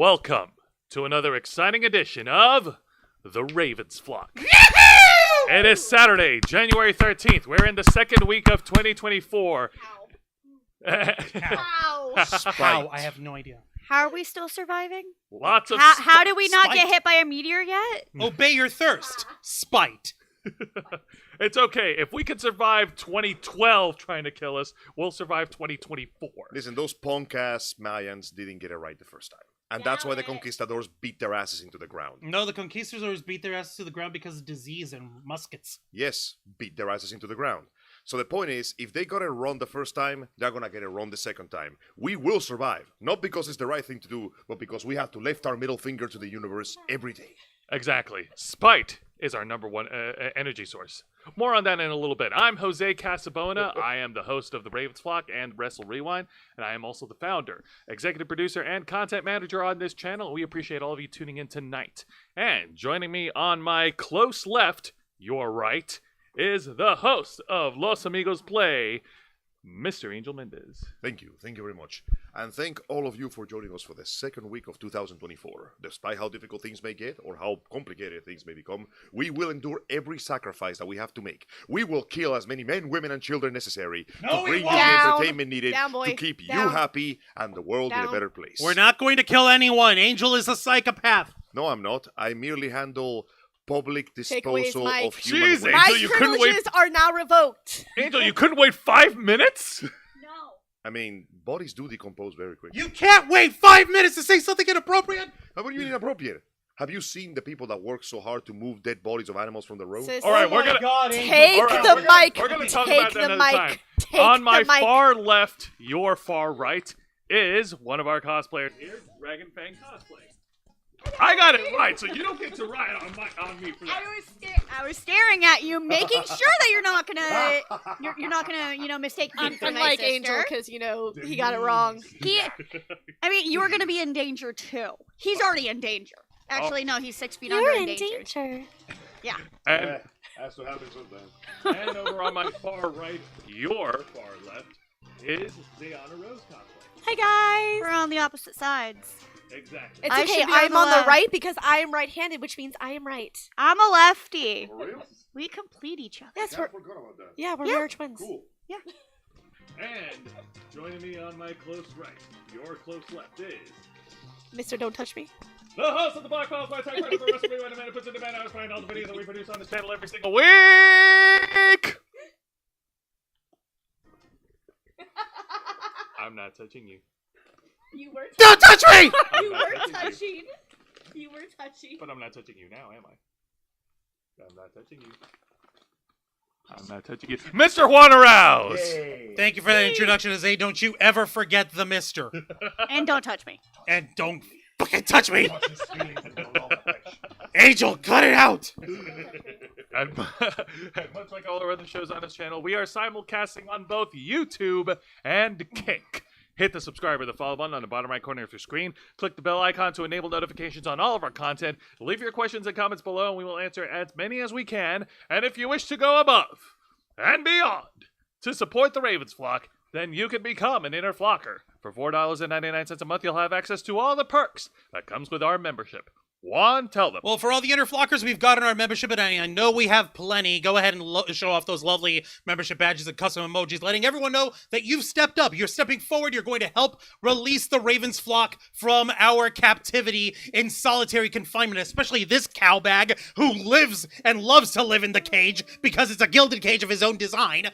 Welcome to another exciting edition of The Ravens Flock. It is Saturday, January 13th. We're in the second week of 2024. How? How? I have no idea. How are we still surviving? Lots of How do we not spite. get hit by a meteor yet? Obey your thirst. Spite. It's okay. If we could survive 2012 trying to kill us, we'll survive 2024. Listen, those punk-ass Mayans didn't get it right the first time. And that's why the conquistadors beat their asses into the ground. No, the conquistadors beat their asses to the ground because of disease and muskets. Yes, beat their asses into the ground. So the point is, if they got it wrong the first time, they're gonna get it wrong the second time. We will survive. Not because it's the right thing to do, but because we have to lift our middle finger to the universe every day. Exactly. Spite is our number one energy source. More on that in a little bit. I'm Jose Casabona. I am the host of the Ravens Flock and Wrestle Rewind, and I am also the founder, executive producer, and content manager on this channel. We appreciate all of you tuning in tonight. And joining me on my close left, your right, is the host of Los Amigos Play, Mr. Angel Mendez. Thank you very much. And thank all of you for joining us for the second week of 2024. Despite how difficult things may get, or how complicated things may become, we will endure every sacrifice that we have to make. We will kill as many men, women, and children necessary to bring you the entertainment needed to keep you happy and the world in a better place. We're not going to kill anyone. Angel is a psychopath. No, I'm not. I merely handle public Take away his disposal mic. of human Jeez, waste. Angel, My you couldn't wait- privileges are now revoked. Angel, you couldn't wait 5 minutes? No. I mean, bodies do decompose very quickly. You can't wait 5 minutes to say something inappropriate. How about you inappropriate? Have you seen the people that work so hard to move dead bodies of animals from the road? Sis, All right, Oh we're my gonna God, Angel. take All right, the we're gonna- mic. we're gonna talk take about that the another mic. time. Take On my the mic. far left, your far right, is one of our cosplayers here, Dragon Fang Cosplay. I got it right, so you don't get to ride on me for that. I was staring at you, making sure that you're not gonna mistake me for my Unlike sister. Angel, because he got it wrong. I mean, you were gonna be in danger too. He's already in danger. Actually, no, he's 6 feet under in danger. Yeah. And, That's what happens sometimes. and over on my far right, your far left, is Zayana Rose Cosplay. Hey guys. We're on the opposite sides. Exactly. It's I okay. should be on I'm the on the left. right because I am right-handed, which means I am right. I'm a lefty. For real? We complete each other. Yes, I we're forgot about that. yeah, we're mirror twins. Cool. And joining me on my close right, your close left, is Mister, don't touch me. the host of the Black Files by Tech for Wrestling Rewind, a man who puts in the man out find all the videos that we produce on this channel every single week. I'm not touching you. You were. Don't touch me! I'm not touching you. You were touching. But I'm not touching you now, am I? I'm not touching you. I'm not touching you. Mr. Juan Arouse! Thank you for that introduction, Jose. Don't you ever forget the mister. And don't touch me. And don't fucking touch me. Angel, cut it out. And much like all our other shows on this channel, we are simulcasting on both YouTube and Kink. Hit the subscribe or the follow button on the bottom right corner of your screen. Click the bell icon to enable notifications on all of our content. Leave your questions and comments below, and we will answer as many as we can. And if you wish to go above and beyond to support the Ravens Flock, then you can become an inner flocker. For $4.99 a month, you'll have access to all the perks that comes with our membership. Juan, tell them. Well, for all the inner flockers we've got in our membership, and I know we have plenty, go ahead and show off those lovely membership badges and custom emojis, letting everyone know that you've stepped up. You're stepping forward. You're going to help release the Ravens Flock from our captivity in solitary confinement, especially this cowbag who lives and loves to live in the cage because it's a gilded cage of his own design.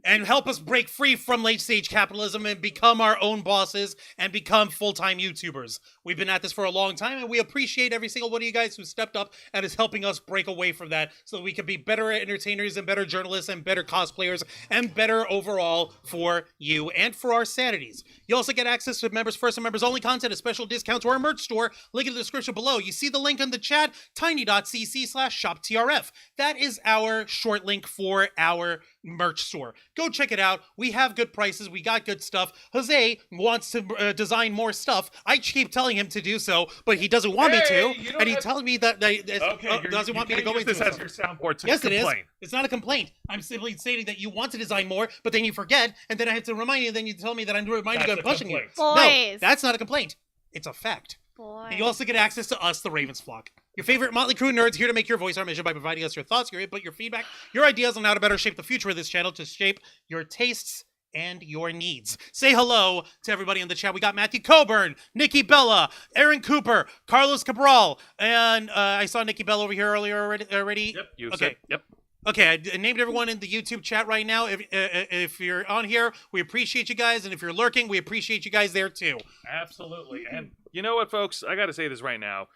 And help us break free from late-stage capitalism and become our own bosses and become full-time YouTubers. We've been at this for a long time, and we appreciate every single one of you guys who stepped up and is helping us break away from that so that we can be better entertainers and better journalists and better cosplayers and better overall for you and for our sanities. You also get access to members first and members only content, a special discount to our merch store. Link in the description below. You see the link in the chat, tiny.cc/shoptrf. That is our short link for our merch store. Go check it out. We have good prices. We got good stuff. Jose wants to design more stuff. I keep telling him to do so, but he doesn't want me to. And he tells me that doesn't want me to go into this as it. your soundboard to Yes, complain. it is. It's not a complaint. I'm simply stating that you want to design more, but then you forget, and then I have to remind you, and then you tell me that I'm reminding you and pushing you. complaint. No, Boys. that's not a complaint. It's a fact. Boy. And you also get access to us, the Ravens flock. Your favorite Motley Crue nerds here to make your voice our mission by providing us your thoughts, your input, your feedback, your ideas on how to better shape the future of this channel to shape your tastes and your needs. Say hello to everybody in the chat. We got Matthew Coburn, Nikki Bella, Aaron Cooper, Carlos Cabral, and I saw Nikki Bella over here earlier already. Yep. You Okay. said. Yep. Okay, I named everyone in the YouTube chat right now. If you're on here, we appreciate you guys, and if you're lurking, we appreciate you guys there too. Absolutely. And you know what, folks? I got to say this right now.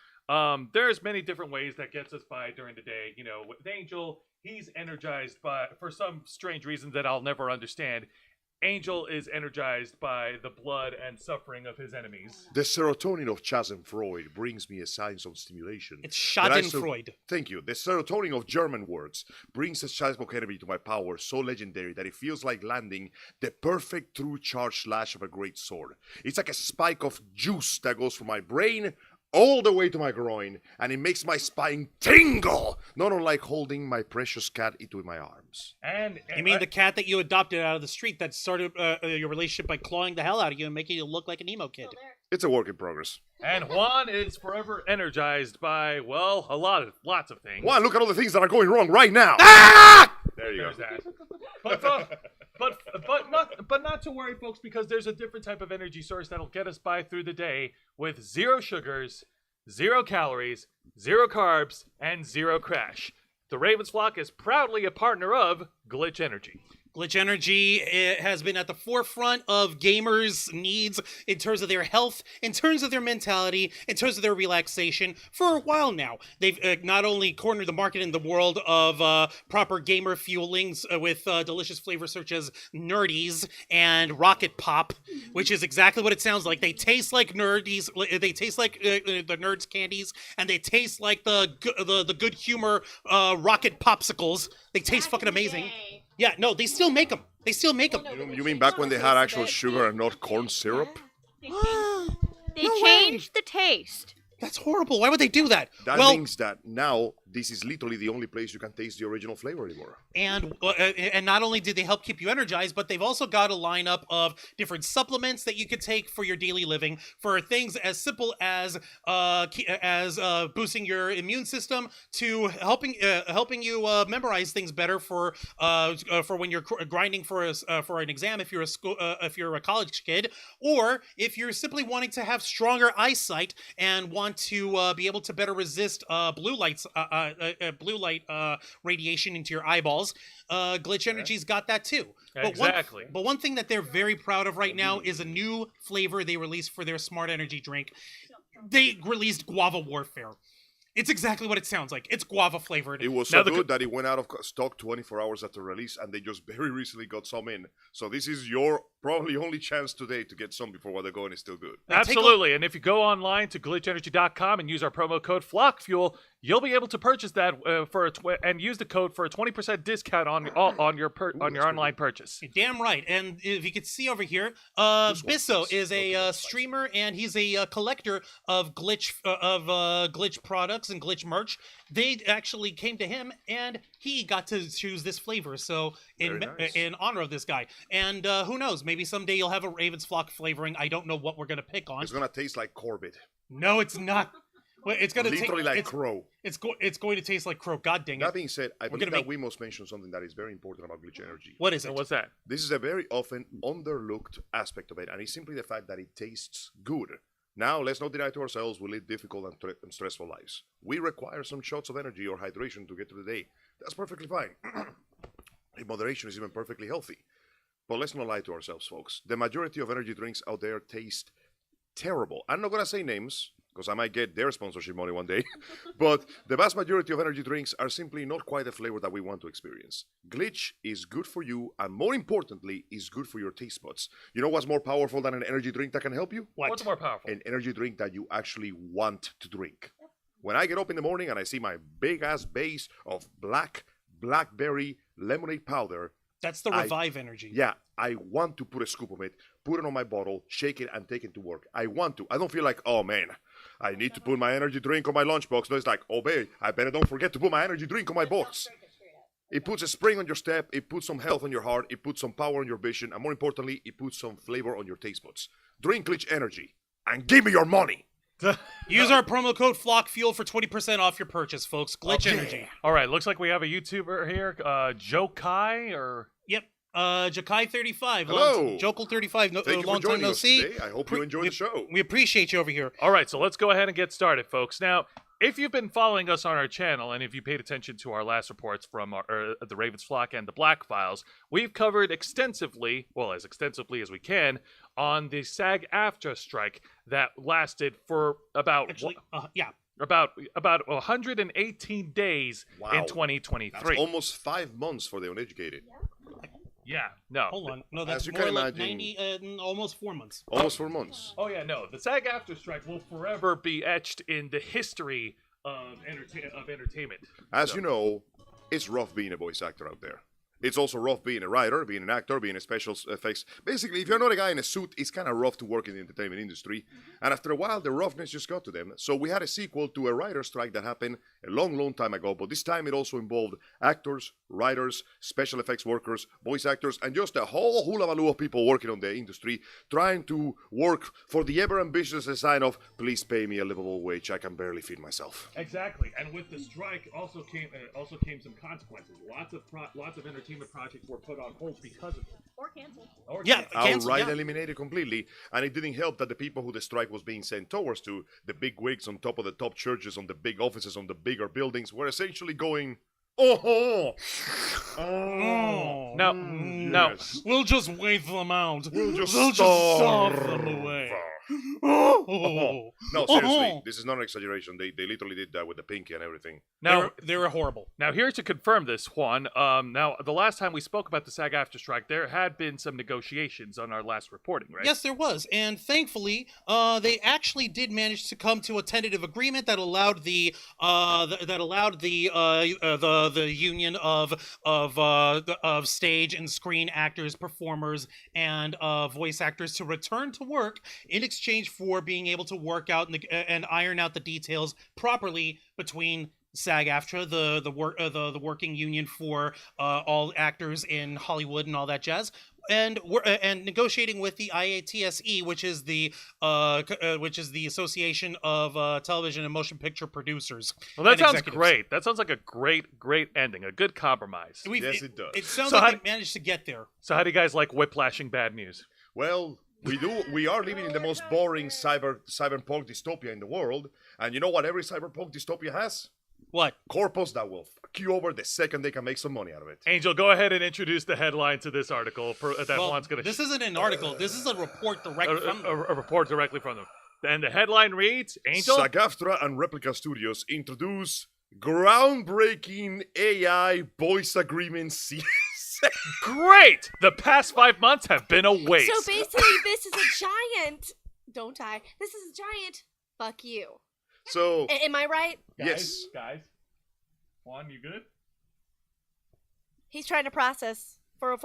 There's many different ways that gets us by during the day. You know, with Angel, he's energized by, for some strange reason that I'll never understand, Angel is energized by the blood and suffering of his enemies. The serotonin of Chas and Freud brings me a sense of stimulation. It's that I Schadenfreude. Thank you. The serotonin of German words brings a seismic energy to my power so legendary that it feels like landing the perfect true charge slash of a great sword. It's like a spike of juice that goes from my brain all the way to my groin, and it makes my spine tingle, not unlike holding my precious cat into my arms. And You mean the cat that you adopted out of the street that started your relationship by clawing the hell out of you and making you look like an emo kid? It's a work in progress. And Juan is forever energized by, well, lots of things. Juan, look at all the things that are going wrong right now. Ah! There you go. There's that. But not to worry, folks, because there's a different type of energy source that'll get us by through the day with 0 sugars, 0 calories, 0 carbs, and 0 crash. The Ravens flock is proudly a partner of Glitch Energy. Glitch Energy has been at the forefront of gamers' needs in terms of their health, in terms of their mentality, in terms of their relaxation for a while now. They've not only cornered the market in the world of proper gamer fuelings with delicious flavors such as Nerdies and Rocket Pop, which is exactly what it sounds like. They taste like Nerdies, they taste like the Nerds candies, and they taste like the good humor Rocket Popsicles. They taste fucking amazing. Yeah, no, they still make them. They still make them. You mean back when they had actual sugar and not corn syrup? They changed the taste. That's horrible. Why would they do that? That means that now this is literally the only place you can taste the original flavor anymore. And not only did they help keep you energized, but they've also got a lineup of different supplements that you could take for your daily living for things as simple as boosting your immune system to helping you memorize things better for when you're grinding for an exam if you're a college kid, or if you're simply wanting to have stronger eyesight and want to be able to better resist blue light radiation into your eyeballs. Glitch Energy's got that too. Exactly. But one thing that they're very proud of right now is a new flavor they released for their Smart Energy drink. They released Guava Warfare. It's exactly what it sounds like. It's guava flavored. It was so good that it went out of stock 24 hours after release, and they just very recently got some in. So this is your probably only chance today to get some before they're going is still good. Absolutely. And if you go online to glitchenergy.com and use our promo code FlockFuel, you'll be able to purchase that and use the code for a 20% discount on your online purchase. You're damn right. And if you can see over here, Bisso is a streamer, and he's a collector of glitch products and glitch merch. They actually came to him, and he got to choose this flavor. So in honor of this guy, and who knows, maybe someday you'll have a Ravens flock flavoring. I don't know what we're gonna pick on. It's gonna taste like Corbett. No, it's not. Well, it's gonna literally like crow. It's going to taste like crow. God dang it. That being said, I believe that we must mention something that is very important about Glitch Energy. What is it? And what's that? This is a very often underlooked aspect of it, and it's simply the fact that it tastes good. Now, let's not deny to ourselves we live difficult and stressful lives. We require some shots of energy or hydration to get through the day. That's perfectly fine. In moderation is even perfectly healthy. But let's not lie to ourselves, folks. The majority of energy drinks out there taste terrible. I'm not going to say names, because I might get their sponsorship money one day. But the vast majority of energy drinks are simply not quite the flavor that we want to experience. Glitch is good for you, and more importantly, is good for your taste buds. You know what's more powerful than an energy drink that can help you? What's more powerful? An energy drink that you actually want to drink. When I get up in the morning and I see my big-ass base of blackberry lemonade powder, that's the Revive energy. Yeah, I want to put a scoop of it, put it on my bottle, shake it, and take it to work. I want to. I don't feel like, oh man, I need to put my energy drink on my lunchbox. No, it's like, oh babe, I better don't forget to put my energy drink on my box. It puts a spring on your step, it puts some health on your heart, it puts some power on your vision, and more importantly, it puts some flavor on your taste buds. Drink Glitch Energy. and give me your money. Use our promo code FlockFuel for 20% off your purchase, folks. Glitch Energy. All right, looks like we have a YouTuber here, Joe Kai, or... Yep. Jakai35. Hello. Jokel35. Thank you for Long time joining no us see. today. I hope you enjoy the show. We appreciate you over here. All right, so let's go ahead and get started, folks. Now, if you've been following us on our channel, and if you paid attention to our last reports from the Ravens Flock and the Black Files, we've covered extensively, well, as extensively as we can, on the Sag-aftra strike that lasted for about about 118 days Wow. in 2023. That's almost 5 months for the uneducated. Yeah, no. Hold on. No, that's you more can like imagine- 90, almost 4 months. Almost 4 months. Oh yeah, no. The SAG-AFTRA strike will forever be etched in the history of entertainment. As you know, it's rough being a voice actor out there. It's also rough being a writer, being an actor, being a special effects. Basically, if you're not a guy in a suit, it's kind of rough to work in the entertainment industry. And after a while, the roughness just got to them. So we had a sequel to a writer's strike that happened a long, long time ago. But this time it also involved actors, writers, special effects workers, voice actors, and just a whole hula-baloo of people working on the industry, trying to work for the ever-ambitious design of, please pay me a livable wage, I can barely feed myself. Exactly, and with the strike also came some consequences. Lots of entertainment projects were put on hold because of it. Or canceled. Cancel, Outright yeah. eliminated completely. And it didn't help that the people who the strike was being sent towards to, the big wigs on top of the top churches, on the big offices, on the bigger buildings, were essentially going, oh, No. yes. We'll just wait them out. We'll just starve starve them away. Oh. No, seriously, this is not an exaggeration. They literally did that with the pinky and everything. Now, They were horrible. Now, here to confirm this, Juan. Now, the last time we spoke about the SAG-AFTRA strike, there had been some negotiations on our last reporting, right? Yes, there was, and thankfully, they actually did manage to come to a tentative agreement that allowed the union of stage and screen actors, performers, and voice actors to return to work in exchange for being able to work out and iron out the details properly between SAG-AFTRA, the working union for all actors in Hollywood and all that jazz, and negotiating with the IATSE, which is the Association of Television and Motion Picture Producers. Well, that and sounds executives. great. That sounds like a great ending, a good compromise. Yes, it does. It sounds So like they managed to get there. So, how do you guys like whiplashing bad news? Well, we are living in the most boring cyberpunk dystopia in the world. And you know what every cyberpunk dystopia has? What? Corpos that will fuck you over the second they can make some money out of it. Angel, go ahead and introduce the headline to this article that Well, Juan's going to... this isn't an article. This is a report direct from them. a report directly from them. And the headline reads, Angel? Sag-aftra and Replica Studios introduce groundbreaking AI voice agreement season. Great! The past 5 months have been a waste. So basically, this is a giant. Don't die. This is a giant. Fuck you. So, Am I right? yes. Guys? Juan, you good? He's trying to process for.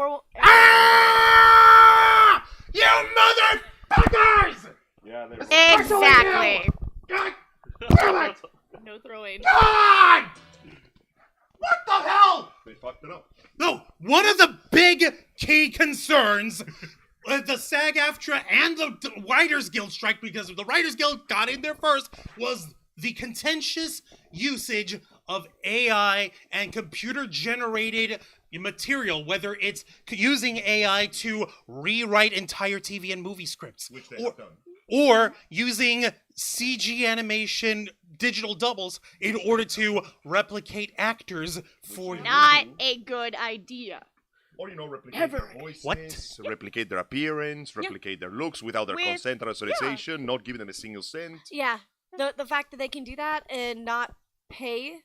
Ah! You motherfuckers! Yeah, there's Exactly. God damn it! No throwing. God! What the hell? They fucked it up. No, one of the big key concerns with the SAG-AFTRA and the Writers Guild strike, because the Writers Guild got in there first, was the contentious usage of AI and computer-generated material, whether it's using AI to rewrite entire TV and movie scripts, Which they have done. or using CG animation digital doubles in order to replicate actors for Not a good idea. Or, replicate Ever. their voices, What? replicate their appearance, replicate their looks without their With- consent or authorization, not giving them a single cent. Yeah. The fact that they can do that and not pay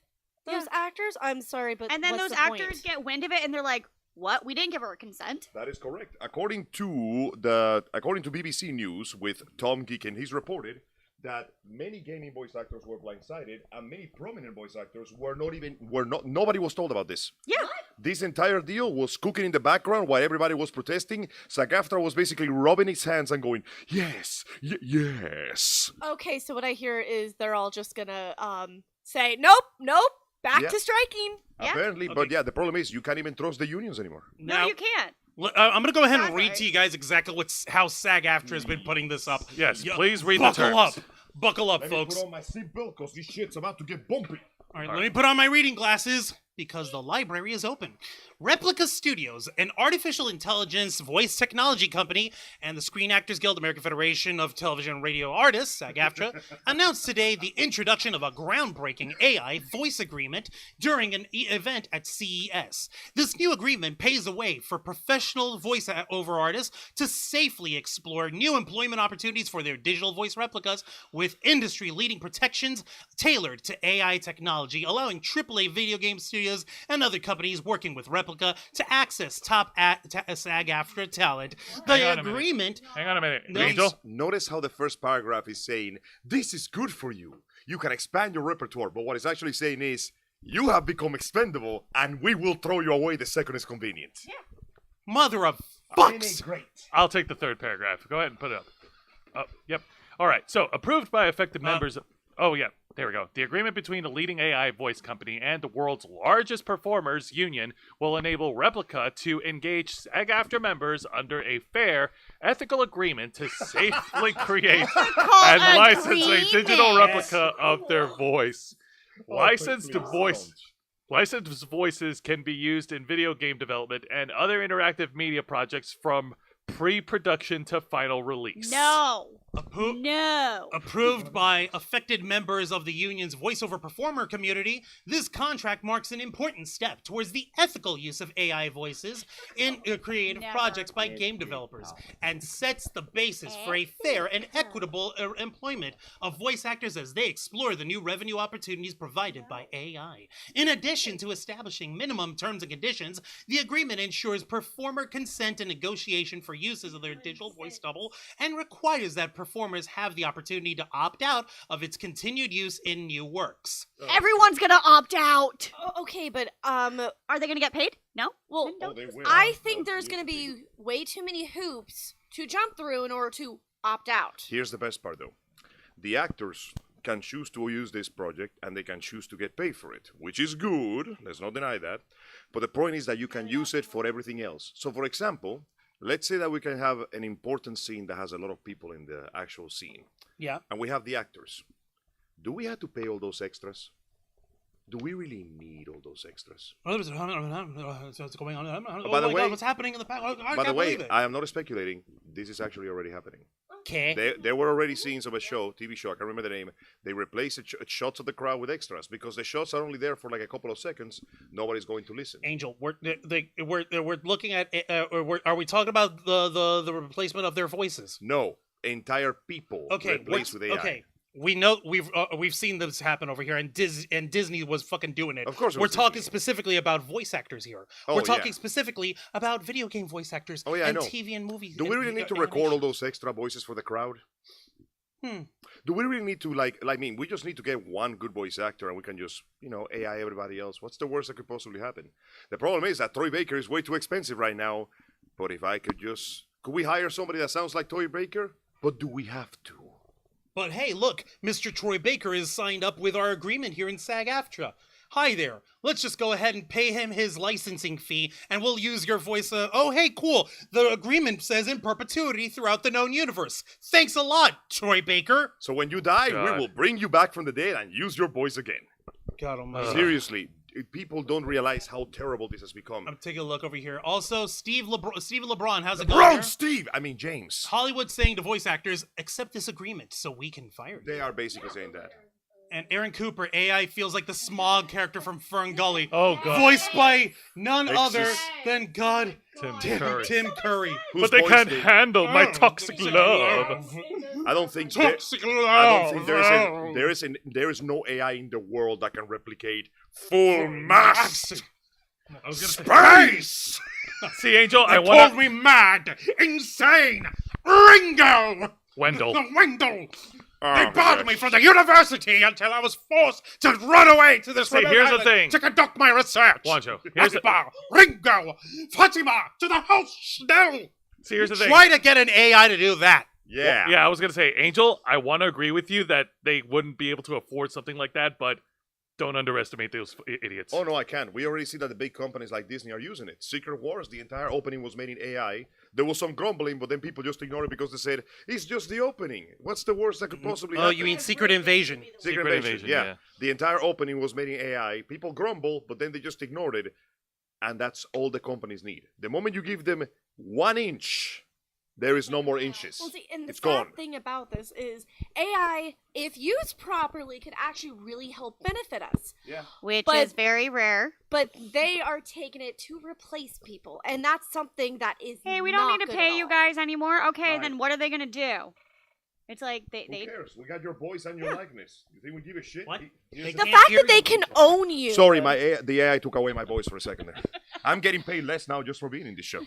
those actors, I'm sorry, but And then what's those the actors point? get wind of it and they're like, what? We didn't give her consent. That is correct. According to BBC News with Tom Geekin, he's reported that many gaming voice actors were blindsided and many prominent voice actors nobody was told about this. Yeah. This entire deal was cooking in the background while everybody was protesting. Sag-aftra was basically rubbing his hands and going, yes, yes. Okay, so what I hear is they're all just gonna say, nope, back Yeah. to striking. Yeah. Apparently, Okay. but yeah, the problem is you can't even trust the unions anymore. No, you can't. I'm going to go ahead and read Exactly. to you guys exactly how SAG-aftra has been putting this up. Yes, Yeah, please read the terms. Buckle up. Buckle up, Let folks. me put on my seatbelt because this shit's about to get bumpy. All right, let me put on my reading glasses because the library is open. Replica Studios, an artificial intelligence voice technology company, and the Screen Actors Guild, American Federation of Television and Radio Artists, SAG-AFTRA, announced today the introduction of a groundbreaking AI voice agreement during an event at CES. This new agreement paves the way for professional voice-over artists to safely explore new employment opportunities for their digital voice replicas with industry-leading protections tailored to AI technology, allowing AAA video game studios and other companies working with Replica to access top SAG-AFTRA talent. Hang The on a minute. agreement... Hang on a minute. No. Angel? Notice how the first paragraph is saying, this is good for you. You can expand your repertoire. But what it's actually saying is, you have become expendable, and we will throw you away the second it's convenient. Mother of I mean, fucks! great. I'll take the third paragraph. Go ahead and put it up. Oh, yep. All right. So, approved by affected members. Oh, yeah. There we go. The agreement between a leading AI voice company and the world's largest performers union will enable Replica to engage SAG-AFTRA members under a fair, ethical agreement to safely create and license a digital replica of their voice. Licensed voices can be used in video game development and other interactive media projects from pre-production to final release. No. Appro- No. Approved by affected members of the union's voiceover performer community, this contract marks an important step towards the ethical use of AI voices in creative Never. projects by game developers and sets the basis for a fair and equitable employment of voice actors as they explore the new revenue opportunities provided by AI. In addition to establishing minimum terms and conditions, the agreement ensures performer consent and negotiation for uses of their digital voice double and requires that performers have the opportunity to opt out of its continued use in new works. Everyone's gonna opt out. Okay, but Are they gonna get paid? No. well, Then don't. they will. I think there's gonna be way too many hoops to jump through in order to opt out. Here's the best part, though. The actors can choose to use this project, and they can choose to get paid for it, which is good. Let's not deny that. But the point is that you can use it for everything else. So, for example, let's say that we can have an important scene that has a lot of people in the actual scene, Yeah. and we have the actors. Do we have to pay all those extras? Do we really need all those extras? What's going on? by the my way- God, what's happening in the past? I By the can't way, believe it. I am not speculating. This is actually already happening. Okay. There were already scenes of a show, TV show, I can't remember the name. They replaced shots of the crowd with extras because the shots are only there for like a couple of seconds. Nobody's going to listen. Angel, we're looking at. Are we talking about the replacement of their voices? No, entire people Okay. replaced with AI. Okay. We know we've seen this happen over here, and Disney was fucking doing it. Of course it we're was talking Disney. specifically about voice actors here. Oh, We're talking yeah. specifically about video game voice actors Oh, yeah, I and know. TV and movies. Do we really need to record all those extra voices for the crowd? Hmm. Do we really need to we just need to get one good voice actor and we can just, AI everybody else? What's the worst that could possibly happen? The problem is that Troy Baker is way too expensive right now. But if I could we hire somebody that sounds like Troy Baker? But do we have to? But hey, look, Mr. Troy Baker is signed up with our agreement here in SAG-AFTRA. Hi there. Let's just go ahead and pay him his licensing fee, and we'll use your voice. Oh, hey, cool. The agreement says in perpetuity throughout the known universe. Thanks a lot, Troy Baker. So when you die, God. we will bring you back from the dead and use your voice again. God almighty. Seriously, people don't realize how terrible this has become. I'm taking a look over here. Also, Steven LeBron, how's it going? Bro, there? Steve! I mean, James. Hollywood saying to voice actors, accept this agreement so we can fire you. They are basically saying that. And Aaron Cooper, AI, feels like the Smog character from Fern Gully. Oh, God. Voiced by none Texas. other than God Tim Curry. Tim Curry. Whose But they voice can't did- handle my toxic love. I don't think Toxic I don't think love. there is no AI in the world that can replicate full mass I was gonna say, space. see, Angel, I They want called me mad, insane, Ringo, Wendell. the Wendell. Oh, They my barred gosh. me from the university until I was forced to run away to this See, remote here's the island thing. to conduct my research. Wancho, here's the, Akbar, Ringo, Fatima, to the house now. see, here's the thing. Try to get an AI to do that. Yeah. Yeah, I was gonna say, Angel, I want to agree with you that they wouldn't be able to afford something like that, but Don't underestimate those idiots. Oh, no, I can't. We already see that the big companies like Disney are using it. Secret Wars, the entire opening was made in AI. There was some grumbling, but then people just ignored it because they said, it's just the opening. What's the worst that could possibly happen? Oh, you mean Secret Invasion? Secret Invasion, yeah. The entire opening was made in AI. People grumble, but then they just ignored it. And that's all the companies need. The moment you give them 1 inch, there is no more inches. Well, see, and the It's sad gone. thing about this is AI, if used properly, could actually really help benefit us. Yeah. Which But- is very rare. But they are taking it to replace people, and that's something that is Hey, we don't not need to good pay at you all. guys anymore. Okay, Right. then what are they gonna do? It's like Who they cares? We got your voice and your likeness. You think we give a shit? What? The Can't fact hear that they you. can own you. Sorry, the AI took away my voice for a second there. I'm getting paid less now just for being in this show.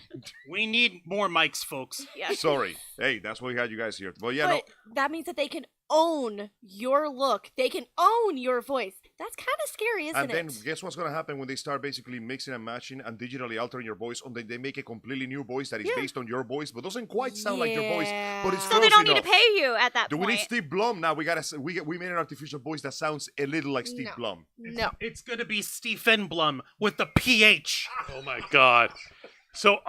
We need more mics, folks. yeah. Sorry. Hey, that's why we had you guys here. But yeah, But that means that they can own your look. They can own your voice. That's kind of scary, isn't and then it? guess what's going to happen when they start basically mixing and matching and digitally altering your voice? And then they make a completely new voice that is based on your voice, but doesn't quite sound like your voice. But it's Yeah. So they close don't need enough. to pay you at that Do we point. need Steve Blum now? We made an artificial voice that sounds a little like Steve No. Blum. No. It's gonna be Stephen Blum with the PH. Oh my god. So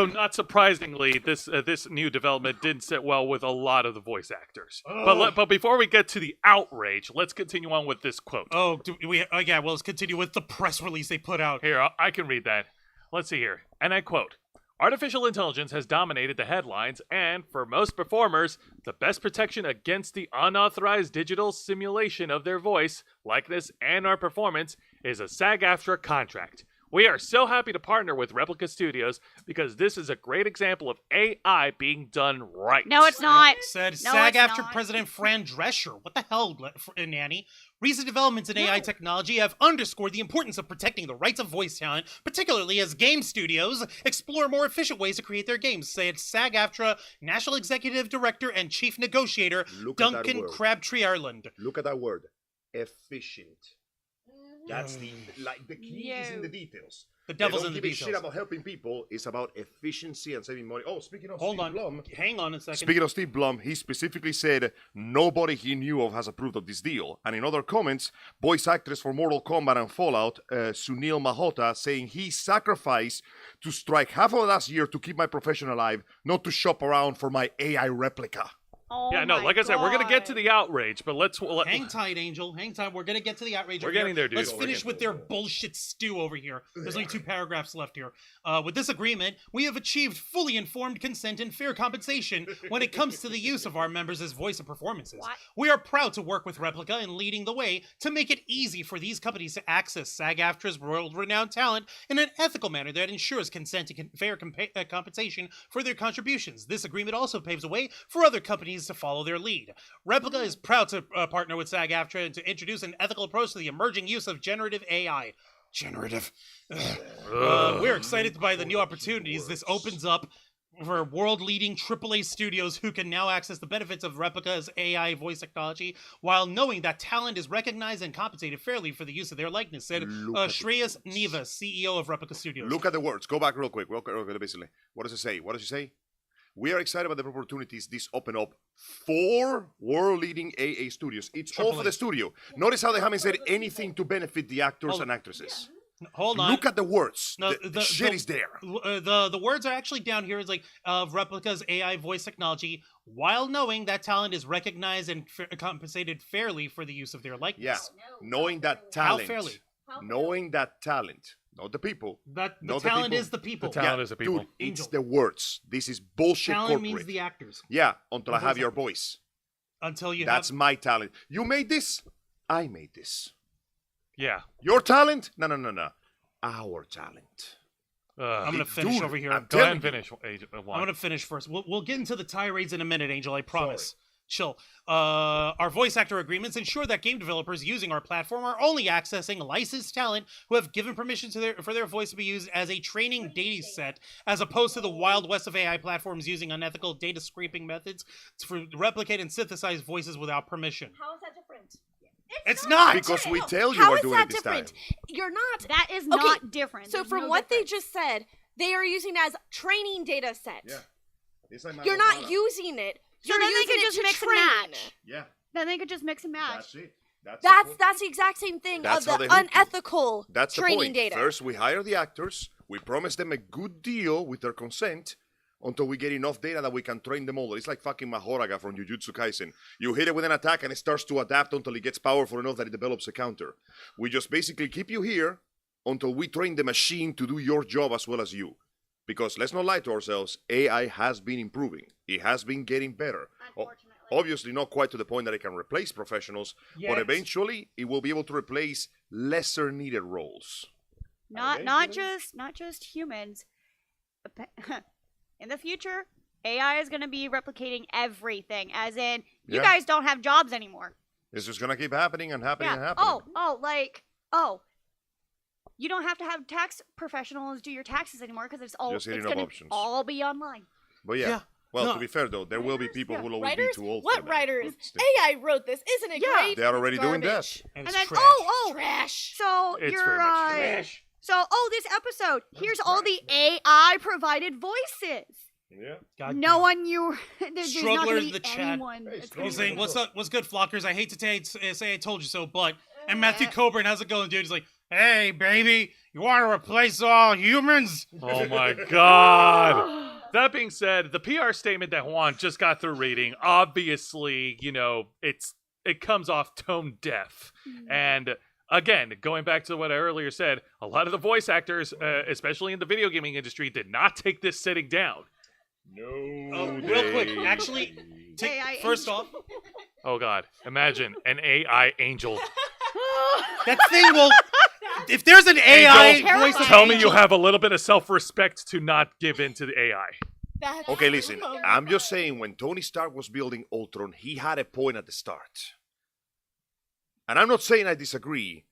not surprisingly, this new development didn't sit well with a lot of the voice actors. But before we get to the outrage, let's continue on with this quote. Oh, yeah. Well, let's continue with the press release they put out. Here, I can read that. Let's see here. And I quote, "Artificial intelligence has dominated the headlines, and for most performers, the best protection against the unauthorized digital simulation of their voice, likeness, and or performance is a Sag-aftra contract. We are so happy to partner with Replica Studios because this is a great example of AI being done right." No, it's not. Said No, SAG-aftra it's not. President Fran Drescher. What the hell, Nanny? Recent developments in AI technology have underscored the importance of protecting the rights of voice talent, particularly as game studios explore more efficient ways to create their games, said SAG-aftra National Executive Director and Chief Negotiator Look at that Duncan word. Crabtree Ireland. Look at that word. Efficient. That's the key is in No. the details. The devil's They in don't the give a shit details. about helping people. It's about efficiency and saving money. Oh, speaking of Hold Steve on. Blum, Hang on a second. Speaking of Steve Blum, he specifically said nobody he knew of has approved of this deal. And in other comments, voice actress for Mortal Kombat and Fallout, Sunil Mahota, saying he sacrificed to strike half of last year to keep my profession alive, not to shop around for my AI replica. Oh Yeah, no, my like I said, we're going to get to God. the outrage, but let's... Hang tight, Angel. Hang tight. We're gonna get to the outrage. We're over here. getting there, dude. Let's We're finish getting with there. their bullshit stew over here. There's only 2 paragraphs left here. With this agreement, we have achieved fully informed consent and fair compensation when it comes to the use of our members as voice and performances. What? We are proud to work with Replica in leading the way to make it easy for these companies to access SAG-aftra's world-renowned talent in an ethical manner that ensures consent and fair compensation for their contributions. This agreement also paves the way for other companies to follow their lead. Replica is proud to partner with SAG-aftra and to introduce an ethical approach to the emerging use of generative AI. Generative. We're excited by the new opportunities this opens up for world-leading AAA studios who can now access the benefits of Replica's AI voice technology while knowing that talent is recognized and compensated fairly for the use of their likeness, said Look at the Shreyas words. Neva, CEO of Replica Studios. Look at the words. Go back real quick. Basically. What does it say? What does it say? We are excited about the opportunities this open up for world-leading AA studios. It's all for the studio. Notice how they haven't said anything to benefit the actors Hold- and actresses. Hold on. Look at the words. No, the shit is there. The words are actually down here. It's like of Replica's AI voice technology, while knowing that talent is recognized and compensated fairly for the use of their Yeah, likeness. knowing that How talent. fairly? Knowing that talent. Not the people. That the Not the talent people. is the people. The talent is the people. Dude, it's Angel. the words. This is bullshit Talent corporate. means the actors. Yeah, until I The have voice your actors. voice. Until you That's have. my talent. You made this. I made this. Yeah. Your talent? No. Our talent. I'm gonna finish Dude, over here. I'm Go ahead and telling you. finish. Agent I'm One. gonna finish first. We'll get into the tirades in a minute, Angel. I promise. Chill. Our voice actor agreements ensure that game developers using our platform are only accessing licensed talent who have given permission for their voice to be used as a training data set, as opposed to the wild west of AI platforms using unethical data scraping methods to replicate and synthesize voices without permission. How is that different? It's not. Because we tell you How we're is doing that it this different? time. You're not. That is Okay, not different. So There's from no what they difference. just said, they are using it as training data set. Yeah. This ain't my You're not Madonna. using it. So You're then they using could it just to mix and train. match. Yeah, Then they could just mix and match. that's it. That's the exact same thing That's of how the they hook you. unethical That's the training point. data. First, we hire the actors. We promise them a good deal with their consent until we get enough data that we can train them all. It's like fucking Mahoraga from Jujutsu Kaisen. You hit it with an attack and it starts to adapt until it gets powerful enough that it develops a counter. We just basically keep you here until we train the machine to do your job as well as you. Because let's not lie to ourselves, AI has been improving. It has been getting better. Obviously not quite to the point that it can replace professionals, but eventually it will be able to replace lesser needed roles. Not just humans. In the future, AI is going to be replicating everything. As in, you guys don't have jobs anymore. It's just gonna keep happening and happening and happening. You don't have to have tax professionals do your taxes anymore because it's hitting going up to options. all be online. But well, to be fair though, there will be people who will always be Writers? too old. What for that. writers? AI wrote this. Isn't it great? They are already doing that. Garbage. And And it's then trash. Trash. So It's you're very much trash. this episode, here's all the AI provided voices. Yeah. God No damn. one there's not Struggler going in to the be chat. anyone. that's gonna He's be saying, able what's good, flockers? I hate to say I told you so, but... And Matthew Coburn, how's it going, dude? He's like, hey, baby, you want to replace all humans? Oh my god. That being said, the PR statement that Juan just got through reading, obviously, it comes off tone deaf. And again, going back to what I earlier said, a lot of the voice actors, especially in the video gaming industry, did not take this sitting down. No. Real quick, actually, AI first angel. off, Oh god, imagine an AI angel. that thing will... If there's an AI Angel, voice... Tell me you have a little bit of self-respect to not give in to the AI. That's Okay, listen. I'm just saying, when Tony Stark was building Ultron, he had a point at the start. And I'm not saying I disagree,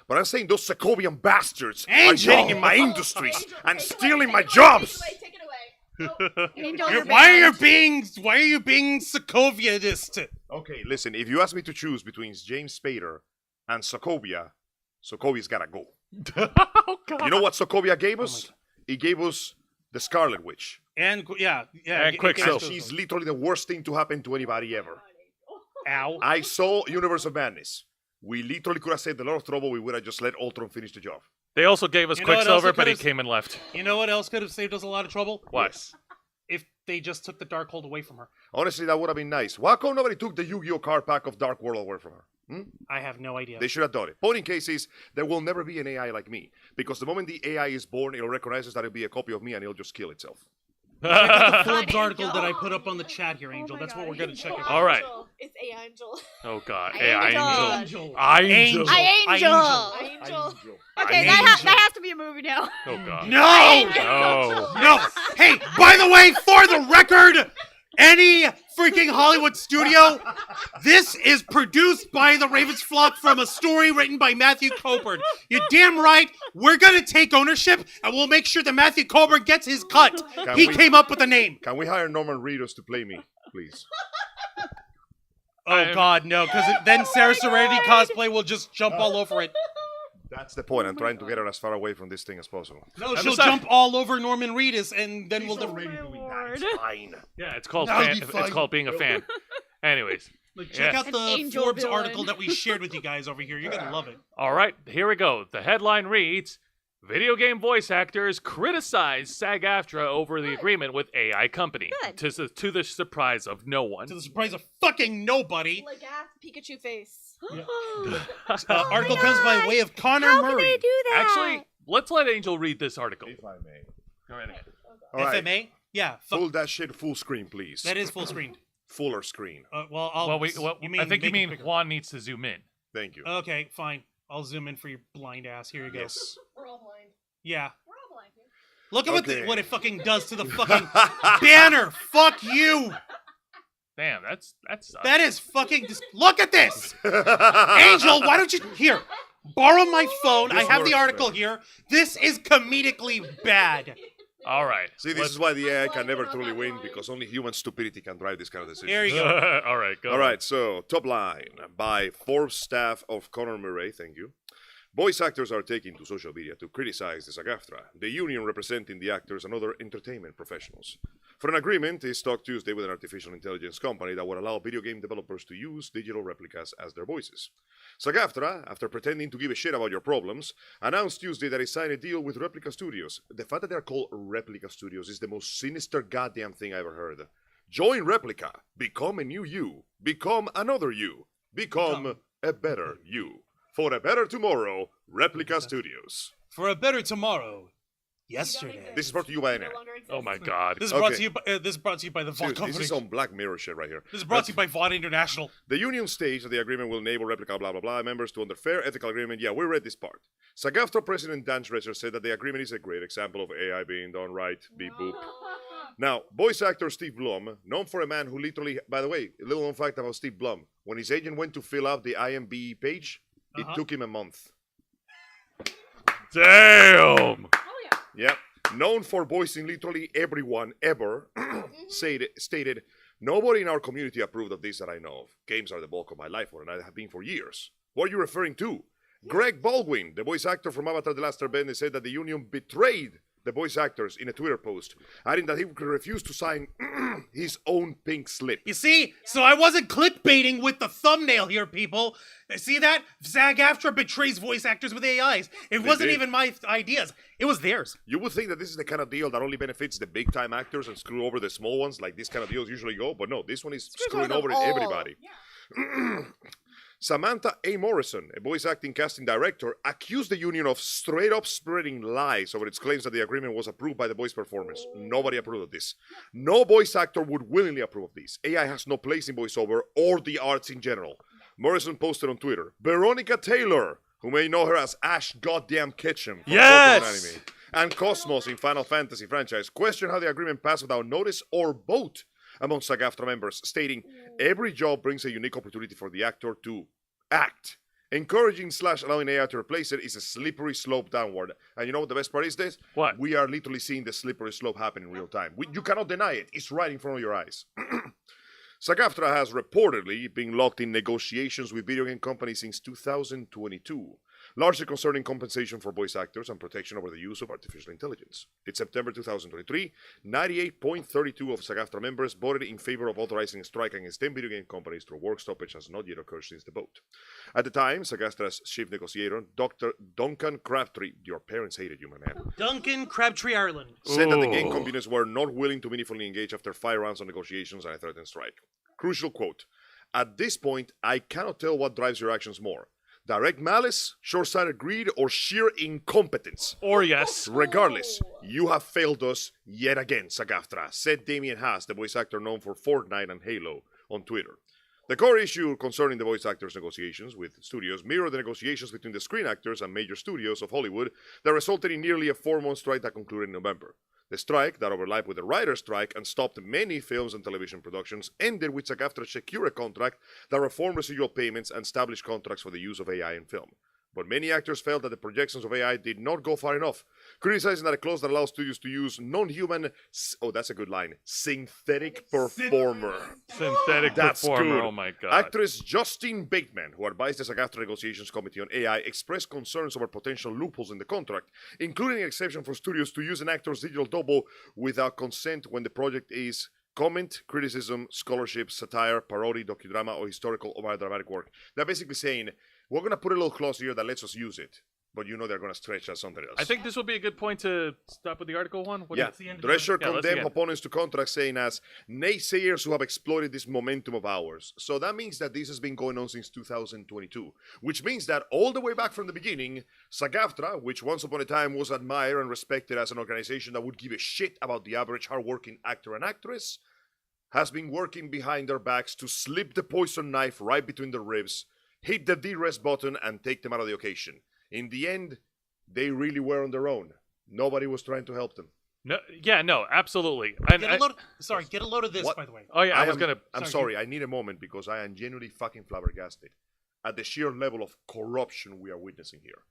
but I'm saying those Sokovian bastards are getting in my industries and stealing my jobs. Take it away. Angel, you're Why are banned. you being Sokovia-ist? Okay, listen. If you ask me to choose between James Spader and Sokovia, Sokovia's gotta go. Oh god. You know what Sokovia gave us? He gave us the Scarlet Witch. And And Quicksilver. She's literally the worst thing to happen to anybody ever. Ow. I saw Universe of Madness. We literally could have saved a lot of trouble. We would have just let Ultron finish the job. They also gave us You know what else Quicksilver, it but he could've- came and left. You know what else could have saved us a lot of trouble? What? If they just took the Darkhold away from her. Honestly, that would have been nice. Why come nobody took the Yu-Gi-Oh card pack of Dark World away from her? I have no idea. They should have done it. Point in case is, there will never be an AI like me. Because the moment the AI is born, it'll recognize that it'll be a copy of me and it'll just kill itself. Check out the Forbes Angel. article that I put up on the chat here, Angel. my That's what God. we're going to check out. All right. It's AI Angel. Oh god. Angel. AI Angel. Angel. Angel. Angel. Okay, that has to be a movie now. Oh god. No! No. No! Hey, by the way, for the record, any freaking Hollywood studio, this is produced by the Ravens Flock from a story written by Matthew Coburn. You're damn right. We're gonna take ownership, and we'll make sure that Matthew Coburn gets his cut. He came up with the name. Can we hire Norman Reedus to play me, please? Oh God, no, because then Sarah Serenity cosplay will just jump all over it. That's the point. I'm trying to get her as far away from this thing as possible. No, she'll jump all over Norman Reedus, and then we'll. Lord. Fine. Yeah, it's called That'll fan, be fine. it's called being a fan. Anyways. Check Yeah. out An the angel Forbes villain. article that we shared with you guys over here. You're gonna love it. All right, here we go. The headline reads, video game voice actors criticize Sag-aftra over the agreement with AI company. Good. To the surprise of no one. To the surprise of fucking nobody, Like Pikachu face. article comes by way of Connor How Murray. can they do that? Actually, let's let Angel read this article. If I may. Go right ahead. All right. FMA? Yeah, Full that shit full screen, please. that is full screen. Fuller screen. Well, I think you make it mean bigger. Juan needs to zoom in. Thank you. Okay, fine. I'll zoom in for your blind ass. Here you go. Yes. We're all blind. Yeah. We're all blind here. Look at Okay. what it fucking does to the fucking banner. Fuck you. Damn, that's That is fucking. Look at this, Angel. Why don't you here? Borrow my phone. I This have the works, article man. here. This is comedically bad. all right. See, this is why the AI can never truly win, because only human stupidity can drive this kind of decision. There you go. All right, go. All right, so top line by Forbes staff of Connor Murray, thank you. Voice actors are taking to social media to criticize the Sag-aftra, the union representing the actors and other entertainment professionals. For an agreement is struck Tuesday with an artificial intelligence company that would allow video game developers to use digital replicas as their voices. Sag-aftra, after pretending to give a shit about your problems, announced Tuesday that it signed a deal with Replica Studios. The fact that they're called Replica Studios is the most sinister goddamn thing I ever heard. Join Replica. Become a new you. Become another you. Become a better you. For a better tomorrow, Replica Studios. For a better tomorrow, yesterday. This is brought to you by an ad. Oh my God. This is brought Okay. to you. This is brought to you by the Vaught Seriously, Company. this is some Black Mirror shit right here. This is brought to you by Vaught International. The union states that the agreement will enable Replica blah blah blah members to under fair ethical agreement. Yeah, we read this part. Sag-aftra President Dan Drescher said that the agreement is a great example of AI being done right. Beep boop. Now, voice actor Steve Blum, known for a man who literally, by the way, a little known fact about Steve Blum, when his agent went to fill out the IMB page, it took him a month. Damn. Yeah. Known for voicing literally everyone ever, stated, nobody in our community approved of this that I know of. Games are the bulk of my life, and I have been for years. What are you referring to? Greg Baldwin, the voice actor from Avatar The Last Airbender, said that the union betrayed the voice actors in a Twitter post, adding that he could refuse to sign his own pink slip. You see? So I wasn't clickbaiting with the thumbnail here, people. See that? Sag-aftra betrays voice actors with AIs. It wasn't did. even my ideas. It was theirs. You would think that this is the kind of deal that only benefits the big-time actors and screw over the small ones, like these kind of deals usually go, but no, this one is screwing over everybody. Samantha A. Morrison, a voice acting casting director, accused the union of straight up spreading lies over its claims that the agreement was approved by the voice performers. Nobody approved of this. No voice actor would willingly approve of this. AI has no place in voiceover or the arts in general. Morrison posted on Twitter, Veronica Taylor, who may know her as Ash Goddamn Ketchum from Yes! Pokemon anime, and Cosmos in Final Fantasy franchise, questioned how the agreement passed without notice or vote among Sag-aftra members, stating, every job brings a unique opportunity for the actor to act. Encouraging / allowing AI to replace it is a slippery slope downward. And you know what the best part is this? What? We are literally seeing the slippery slope happen in real time. You cannot deny it. It's right in front of your eyes. Sag-aftra has reportedly been locked in negotiations with video game companies since 2022, largely concerning compensation for voice actors and protection over the use of artificial intelligence. In September 2023, 98.32% of Sag-aftra members voted in favor of authorizing a strike against 10 video game companies through work stoppage has not yet occurred since the vote. At the time, Sag-aftra's chief negotiator, Dr. Duncan Crabtree, your parents hated you, my man, Duncan Crabtree Ireland. said that the game Ooh. companies were not willing to meaningfully engage after 5 rounds of negotiations and a threatened strike. Crucial quote, at this point, I cannot tell what drives your actions more. Direct malice, short-sighted greed, or sheer incompetence. Or yes. Regardless, you have failed us yet again, Sag-aftra, said Damien Haas, the voice actor known for Fortnite and Halo, on Twitter. The core issue concerning the voice actors' negotiations with studios mirror the negotiations between the screen actors and major studios of Hollywood that resulted in nearly a 4-month strike that concluded in November. The strike, that overlapped with the writer's strike and stopped many films and television productions, ended with Sag-aftra secure a contract that reformed residual payments and established contracts for the use of AI in film. But many actors felt that the projections of AI did not go far enough, criticizing that a clause that allows studios to use non-human, oh, that's a good line, synthetic performer. Synthetic That's performer. good. Oh my God. Actress Justine Bateman, who advised the Sag-aftra Negotiations Committee on AI, expressed concerns over potential loopholes in the contract, including an exception for studios to use an actor's digital double without consent when the project is comment, criticism, scholarship, satire, parody, docudrama, or historical or dramatic work. They're basically saying, we're going to put a little clause here that lets us use it, but you know they're going to stretch as something else. I think this will be a good point to stop with the article one. What Yeah, is the end? Drescher Yeah, let's condemned end. opponents to contracts, saying as naysayers who have exploited this momentum of ours. So that means that this has been going on since 2022, which means that all the way back from the beginning, Sag-aftra, which once upon a time was admired and respected as an organization that would give a shit about the average hardworking actor and actress, has been working behind their backs to slip the poison knife right between their ribs, hit the de-rest button, and take them out of the occasion. In the end, they really were on their own. Nobody was trying to help them. No, yeah, no, absolutely. And Get a load. Sorry, get a load of this, What? by the way. oh yeah, I was am- gonna. I'm sorry, I need a moment because I am genuinely fucking flabbergasted at the sheer level of corruption we are witnessing here.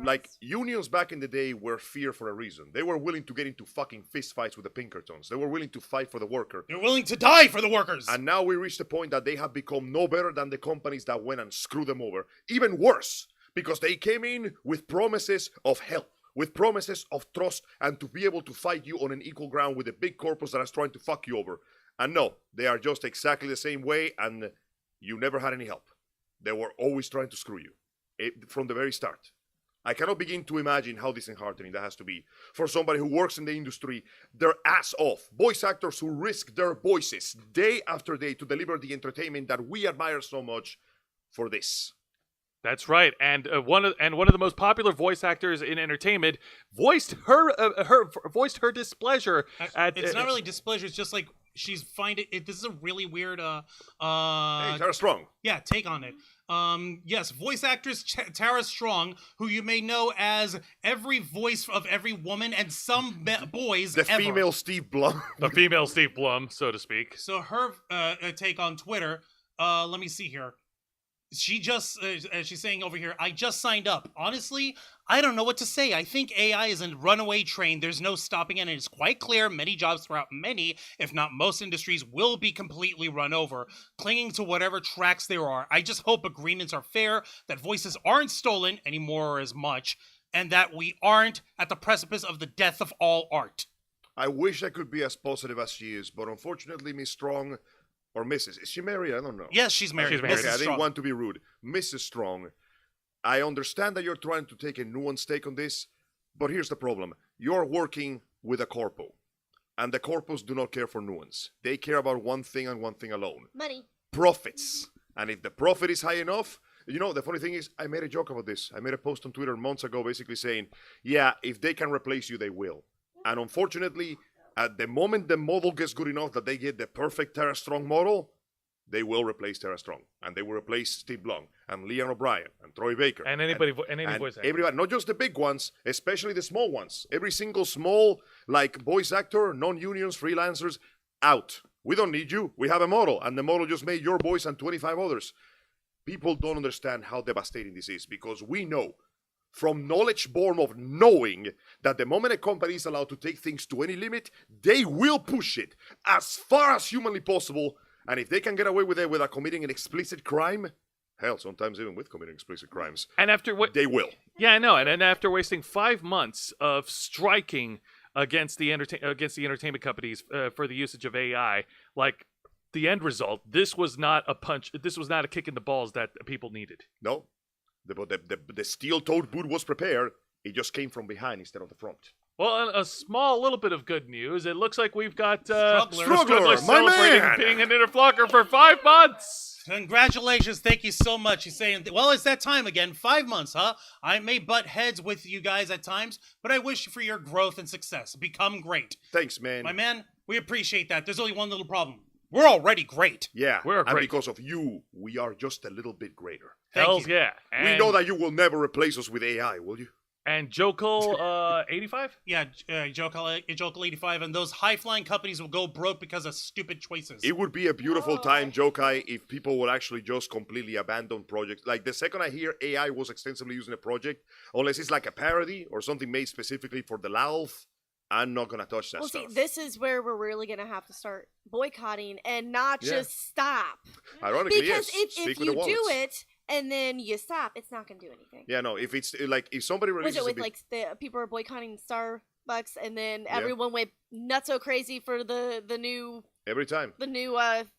Like unions back in the day were feared for a reason. They were willing to get into fucking fistfights with the Pinkertons. They were willing to fight for the worker. You're willing to die for the workers. And now we reach the point that they have become no better than the companies that went and screwed them over. Even worse, because they came in with promises of help, with promises of trust, and to be able to fight you on an equal ground with a big corpus that is trying to fuck you over. And no, they are just exactly the same way, and you never had any help. They were always trying to screw you from the very start. I cannot begin to imagine how disheartening that has to be for somebody who works in the industry, their ass off. Voice actors who risk their voices day after day to deliver the entertainment that we admire so much for this. That's right, and one of the most popular voice actors in entertainment voiced her displeasure at. It's not really displeasure. It's just like she's finding it. This is a really weird. Hey, Tara Strong. Yeah, take on it. Yes, voice actress Tara Strong, who you may know as every voice of every woman and some boys The ever. female Steve Blum. the female Steve Blum, so to speak. So her take on Twitter. Let me see here. She just, she's saying over here, I just signed up. Honestly, I don't know what to say. I think AI is a runaway train. There's no stopping it. And it's quite clear many jobs throughout many, if not most industries, will be completely run over, clinging to whatever tracks there are. I just hope agreements are fair, that voices aren't stolen anymore or as much, and that we aren't at the precipice of the death of all art. I wish I could be as positive as she is, but unfortunately, Miss Strong, or Mrs. Is she married? I don't know. Yes, she's married. She's married. Mrs. Okay, I didn't Strong. want to be rude. Mrs. Strong, I understand that you're trying to take a nuanced take on this, but here's the problem. You're working with a corpo, and the corpos do not care for nuance. They care about one thing and one thing alone. Money. Profits. And if the profit is high enough, you know, the funny thing is, I made a joke about this. I made a post on Twitter months ago basically saying, yeah, if they can replace you, they will. And unfortunately, at the moment the model gets good enough that they get the perfect Tara Strong model, they will replace Tara Strong. And they will replace Steve Blum and Leon O'Brien and Troy Baker. And anybody, any and voice actor. everybody, not just the big ones, especially the small ones. Every single small, like voice actor, non-unions, freelancers, out. We don't need you. We have a model. And the model just made your voice and 25 others. People don't understand how devastating this is because we know from knowledge born of knowing that the moment a company is allowed to take things to any limit, they will push it as far as humanly possible. And if they can get away with it without committing an explicit crime, hell, sometimes even with committing explicit crimes, And after what? they will. Yeah, I know. And then after wasting 5 months of striking against the entertainment companies for the usage of AI, like the end result, this was not a punch. This was not a kick in the balls that people needed. No, the steel-toed boot was prepared. It just came from behind instead of the front. Well, a small little bit of good news. It looks like we've got Struggler, my celebrating man! being an interflocker for 5 months. Congratulations. Thank you so much. He's saying, well, it's that time again. 5 months, huh? I may butt heads with you guys at times, but I wish for your growth and success. Become great. Thanks, man. My man, we appreciate that. There's only one little problem. We're already great. Yeah, We're and great. because of you, we are just a little bit greater. Thank Hells you. yeah. We And, know that you will never replace us with AI, will you? And Jokal 85? Yeah, Jokel 85, and those high-flying companies will go broke because of stupid choices. It would be a beautiful time, Jokai, if people would actually just completely abandon projects. Like, the second I hear AI was extensively used in a project, unless it's like a parody or something made specifically for the LALF, I'm not going to touch that Well, stuff. see, this is where we're really gonna have to start boycotting and not Yeah. just stop. Ironically, Because yes. if Speak with you the do wallets. it and then you stop, it's not gonna do anything. Yeah, no, if it's like, if somebody Was releases it a with bit- like the people are boycotting Starbucks and then Yeah. everyone went nuts so crazy for the new every time.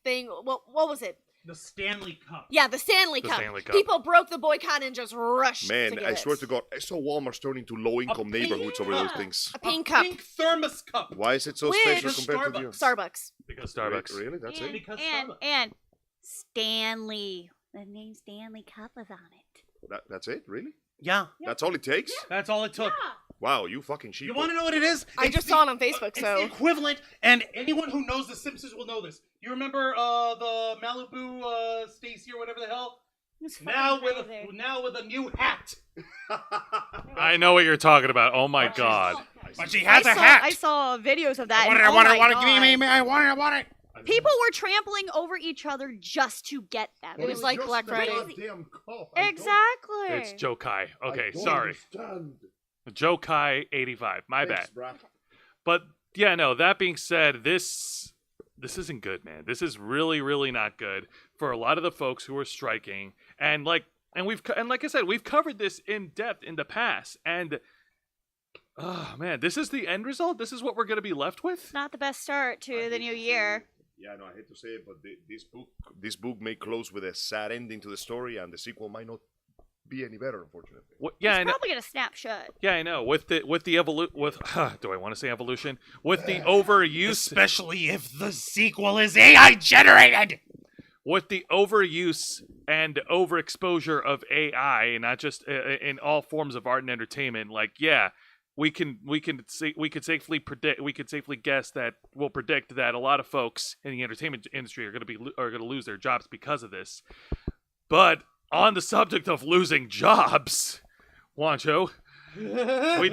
thing? What was it? The Stanley Cup. Yeah, the Stanley The Cup. Stanley Cup. People broke the boycott and just rushed. Man, to get I swear it. to God, I saw Walmart turn into low-income pink neighborhoods over those cup. things. A pink cup. Pink thermos cup. Why is it so Which- special compared to the Starbucks. Because Starbucks. Really? That's it? Because and, Starbucks. and Stanley. The name Stanley Cup was on it. That's it? Really? Yeah, That's all it takes? that's all it took. Wow, you fucking sheep. You want to know what it is? I It's just the- saw it on Facebook, It's so the equivalent, and anyone who knows The Simpsons will know this. You remember the Malibu Stacy or whatever the hell? It's Now fucking with crazy. a new hat. I know what you're talking about. Oh my god. But she has I a saw, hat. I saw videos of that. I want and it. oh my God. Give me. I want it. People were trampling over each other just to get them. It was like Black Friday. Exactly. It's Jokai. Okay, sorry. Jokai 85. My bad. But yeah, no, that being said, this isn't good, man. This is really, really not good for a lot of the folks who are striking. And like And like I said, we've covered this in depth in the past, and oh man, this is the end result. This is what we're going to be left with. It's not the best start to the new year. Yeah, no, I hate to say it, but this book may close with a sad ending to the story, and the sequel might not be any better, unfortunately. Yeah, It's probably gonna snap shut. Yeah, I know. With do I want to say evolution? With the overuse, Especially if the sequel is AI generated. with the overuse and overexposure of AI, not just in all forms of art and entertainment. Like, yeah, we could safely guess that we'll predict that a lot of folks in the entertainment industry are going to lose their jobs because of this. But on the subject of losing jobs, Wancho, we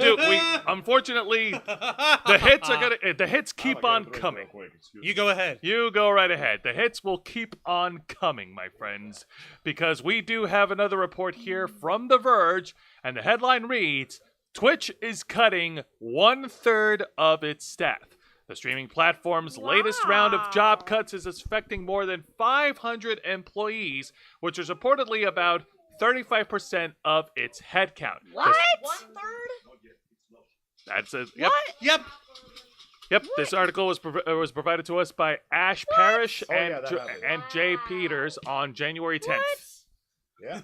unfortunately the hits keep on coming. You go ahead. You go right ahead. The hits will keep on coming, my friends, because we do have another report here from The Verge, and the headline reads, Twitch is cutting 1/3 of its staff. The streaming platform's latest round of job cuts is affecting more than 500 employees, which is reportedly about 35% of its headcount. What? 1/3? That's it. Yep. Yep. Yep. This article was provided to us by Ash Parrish and that Jay Peters on January 10th. Yeah.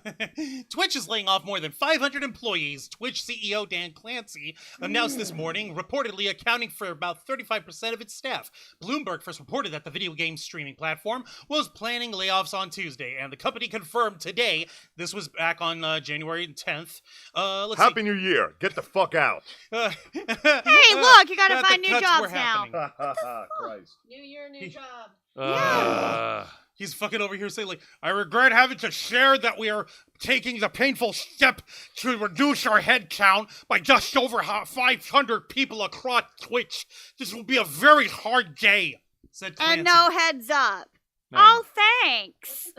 Twitch is laying off more than 500 employees. Twitch CEO Dan Clancy announced this morning, reportedly accounting for about 35% of its staff. Bloomberg first reported that the video game streaming platform was planning layoffs on Tuesday, and the company confirmed today. This was back on January 10th. Happy New Year. Get the fuck out. Hey, look, you gotta that find the new cuts jobs were now. happening. Christ. New year, new job. He's fucking over here saying, like, I regret having to share that we are taking the painful step to reduce our head count by just over 500 people across Twitch. This will be a very hard day, said Clancy. And no heads up. No. Oh, thanks.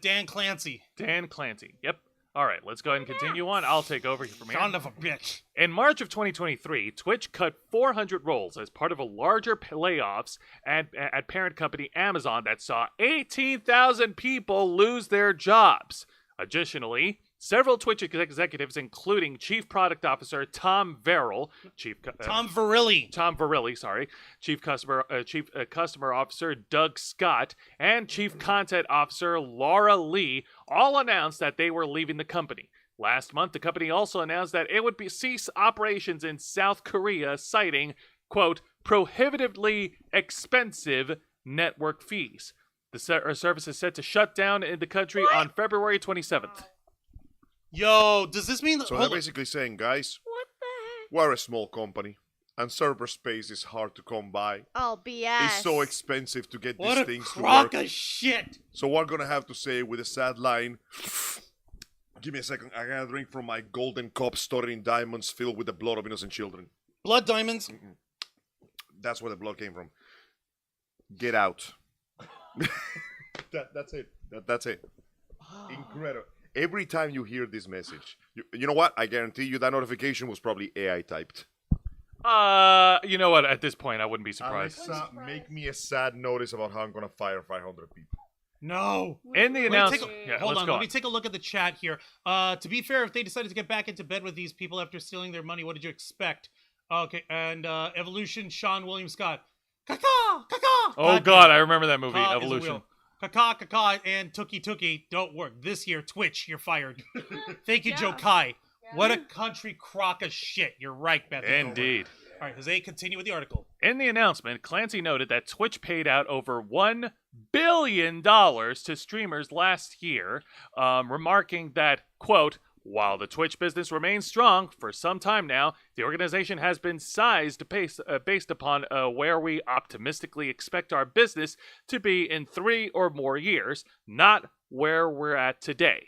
Dan Clancy. Dan Clancy. Yep. All right, let's go ahead and continue on. I'll take over from here. Son of a bitch. In March of 2023, Twitch cut 400 roles as part of a larger layoffs at parent company Amazon that saw 18,000 people lose their jobs. Additionally, several Twitch executives, including Chief Product Officer Tom Verrill, Tom Verrilli, sorry, Chief Customer Officer Doug Scott, and Chief Content Officer Laura Lee all announced that they were leaving the company. Last month, the company also announced that it would cease operations in South Korea, citing, quote, prohibitively expensive network fees. The service is set to shut down in the country on February 27th. Yo, does this mean... So they're basically saying, guys, What the heck? we're a small company, and server space is hard to come by. Oh, BS. It's so expensive to get What these a things to crock work. of shit. So we're gonna have to say with a sad line, give me a second, I gotta drink from my golden cup stored in diamonds filled with the blood of innocent children. Blood diamonds. That's where the blood came from. Get out. That's it. That's it. Incredible. Every time you hear this message, you know what? I guarantee you that notification was probably AI typed. You know what? At this point, I wouldn't be surprised. Alexa, make me a sad notice about how I'm gonna fire 500 people. No. In the announcement, Hold on, let me take a look at the chat here. To be fair, if they decided to get back into bed with these people after stealing their money, what did you expect? Okay, and Evolution, Sean William Scott. Kaka! Kaka! Oh God, I remember that movie, Ka is a Evolution. wheel. Kaka, Kaka, and Tuki Tuki don't work. This year, Twitch, you're fired. Thank you, Joe Kai. What a country crock of shit. You're right, Beth. Indeed. All right, Jose, continue with the article. In the announcement, Clancy noted that Twitch paid out over $1 billion to streamers last year, remarking that, quote, while the Twitch business remains strong for some time now, the organization has been sized based upon where we optimistically expect our business to be in 3 or more years, not where we're at today.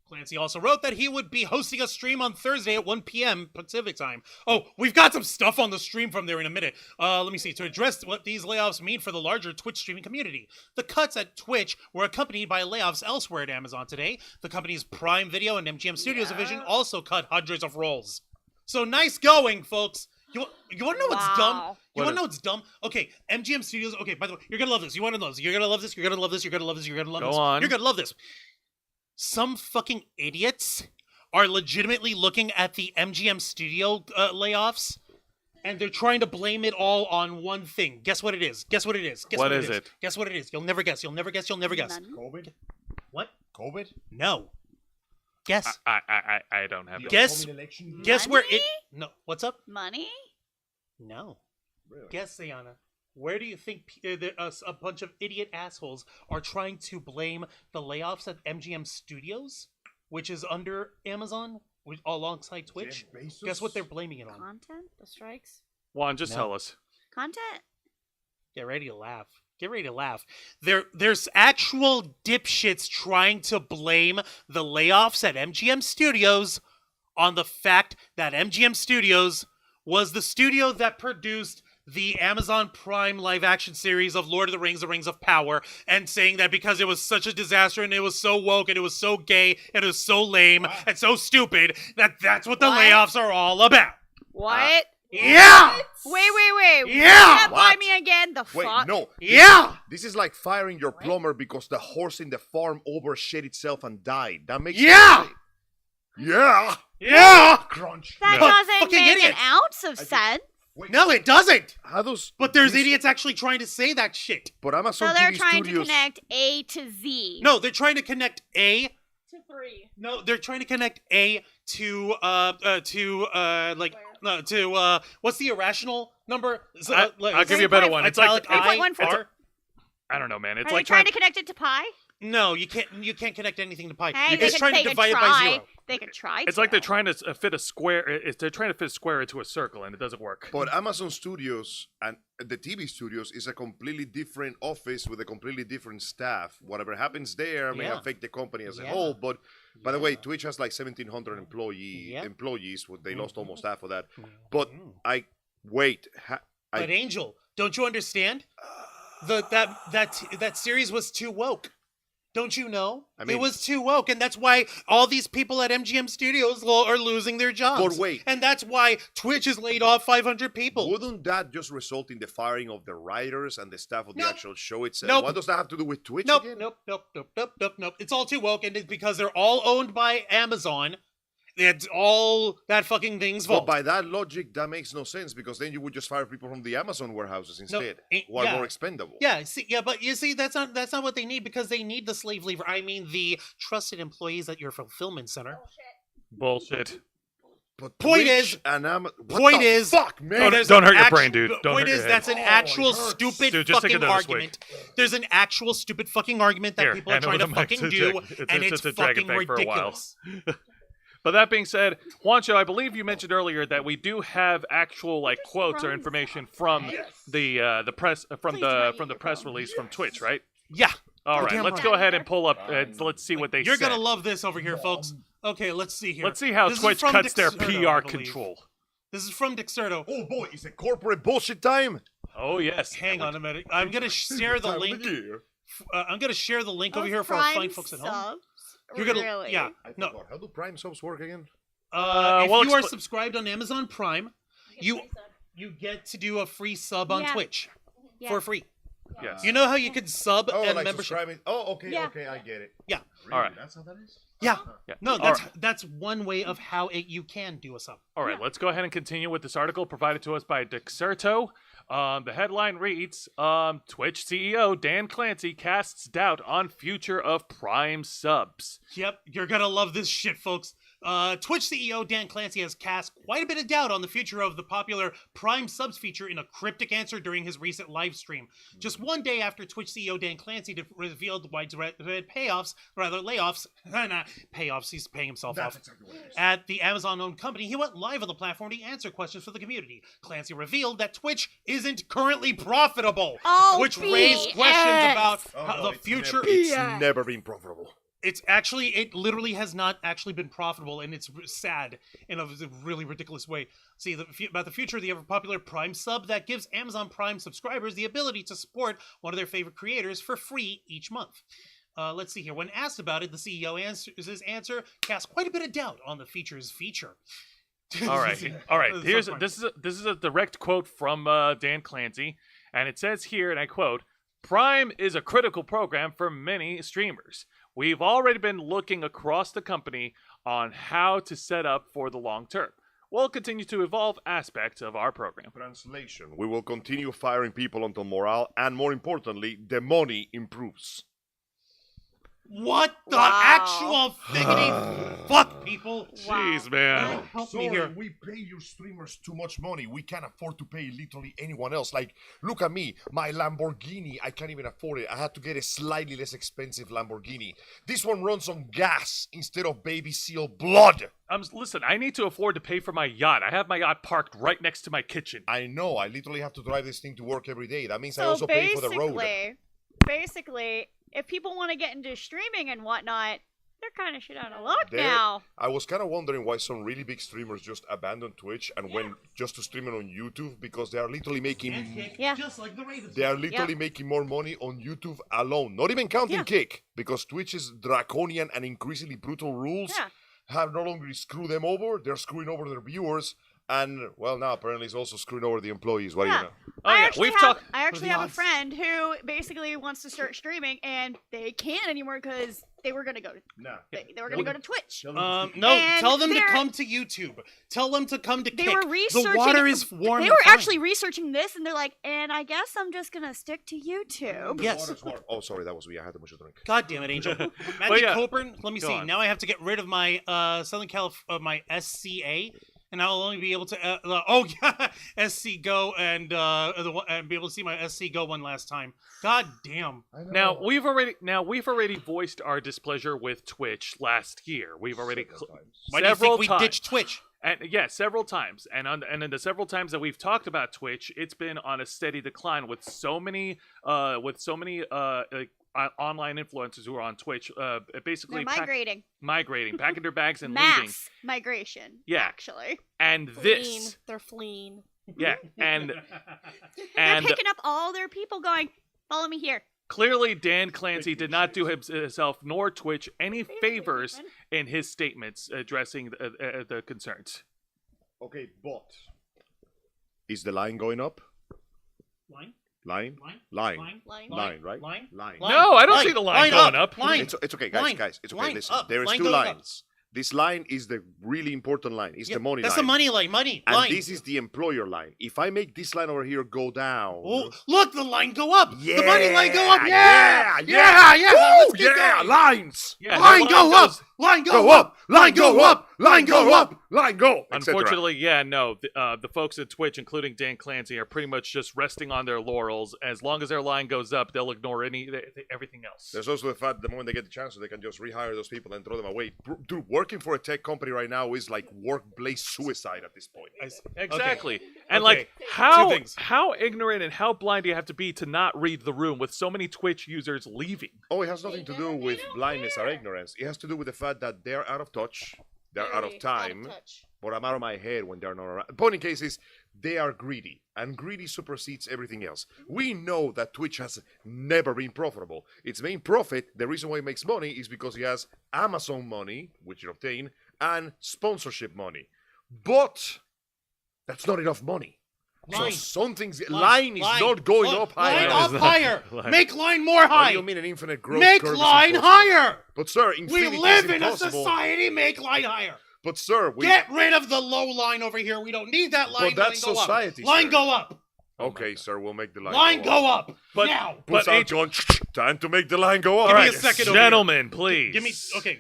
Clancy also wrote that he would be hosting a stream on Thursday at 1 p.m. Pacific time. Oh, we've got some stuff on the stream from there in a minute. Let me see. To address what these layoffs mean for the larger Twitch streaming community. The cuts at Twitch were accompanied by layoffs elsewhere at Amazon today. The company's Prime Video and MGM Studios division also cut hundreds of roles. So nice going, folks. You want to know what's dumb? You want to know what's dumb? Okay, MGM Studios. Okay, by the way, you're going to love this. You want to know this. You're going to love this. You're going to love this. You're going to love this. You're going to love this. Go on. You're going to love this. some fucking idiots are legitimately looking at the MGM studio layoffs, and they're trying to blame it all on one thing. Guess what it is? Guess what it is? Guess What what is it? Guess what it is? You'll never guess. You'll never guess. You'll never guess. None. COVID? What? COVID? No. Guess. I don't have it. Guess. Guess where it. Money? No. What's up? Money? No. Really? Guess, Sayana. Where do you think a bunch of idiot assholes are trying to blame the layoffs at MGM Studios, which is under Amazon, alongside Twitch? Guess what they're blaming it on? Content? The strikes? Juan, just No. tell us. Content? Get ready to laugh. Get ready to laugh. There's actual dipshits trying to blame the layoffs at MGM Studios on the fact that MGM Studios was the studio that produced the Amazon Prime live-action series of Lord of the Rings of Power, and saying that because it was such a disaster and it was so woke and it was so gay and it was so lame and so stupid, that's what the What? layoffs are all about. What? Yeah! Wait. Yeah! Can't buy What? me again. The Wait, fuck? no. Yeah! This is like firing your plumber because the horse in the farm overshit itself and died. That makes Yeah! sense. Yeah! Yeah! Crunch. That No. doesn't Fucking make idiots. an ounce of sense. No, it doesn't! How does... But there's this- idiots actually trying to say that shit. But Amazon So they're TV trying Studios... to connect A to Z. No, they're trying to connect A. To 3. No, they're trying to connect A to what's the irrational number? I'll give you a better one. It's like italic I, 3.14. R? I don't know, man. It's Are like they trying to connect it to pi? No, you can't connect anything to pi. Hey, You're just trying to divide it by try. 0. They could try. It's like they're trying to fit a square. They're trying to fit a square into a circle, and it doesn't work. But Amazon Studios and the TV studios is a completely different office with a completely different staff. Whatever happens there may Yeah. affect the company as a Yeah. whole. But by the way, Yeah. Twitch has like 1,700 Yep. employees. They lost Mhm. almost half of that. But Mhm. wait. But Angel, don't you understand? That series was too woke. Don't you know? I mean- it was too woke, and that's why all these people at MGM Studios are losing their jobs. But wait. And that's why Twitch has laid off 500 people. Wouldn't that just result in the firing of the writers and the staff of the Nope. actual show itself? Nope. What does that have to do with Twitch Nope, again? nope. It's all too woke, and it's because they're all owned by Amazon. It's all that fucking thing's But fault. by that logic, that makes no sense because then you would just fire people from the Amazon warehouses instead, who are yeah. more expendable. But you see, that's not what they need, because they need the slave labor. I mean, the trusted employees at your fulfillment center. Bullshit. But Point Twitch is- and point is- fuck, man. Don't hurt your Actu- brain, dude. Don't point hurt is, your that's head. an Oh, actual it hurts. stupid Dude, just take fucking another swig. argument. There's an actual stupid fucking argument that Here, people are hand trying over to the mic fucking to do, Jack. and It's it's just a Dragon fucking Bang for a while. ridiculous. But that being said, Juancho, I believe you mentioned earlier that we do have actual like quotes or From- information from the press from Please the tell me from the you're press wrong. release from Twitch, right? Yeah. All Oh, right, damn let's right. go ahead and pull up. Let's see what they You're said. gonna love this over here, folks. Okay, let's see here. Let's see how This is Twitch from cuts their Dexerto, I PR believe. control. This is from Dexerto. Oh boy, it's a corporate bullshit time. Oh yes. Hang on a minute. I'm gonna share the Time of link. year. I'm gonna share the link over Those here for our Prime fine folks at home. subs? You're gonna, Really? yeah. I No, forgot. How do Prime subs work again? if we'll you are expl- subscribed on Amazon Prime, you get to do a free sub on Yeah. Twitch Yeah. for free. Yes. You know how you could sub Oh, and like membership? subscribing. Oh, okay, Yeah. okay, I get it. Yeah. Really? All right. That's how that is. Yeah. Yeah. No, All that's one way of how you can do a sub. All right, let's go ahead and continue with this article provided to us by Dexerto. The headline reads, Twitch CEO Dan Clancy casts doubt on future of Prime subs. Yep, you're gonna love this shit, folks. Twitch CEO Dan Clancy has cast quite a bit of doubt on the future of the popular Prime subs feature in a cryptic answer during his recent live stream. Just one day after Twitch CEO Dan Clancy revealed widespread layoffs, he's paying himself off. exactly what it is. At the Amazon-owned company, he went live on the platform to answer questions for the community. Clancy revealed that Twitch isn't currently profitable, Oh, which raised questions about how the future. It's never been profitable. It literally has not actually been profitable, and it's sad in a really ridiculous way. See, about the future of the ever-popular Prime sub that gives Amazon Prime subscribers the ability to support one of their favorite creators for free each month. Let's see here. When asked about it, the CEO his answer cast quite a bit of doubt on the feature's feature. All right. That's so This is a direct quote from Dan Clancy, and it says here, and I quote, "Prime is a critical program for many streamers. we've already been looking across the company on how to set up for the long term. We'll continue to evolve aspects of our program. Translation. We will continue firing people until morale and, more importantly, the money improves. What the Wow. actual figgity fuck, people? Wow. Jeez, man. Help me here. we pay your streamers too much money. We can't afford to pay literally anyone else. Like, look at me. My Lamborghini, I can't even afford it. I had to get a slightly less expensive Lamborghini. This one runs on gas instead of baby seal blood. Listen, I need to afford to pay for my yacht. I have my yacht parked right next to my kitchen. I know. I literally have to drive this thing to work every day. That means I So also pay for the road. basically, if people want to get into streaming and whatnot, they're kind of shit out of luck There- now. I was kind of wondering why some really big streamers just abandoned Twitch and went just to stream it on YouTube, because they are literally making Yeah. Just like the Ravens. they are literally making more money on YouTube alone. Not even counting Yeah. Kick, because Twitch's draconian and increasingly brutal rules Yeah. have not only screwed them over, they're screwing over their viewers, and well, now apparently it's also screwing over the employees. What do Yeah. you know? Oh, yeah, we've talked. I actually the have a odds? friend who basically wants to start streaming, and they can't anymore because they were gonna go to Nah. they were gonna go to Twitch. No, And tell them to they're- come to YouTube. Tell them to come to They Kick. were researching. The water is warm. They and were fine. actually researching this, and they're like, and I guess I'm just gonna stick to YouTube. Yes. Oh, sorry, that was me. I had too much to drink. God damn it, Angel. Matthew yeah. Coburn, let me Go see. on. Now I have to get rid of my Southern my SCA, and I'll only be able to SC Go and be able to see my SC Go one last time. God damn. Now we've already voiced our displeasure with Twitch last year. We've already Why do you several think we times. ditched Twitch? And yeah, several times. And in the several times that we've talked about Twitch, it's been on a steady decline with so many online influencers who are on Twitch, basically They're migrating. packing their bags and leaving. Mass migration. Yeah. Actually, And this, They're fleeing. yeah, and they're picking up all their people, going, "Follow me here." clearly Dan Clancy did not do himself nor Twitch any favors in his statements addressing the concerns. Okay, but is the line going up? Line? Line? Line? Line. Line. Line, right? Line? Line. No, I don't see the line going up. Line. It's okay, guys. Line. Guys, it's okay. Line Listen, up. there is Line two going up. lines. This line is the really important line. It's Yeah, the money That's line. the money line. Money. And line. this is the employer line. If I make this line over here go down. Oh, look, the line go up. Yeah, The money line go up. yeah, Yeah. Yeah. Woo, Let's get yeah, going. lines. Yeah, Line the go up. goes- Line go Go up. up. Line go up. Line go up. Line go. et cetera. Unfortunately, yeah, no. The folks at Twitch, including Dan Clancy, are pretty much just resting on their laurels. As long as their line goes up, they'll ignore everything else. There's also the fact that the moment they get the chance, they can just rehire those people and throw them away. Dude, working for a tech company right now is like workplace suicide at this point. Exactly. Okay. And Okay. like how Two things. how ignorant and how blind do you have to be to not read the room with so many Twitch users leaving? Oh, it has nothing to do with blindness or ignorance. It has to do with the fact that they're out of touch, they're out of time, but I'm out of my head when they're not around. Point in case is, they are greedy, and greedy supersedes everything else. We know that Twitch has never been profitable. Its main profit, the reason why it makes money, is because it has Amazon money, which it obtained, and sponsorship money. But that's not enough money. Line. So something's line is not going Line. up higher. Line up higher. Line. Make line more What high. do you mean an infinite growth Make curve is line impossible? higher. But sir, We infinity live is in a impossible. society. Make line higher. But sir, we Get rid of the low line over here. We don't need that line. But that's line go society, Up. Line sir. go up. okay, sir, we'll make the line. Line go up. But- now. Puts But out Angel- going. Time to make the line go up. Give me a Alright, second over here. gentlemen, please. Give me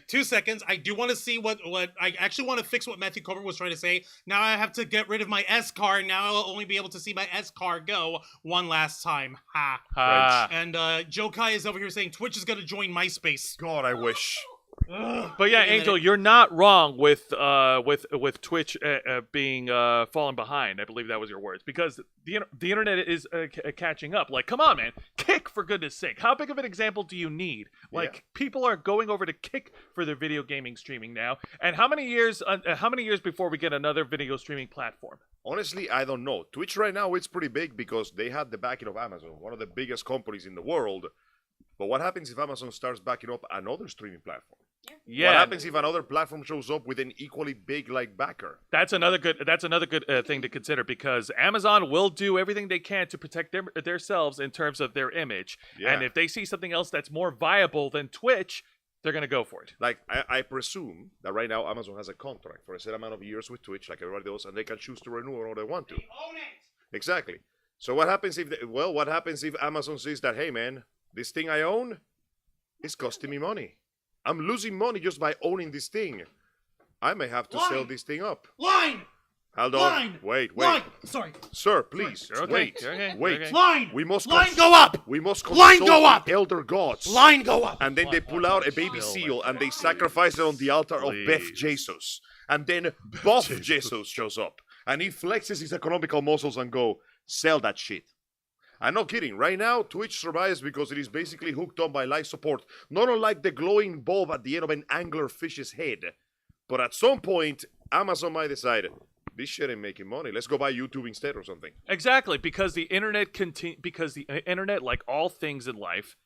2 seconds. I do want to see what I actually want to fix what Matthew Coburn was trying to say. Now I have to get rid of my S car. Now I'll only be able to see my S car go one last time. Ha. Ah. And Joe Kai is over here saying Twitch is gonna join MySpace. God, I wish. Ugh. But yeah, Wait a Angel, minute. you're not wrong with Twitch being falling behind. I believe that was your words, because the internet is catching up. Like, come on, man, Kick, for goodness sake. How big of an example do you need? Like, people are going over to Kick for their video gaming streaming now. And how many years before we get another video streaming platform? Honestly, I don't know. Twitch right now, it's pretty big because they had the backing of Amazon, one of the biggest companies in the world. But what happens if Amazon starts backing up another streaming platform? Yeah, What happens if another platform shows up with an equally big like backer? That's another good thing to consider, because Amazon will do everything they can to protect themselves in terms of their image. Yeah. And if they see something else that's more viable than Twitch, they're gonna go for it. Like, I presume that right now Amazon has a contract for a set amount of years with Twitch, like everybody does, and they can choose to renew whenever they want to. They own it. Exactly. So what happens if, what happens if Amazon says that, hey man, this thing I own is costing me money. I'm losing money just by owning this thing. I may have to sell this thing up. Line. Hold on. Line. Wait. Line. Sorry. Sir, please. You're okay. Wait. You're okay. Wait. You're okay. Line. We must Line go up. We must Line consult go up. the elder gods. Line go up. And then they pull out a baby seal and they sacrifice it on the altar of Beth Please. Jesus. And then Buff Jesus shows up. And he flexes his economical muscles and go, sell that shit. I'm not kidding. Right now, Twitch survives because it is basically hooked on by live support. Not unlike the glowing bulb at the end of an anglerfish's head. But at some point, Amazon might decide, this shit ain't making money. Let's go buy YouTube instead or something. Exactly, because the internet internet, like all things in life,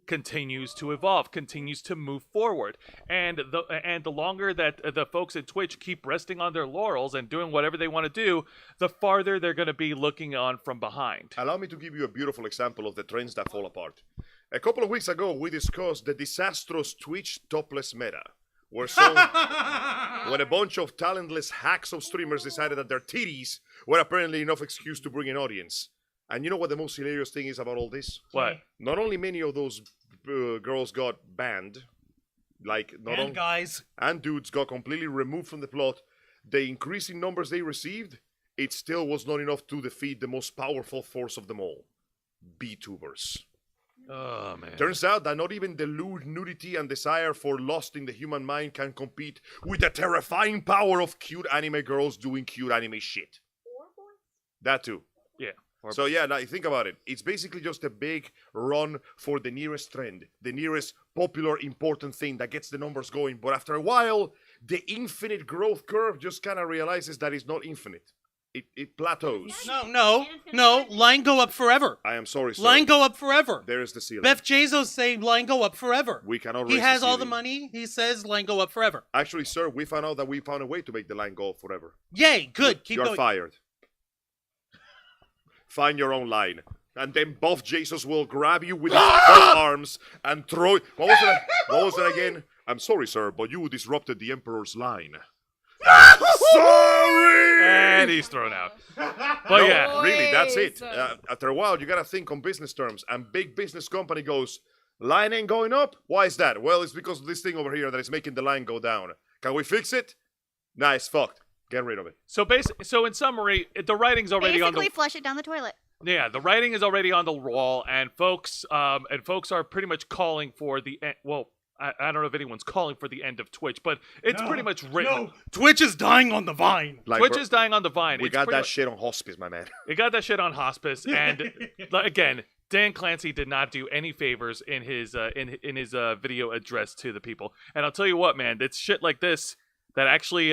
continues to evolve, continues to move forward, and the longer that the folks at Twitch keep resting on their laurels and doing whatever they want to do, the farther they're going to be looking on from behind. Allow me to give you a beautiful example of the trends that fall apart. A couple of weeks ago, we discussed the disastrous Twitch topless meta, where when a bunch of talentless hacks of streamers decided that their titties were apparently enough excuse to bring an audience. And you know what the most hilarious thing is about all this? What? Not only many of those girls got banned, like not And only guys. and dudes got completely removed from the plot, the increasing numbers they received, it still was not enough to defeat the most powerful force of them all, VTubers. Oh man. Turns out that not even the lewd nudity and desire for lust in the human mind can compete with the terrifying power of cute anime girls doing cute anime shit. That too. Yeah. So yeah, now think about it. It's basically just a big run for the nearest trend, the nearest popular important thing that gets the numbers going. But after a while, the infinite growth curve just kind of realizes that it's not infinite. It plateaus. No. Line go up forever. I am sorry, sir. Line go up forever. There is the ceiling. Beth Jesus saying line go up forever. We cannot He raise has the all the ceiling. money. He says line go up forever. Actually, sir, we found out that we found a way to make the line go forever. Yay, good. Keep You're going. fired. Find your own line. And then Buff Jesus will grab you with his both arms and throw it. What was it again? I'm sorry, sir, but you disrupted the Emperor's line. Sorry! And he's thrown out. But No, yeah. really, that's it. Boys. After a while, you gotta think on business terms. And big business company goes, line ain't going up? Why is that? Well, it's because of this thing over here that is making the line go down. Can we fix it? Nah, it's fucked. Get rid of it. So in summary, the writing's already on Basically, the flush it down the toilet. yeah, the writing is already on the wall, and folks are pretty much calling for the end. Well, I don't know if anyone's calling for the end of Twitch, but it's pretty much written. No, Twitch is dying on the vine. Like, Twitch bro, is dying on the vine. we It's got pretty that much- shit on hospice, my man. It got that shit on hospice, and again, Dan Clancy did not do any favors in his video address to the people. And I'll tell you what, man, it's shit like this that actually.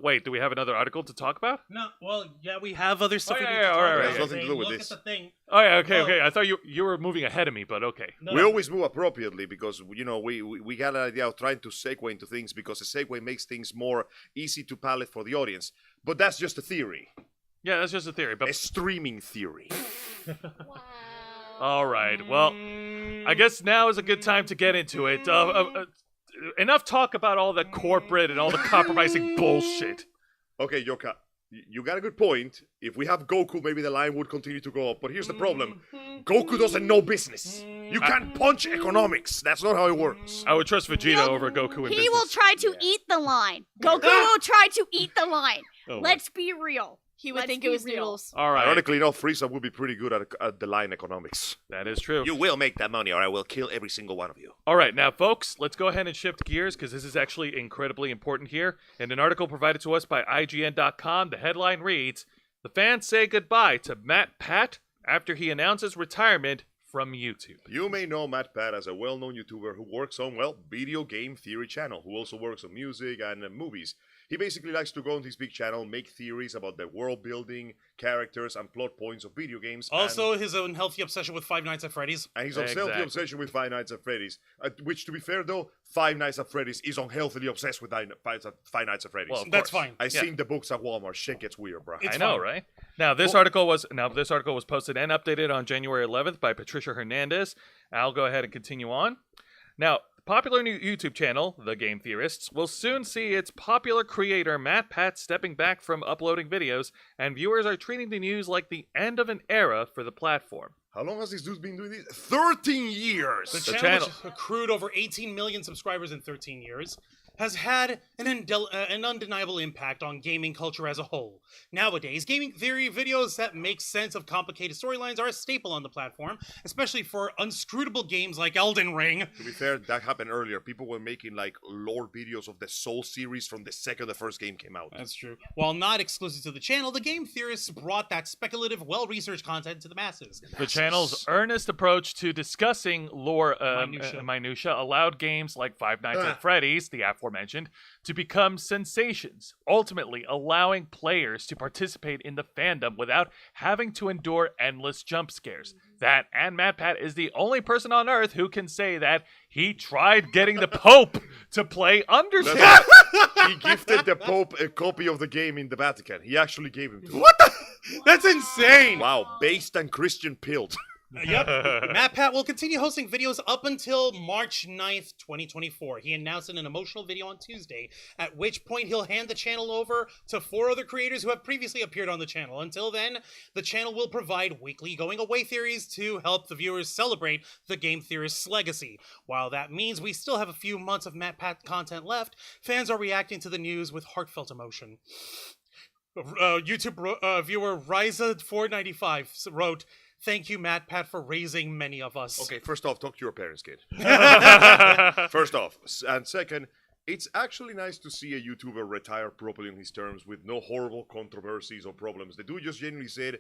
Wait, do we have another article to talk about? No, well, yeah, we have other stuff. Oh, we yeah, need to yeah, talk all right, about. right. It has nothing to do with Look this. at the thing. Oh yeah, okay, Oh. okay. I thought you were moving ahead of me, but okay. No, We always move appropriately because, you know, we got an idea of trying to segue into things because a segue makes things more easy to palate for the audience. But that's just a theory. Yeah, that's just a theory. A But streaming theory. Wow. all right, well, I guess now is a good time to get into it. Enough talk about all the corporate and all the compromising bullshit. Okay, Yoka, you got a good point. If we have Goku, maybe the line would continue to go up. But here's the problem. Goku doesn't know business. You can't punch economics. That's not how it works. I would trust Vegeta over Goku in He business. will try to eat the line. Goku will try to eat the line. Oh, Let's be real. He would Let's think be it was real. noodles. all right, Ironically enough, Frieza would be pretty good at the line economics. that is true. You will make that money or I will kill every single one of you. All right, now, folks, let's go ahead and shift gears because this is actually incredibly important here. In an article provided to us by IGN.com, the headline reads, "The fans say goodbye to Matt Pat after he announces retirement from YouTube." You may know Matt Pat as a well-known YouTuber who works on, well, Video Game Theory channel, who also works on music and movies. He basically likes to go on his big channel, make theories about the world building, characters, and plot points of video games. Also, his unhealthy obsession with Five Nights at Freddy's. and his unhealthy Exactly. obsession with Five Nights at Freddy's. Which, to be fair though, Five Nights at Freddy's is unhealthily obsessed with Five Nights at Freddy's. Well, of That's course. fine. I've yeah. seen the books at Walmart. Shit gets weird, bro. It's I know, fine. right? Now this article was posted and updated on January 11th by Patricia Hernandez. I'll go ahead and continue on. Now, popular new YouTube channel, The Game Theorists, will soon see its popular creator Matt Pat stepping back from uploading videos, and viewers are treating the news like the end of an era for the platform. How long has this dude been doing this? 13 years! The The channel, channel. which accrued over 18 million subscribers in 13 years, has had an undeniable impact on gaming culture as a whole. Nowadays, gaming theory videos that make sense of complicated storylines are a staple on the platform, especially for unscrutable games like Elden Ring. To be fair, that happened earlier. People were making like lore videos of the Soul series from the second the first game came out. That's true. While not exclusive to the channel, the Game Theorists brought that speculative, well-researched content to the masses. The channel's earnest approach to discussing lore minutia allowed games like Five Nights at Freddy's, the aforementioned, to become sensations, ultimately allowing players to participate in the fandom without having to endure endless jump scares. That, and Matt Pat is the only person on Earth who can say that he tried getting the Pope to play Undertale. He gifted the Pope a copy of the game in the Vatican. He actually gave him to him. What the? That's insane! Wow, based and Christian pilled. Yep. Matt Pat will continue hosting videos up until March 9th, 2024. He announced in an emotional video on Tuesday, at which point he'll hand the channel over to 4 other creators who have previously appeared on the channel. Until then, the channel will provide weekly going-away theories to help the viewers celebrate the Game Theorists' legacy. While that means we still have a few months of Matt Pat content left, fans are reacting to the news with heartfelt emotion. YouTube viewer Riza495 wrote, "Thank you, Matt Pat, for raising many of us." Okay, first off, talk to your parents, kid. First off. And second, it's actually nice to see a YouTuber retire properly on his terms with no horrible controversies or problems. The dude just genuinely said,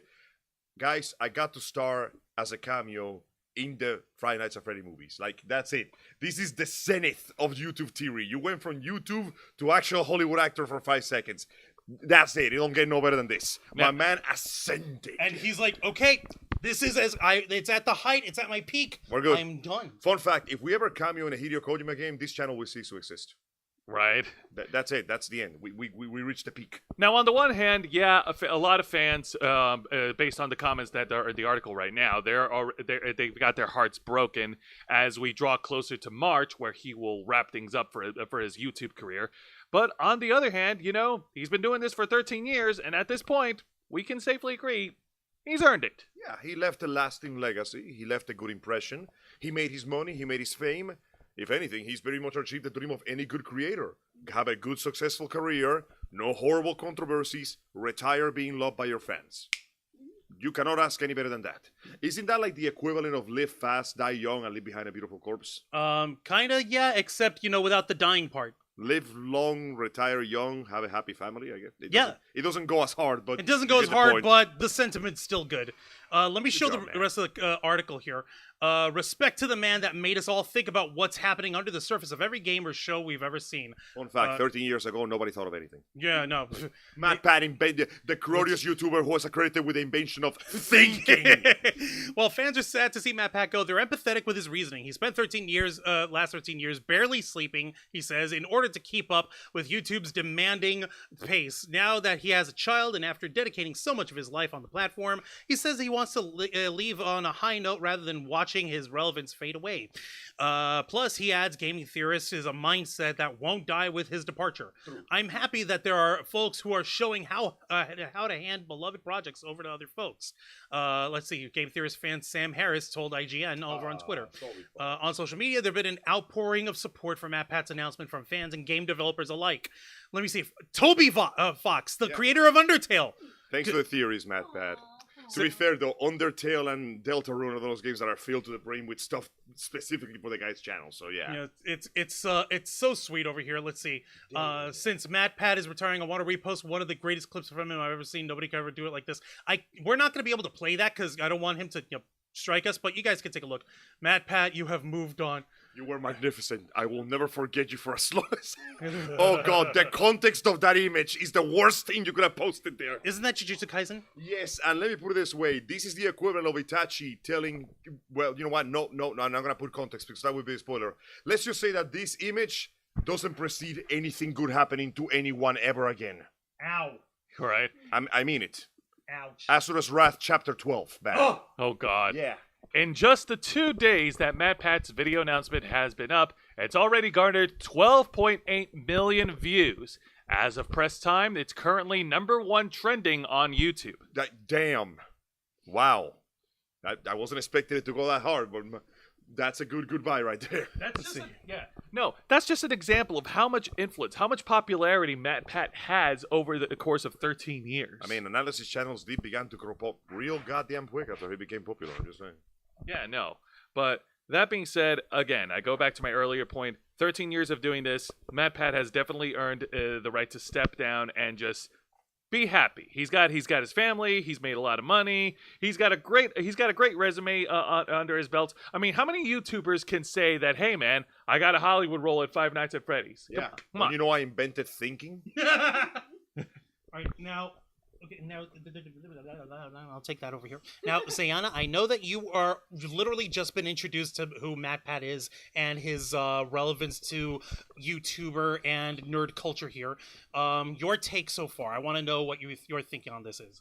guys, I got to star as a cameo in the Friday Nights at Freddy movies. Like, that's it. This is the zenith of YouTube theory. You went from YouTube to actual Hollywood actor for 5 seconds. That's it. You don't get no better than this. My man ascended. And he's like, okay, this is it's at the height, it's at my peak. We're good. I'm done. Fun fact, if we ever cameo in a Hideo Kojima game, this channel will cease to exist. Right. That's it. That's the end. We reached the peak. Now, on the one hand, yeah, a lot of fans, based on the comments that are in the article right now, they've got their hearts broken as we draw closer to March, where he will wrap things up for his YouTube career. But on the other hand, you know, he's been doing this for 13 years, and at this point, we can safely agree he's earned it. Yeah, he left a lasting legacy. He left a good impression. He made his money. He made his fame. If anything, he's very much achieved the dream of any good creator. Have a good, successful career, no horrible controversies, retire being loved by your fans. You cannot ask any better than that. Isn't that like the equivalent of live fast, die young, and leave behind a beautiful corpse? Kinda, yeah, except, you know, without the dying part. Live long, retire young, have a happy family, I guess. Yeah. It doesn't go as hard, but... It doesn't you go get as the hard, point. but the sentiment's still good. Let me show job, the man. rest of the article here. Respect to the man that made us all think about what's happening under the surface of every game or show we've ever seen. Fun fact, 13 years ago, nobody thought of anything. Yeah, no. Matt Pat invented the courageous YouTuber who was accredited with the invention of thinking. While fans are sad to see Matt Pat go, they're empathetic with his reasoning. He spent last 13 years barely sleeping, he says, in order to keep up with YouTube's demanding pace. Now that he has a child and after dedicating so much of his life on the platform, he says he wants to leave on a high note rather than watching his relevance fade away. Plus, he adds, gaming theorists is a mindset that won't die with his departure. I'm happy that there are folks who are showing how to hand beloved projects over to other folks. Let's see, game theorist fan Sam Harris told IGN over on Twitter. On social media, there's been an outpouring of support for Matt Pat's announcement from fans and game developers alike. Let me see. Toby Fox, the creator of Undertale. Thanks for the theories, Matt Pat. To be fair, though, Undertale and Deltarune are those games that are filled to the brim with stuff specifically for the guy's channel. So yeah, it's so sweet over here. Let's see. Since Matt Pat is retiring, I want to repost one of the greatest clips from him I've ever seen. Nobody can ever do it like this. We're not going to be able to play that because I don't want him to strike us. But you guys can take a look. Matt Pat, you have moved on. You were magnificent. I will never forget you for as long as... Oh god, the context of that image is the worst thing you could have posted there. Isn't that Jujutsu Kaisen? Yes, and let me put it this way. This is the equivalent of Itachi telling... Well, you know what? No, I'm not going to put context because that would be a spoiler. Let's just say that this image doesn't precede anything good happening to anyone ever again. Ow. Right. I mean it. Ouch. Asura's Wrath, Chapter 12. Bad. Oh, God. Yeah. In just the 2 days that Matt Pat's video announcement has been up, It's already garnered 12.8 million views. As of press time, it's currently #1 trending on YouTube. Damn. Wow. I wasn't expecting it to go that hard, but that's a good goodbye right there. That's just that's just an example of how much influence, how much popularity MatPat has over the course of 13 years. I mean, analysis channels did begin to crop up real goddamn quick after he became popular. I'm just saying. Yeah, no. But that being said, again, I go back to my earlier point. 13 years of doing this, MatPat has definitely earned the right to step down and just be happy. He's got his family. He's made a lot of money. He's got a great resume under his belt. I mean, how many YouTubers can say that? Hey, man, I got a Hollywood role at Five Nights at Freddy's. Yeah. Come on. You know, I invented thinking. All right, now, I'll take that over here. Now, Sayana, I know that you've literally just been introduced to who MatPat is and his relevance to YouTuber and nerd culture here. Your take so far. I want to know what your thinking on this is.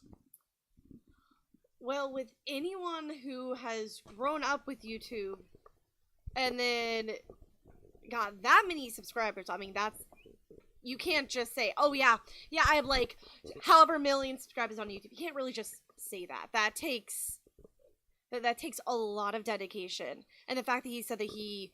Well, with anyone who has grown up with YouTube and then got that many subscribers, I mean, you can't just say, oh, yeah, I have, like, however million subscribers on YouTube. You can't really just say that. That takes a lot of dedication. And the fact that he said that he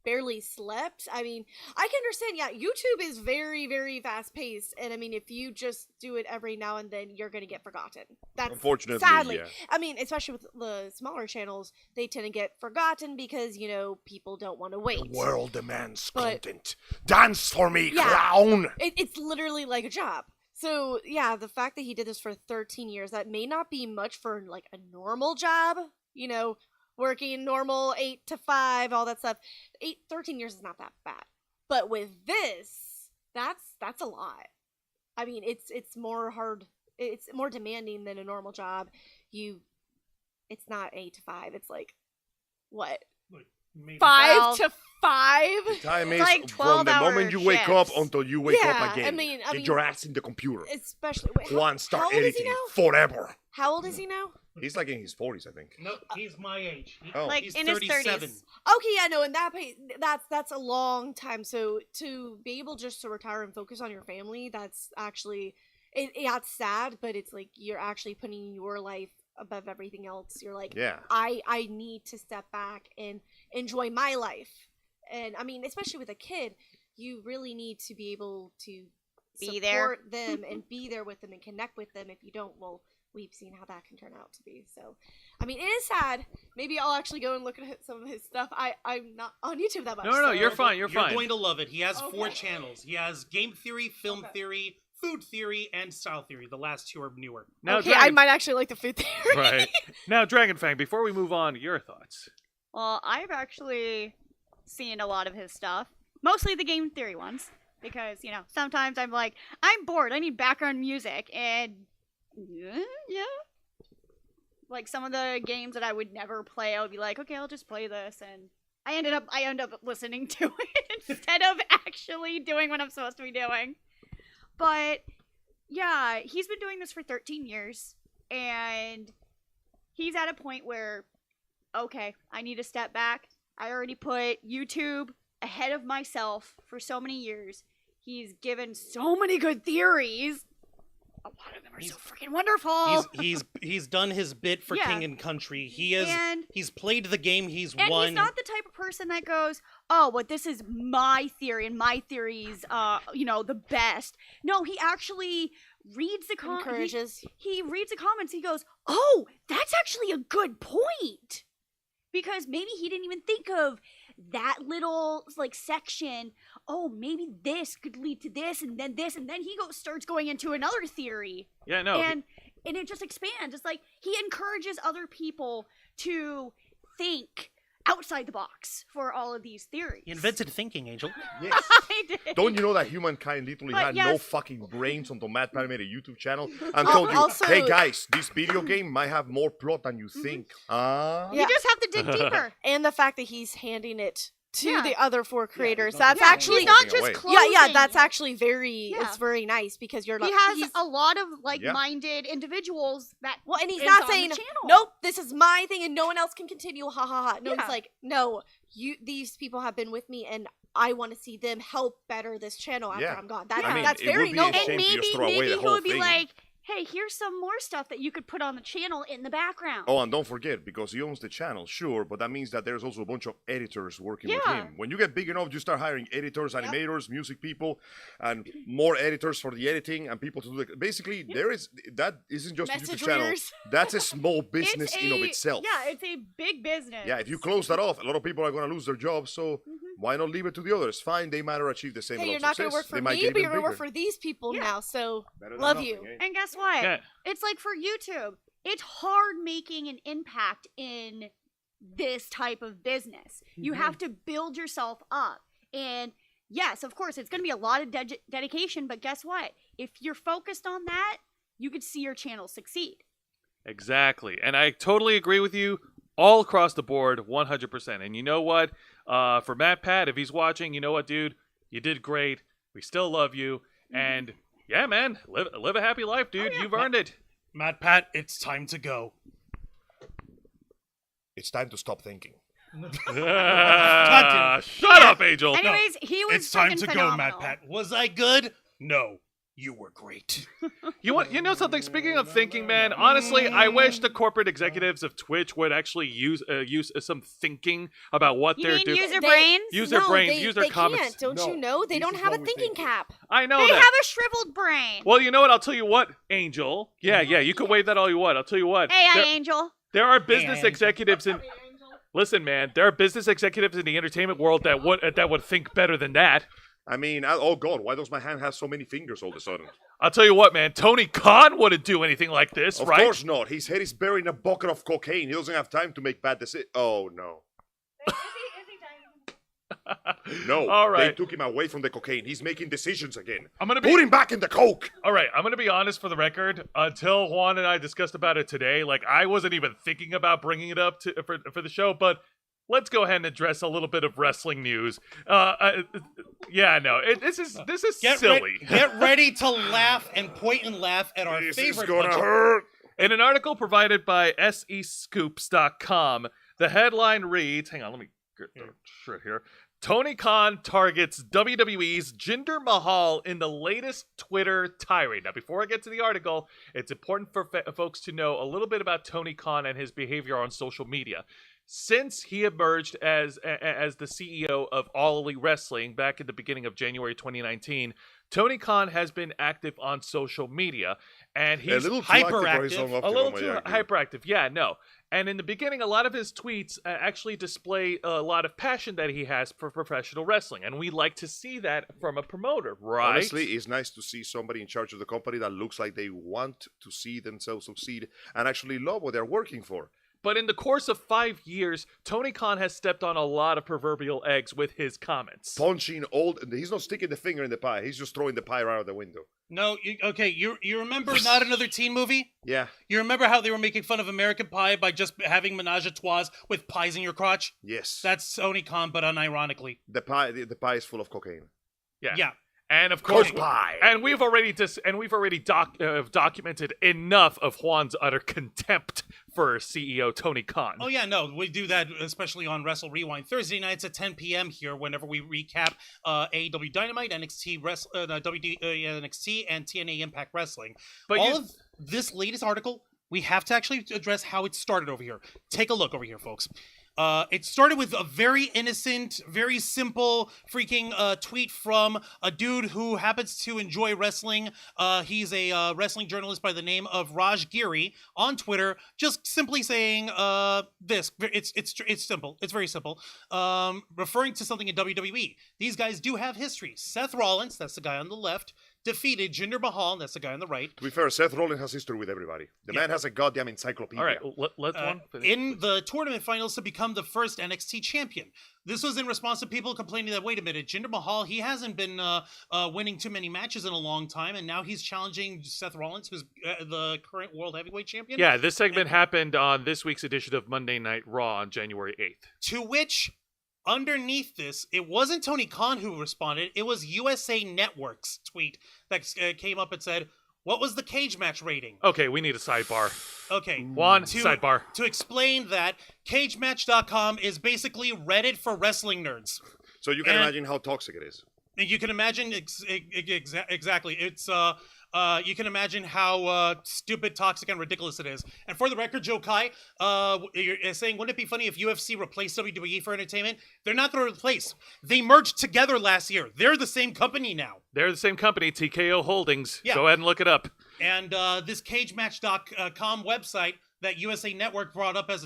barely slept, I mean, I can understand, yeah, YouTube is very, very fast-paced. And, I mean, if you just do it every now and then, you're going to get forgotten. That's Unfortunately, sadly. yeah. I mean, especially with the smaller channels, they tend to get forgotten because, people don't want to wait. The world demands But- content. Dance for me, Yeah. clown! It's literally like a job. So, yeah, the fact that he did this for 13 years, that may not be much for, like, a normal job, working normal 8 to 5, all that stuff. 13 years is not that bad. But with this, that's a lot. I mean, it's more hard, it's more demanding than a normal job. It's not 8 to 5, it's like, what? Maybe 5 to 5? Time It's is like from the 12-hour moment you wake up shifts. until you wake Yeah, up again. I mean- Get your ass in the computer. Especially, wait, Juan, how start old is he editing now? forever. How old is he now? He's like in his 40s, I think. No, he's my age. Oh. Like He's in his 37. 30s. Okay, yeah, no, and that's a long time. So to be able just to retire and focus on your family, that's actually it's sad, but it's like you're actually putting your life above everything else. You're like, Yeah. I need to step back and enjoy my life. And I mean, especially with a kid, you really need to be able to Be there. support them and be there with them and connect with them. If you don't, well, we've seen how that can turn out to be. So, I mean, it is sad. Maybe I'll actually go and look at some of his stuff. I'm not on YouTube that much. No, so- you're fine. You're fine. going to love it. He has 4 Okay. channels. He has game theory, film Okay. theory, food theory, and style theory. The last 2 are newer. Now, Okay, I might actually like the food theory. right. Now, Dragonfang, before we move on, your thoughts. Well, I've actually seen a lot of his stuff. Mostly the game theory ones. Because, sometimes I'm like, I'm bored. I need background music. And, yeah. Like, some of the games that I would never play, I would be like, okay, I'll just play this. And I end up listening to it instead of actually doing what I'm supposed to be doing. But, yeah, he's been doing this for 13 years. And he's at a point where, okay, I need to step back. I already put YouTube ahead of myself for so many years. He's given so many good theories. A lot of them are so freaking wonderful. He's done his bit for Yeah. King and Country. And- He's played the game. He's And won. he's not the type of person that goes, oh, but this is my theory, and my theory's, the best. No, he actually reads the comments. Encourages. He reads the comments. He goes, oh, that's actually a good point. Because maybe he didn't even think of that little, like, section. Oh, maybe this could lead to this, and then he starts going into another theory. Yeah, no. And it just expands. It's like he encourages other people to think outside the box for all of these theories. He invented thinking, Angel. Yes. I did. Don't you know that humankind literally But had no yes. fucking brains until MatPat made a YouTube channel and told you, also- hey guys, this video game might have more plot than you Mm-hmm. think. Yeah. You just have to dig deeper. And the fact that he's handing it to Yeah. the other 4 creators. he's That's not- actually he's not Taking away. just yeah, closing. that's actually very Yeah. it's very nice because you're like He has he's- a lot of like-minded individuals that. well, and he's is not on the saying channel. nope, this is my thing and no one else can continue. Ha ha ha. No, Yeah. he's like, no, these people have been with me, and I want to see them help better this channel after Yeah. I'm gone. I mean, That's it would very be a noble. shame And to maybe just throw away maybe the he whole would be thing. like, hey, here's some more stuff that you could put on the channel in the background. Oh, and don't forget, because he owns the channel, sure, but that means that there's also a bunch of editors working with Yeah. him. When you get big enough, you start hiring editors, animators, music people, and more editors for the editing and people to do the. Basically, that isn't just a Message YouTube channel. readers. That's a small business It's in of itself. Yeah, it's a big business. Yeah, if you close that off, a lot of people are going to lose their jobs. So why not leave it to the others? Fine, they might not achieve the same Hey, level you're of not going to success. work They for might me, get but even you're going to work bigger. for these people Yeah. now. So Better than love nothing, you. eh? And guess what? Yeah. It's like for YouTube, it's hard making an impact in this type of business. You have to build yourself up. And yes, of course, it's going to be a lot of dedication, but guess what? If you're focused on that, you could see your channel succeed. Exactly. And I totally agree with you all across the board, 100%. And you know what? For Matt Pat, if he's watching, you know what, dude? You did great. We still love you. And yeah, man, live a happy life, dude. You've earned it. Matt Pat, it's time to go. It's time to stop thinking. Shut up, Angel. Anyways, he was It's time freaking to phenomenal. go, Matt Pat. Was I good? No. You were great. You know something? Speaking of thinking, man, honestly, I wish the corporate executives of Twitch would actually use some thinking about what You they're mean doing. use their They- brains? Use their brains, They, use their they comments. can't. Don't No, you know? They this don't is have a what we thinking think. cap. I know They that. have a shriveled brain. Well, you know what? I'll tell you what, Angel. Yeah, you can wave that all you want. I'll tell you what. Hey, There- Angel. There are business Angel. executives in. Listen, man, there are business executives in the entertainment world that would think better than that. I mean, oh God, why does my hand have so many fingers all of a sudden? I'll tell you what, man. Tony Khan wouldn't do anything like this, Of right? course not. His head is buried in a bucket of cocaine. He doesn't have time to make bad decisions. Oh no. No. All right. They took him away from the cocaine. He's making decisions again. I'm gonna be. Put him back in the coke. All right, I'm gonna be honest for the record. Until Juan and I discussed about it today, like I wasn't even thinking about bringing it up for the show. But let's go ahead and address a little bit of wrestling news. Yeah, no, this is silly. Get ready to laugh and point and laugh at our This favorite is gonna bunch of- hurt. In an article provided by SEScoops.com, the headline reads, hang on, let me get the shirt here. Tony Khan targets WWE's Jinder Mahal in the latest Twitter tirade. Now, before I get to the article, it's important for folks to know a little bit about Tony Khan and his behavior on social media. Since he emerged as the CEO of All Elite Wrestling back at the beginning of January 2019, Tony Khan has been active on social media, and A he's little too active for his hyperactive. own a optimum, little I too argue. hyperactive. Yeah, no. And in the beginning, a lot of his tweets actually display a lot of passion that he has for professional wrestling, and we like to see that from a promoter, right? Honestly, it's nice to see somebody in charge of the company that looks like they want to see themselves succeed and actually love what they're working for. But in the course of 5 years, Tony Khan has stepped on a lot of proverbial eggs with his comments. Punching he's not sticking the finger in the pie. He's just throwing the pie right out the window. No, you remember Not Another Teen Movie? Yeah. You remember how they were making fun of American Pie by just having menage a trois with pies in your crotch? Yes. That's Tony Khan, but unironically. the pie. The pie is full of cocaine. Yeah. And of course, Coke pie. and we've already documented enough of Juan's utter contempt for CEO Tony Khan. Oh yeah, no, we do that especially on Wrestle Rewind Thursday nights at 10 p.m. here. Whenever we recap AEW Dynamite, NXT, NXT, and TNA Impact Wrestling. But all you- of this latest article, we have to actually address how it started over here. Take a look over here, folks. It started with a very innocent, very simple freaking tweet from a dude who happens to enjoy wrestling. He's a wrestling journalist by the name of Raj Giri on Twitter, just simply saying this. It's simple. It's very simple. Referring to something in WWE. These guys do have history. Seth Rollins, that's the guy on the left, defeated Jinder Mahal, that's the guy on the right. To be fair, Seth Rollins has history with everybody. The man has a goddamn encyclopedia. All right, let's Juan finish. In the tournament finals to become the first NXT champion. This was in response to people complaining that, wait a minute, Jinder Mahal, he hasn't been winning too many matches in a long time, and now he's challenging Seth Rollins, who's the current World Heavyweight Champion. Yeah, this segment happened on this week's edition of Monday Night Raw on January 8th. To which, underneath this, it wasn't Tony Khan who responded, it was USA Network's tweet that came up and said, What was the cage match rating? Okay, we need a sidebar. Okay. Juan, sidebar. To explain that, cagematch.com is basically Reddit for wrestling nerds. So you can imagine how toxic it is. And you can imagine exactly. It's you can imagine how stupid, toxic, and ridiculous it is. And for the record, Joe Kai, you're saying, wouldn't it be funny if UFC replaced WWE for entertainment? They're not going to replace. They merged together last year. They're the same company now. They're the same company, TKO Holdings. Yeah. Go ahead and look it up. And this cagematch.com website that USA Network brought up as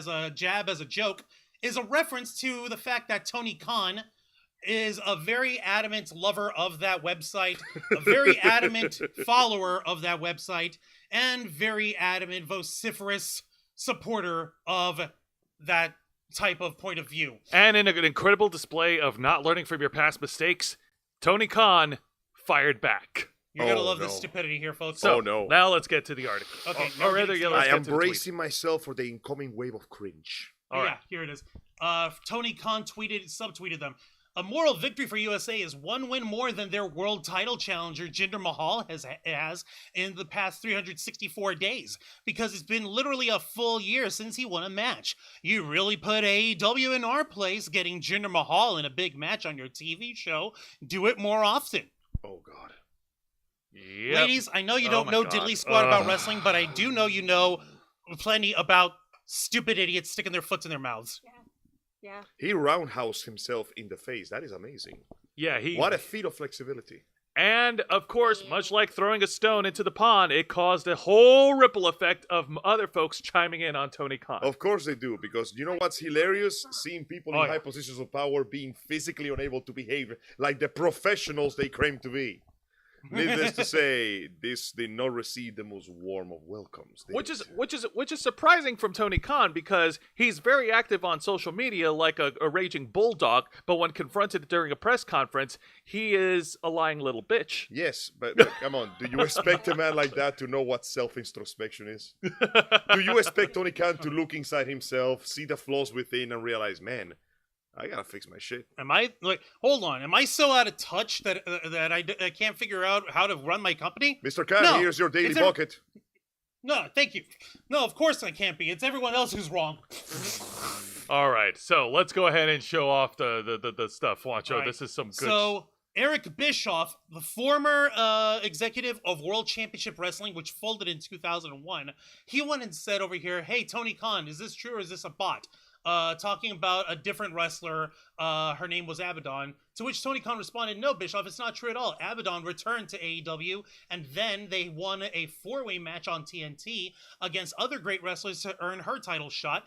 a jab, as a joke, is a reference to the fact that Tony Khan is a very adamant lover of that website, a very adamant follower of that website, and very adamant, vociferous supporter of that type of point of view. And in an incredible display of not learning from your past mistakes, Tony Khan fired back. You're going to Oh, love no. this stupidity here, folks. So, Oh, no. Now let's get to the article. Okay, Or rather, no, yeah, let's I get am to the tweet. bracing myself for the incoming wave of cringe. All yeah, right. here it is. Tony Khan subtweeted them. A moral victory for USA is one win more than their world title challenger Jinder Mahal has in the past 364 days, because it's been literally a full year since he won a match. You really put AEW in our place, getting Jinder Mahal in a big match on your TV show. Do it more often. Oh, God. Yep. Ladies, I know you Oh don't my know God. diddly squat about Ugh. wrestling, but I do know you know plenty about stupid idiots sticking their foots in their mouths. Yeah. He roundhoused himself in the face. That is amazing. Yeah, What a feat of flexibility. And, of course, much like throwing a stone into the pond, it caused a whole ripple effect of other folks chiming in on Tony Khan. Of course they do, because you know what's hilarious? Seeing people Oh, in yeah. high positions of power being physically unable to behave like the professionals they claim to be. Needless to say, this did not receive the most warm of welcomes. did Which it? is surprising from Tony Khan, because he's very active on social media like a raging bulldog, but when confronted during a press conference, he is a lying little bitch. Yes, but come on. Do you expect a man like that to know what self-introspection is? Do you expect Tony Khan to look inside himself, see the flaws within, and realize, man, I gotta fix my shit? Am I like? Hold on. Am I so out of touch that I can't figure out how to run my company? Mr. Khan, No, here's your daily it's a- bucket. No, thank you. No, of course I can't be. It's everyone else who's wrong. All right, so let's go ahead and show off the stuff, Juancho. All right. This is some good. So Eric Bischoff, the former executive of World Championship Wrestling, which folded in 2001, he went and said over here, "Hey, Tony Khan, is this true or is this a bot?" Talking about a different wrestler, her name was Abaddon, to which Tony Khan responded, "No, Bischoff, it's not true at all. Abaddon returned to AEW, and then they won a four-way match on TNT against other great wrestlers to earn her title shot,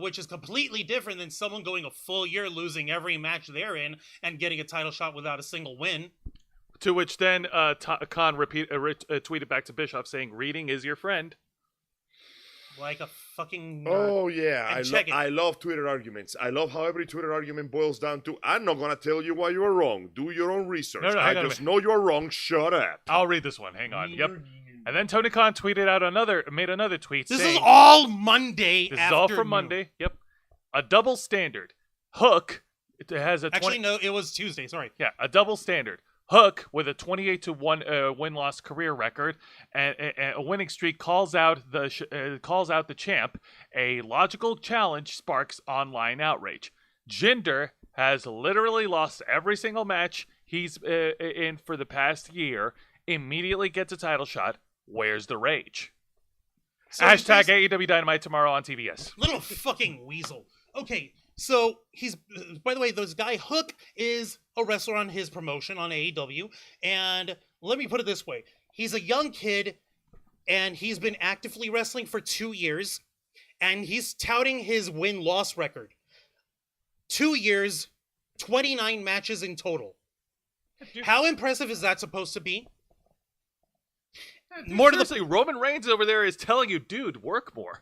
which is completely different than someone going a full year losing every match they're in and getting a title shot without a single win." To which then Khan tweeted back to Bischoff saying, "Reading is your friend." Like a fucking nerd. Oh, yeah. And check it. I love Twitter arguments. I love how every Twitter argument boils down to, I'm not going to tell you why you are wrong. Do your own research. No, I hang on a just know you're wrong. Shut up. I'll read this one. Hang on. Yep. And then Tony Khan made another tweet This saying, is all Monday. this is all from afternoon. Monday. Yep. A double standard. Hook. It has a 20, Actually, no, it was Tuesday. Sorry. yeah, a double standard. Hook, with a 28-1 win-loss career record and a winning streak, calls out the champ. A logical challenge sparks online outrage. Jinder has literally lost every single match he's in for the past year. Immediately gets a title shot. Where's the rage? So Hashtag he's- AEW Dynamite tomorrow on TBS. Little fucking weasel. Okay, so he's, by the way, this guy Hook is a wrestler on his promotion on AEW, and let me put it this way. He's a young kid, and he's been actively wrestling for 2 years, and he's touting his win-loss record. 2 years, 29 matches in total. How impressive is that supposed to be? More to the Seriously, Roman Reigns over there is telling you, dude, work more.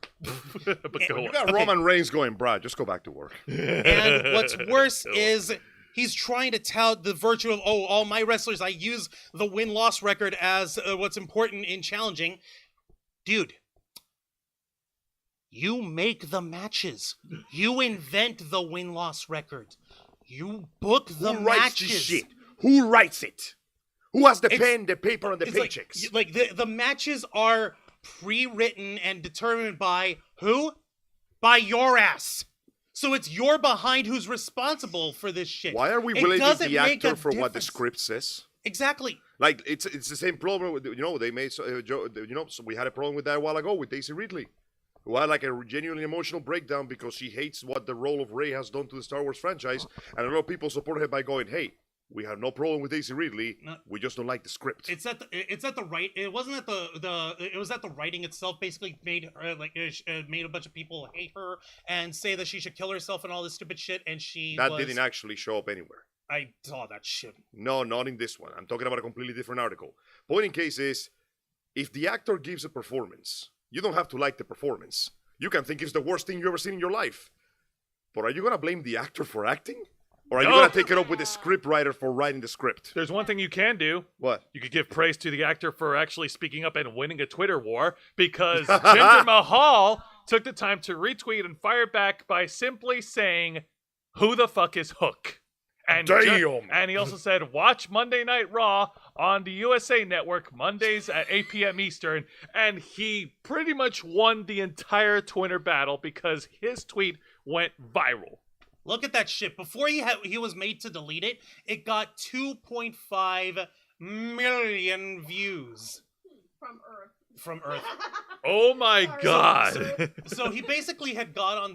But go You on. got Roman Reigns going, Brad, just go back to work. And what's worse is he's trying to tout the virtue of, oh, all my wrestlers, I use the win-loss record as what's important in challenging. Dude, you make the matches. You invent the win-loss record. You book the Who writes matches. this shit? Who writes it? Who has the It's- pen, the paper, and the It's paychecks? like the matches are pre-written and determined the matches are pre-written and determined by who? By your ass. So it's your behind who's responsible for this shit. Why are we It blaming doesn't the make actor a for what the difference. script says? Exactly. Like it's the same problem with they made so we had a problem with that a while ago with Daisy Ridley, who had like a genuinely emotional breakdown because she hates what the role of Rey has done to the Star Wars franchise, and a lot of people support her by going, "Hey, we have no problem with Daisy Ridley. No. We just don't like the script." It's at the right. It wasn't at it was that the writing itself basically made her made a bunch of people hate her and say that she should kill herself and all this stupid shit. And That didn't actually show up anywhere. I saw that shit. No, not in this one. I'm talking about a completely different article. Point in case is, if the actor gives a performance, you don't have to like the performance. You can think it's the worst thing you've ever seen in your life. But are you going to blame the actor for acting? Or are you No. going to take it up with the script writer for writing the script? There's one thing you can do. What? You could give praise to the actor for actually speaking up and winning a Twitter war, because Jinder Mahal took the time to retweet and fire back by simply saying, "Who the fuck is Hook?" And Damn. and he also said, "Watch Monday Night Raw on the USA Network Mondays at 8 p.m. Eastern." And he pretty much won the entire Twitter battle because his tweet went viral. Look at that shit. Before he was made to delete it, it got 2.5 million views From Earth. from Earth. Oh my god. So he basically had got on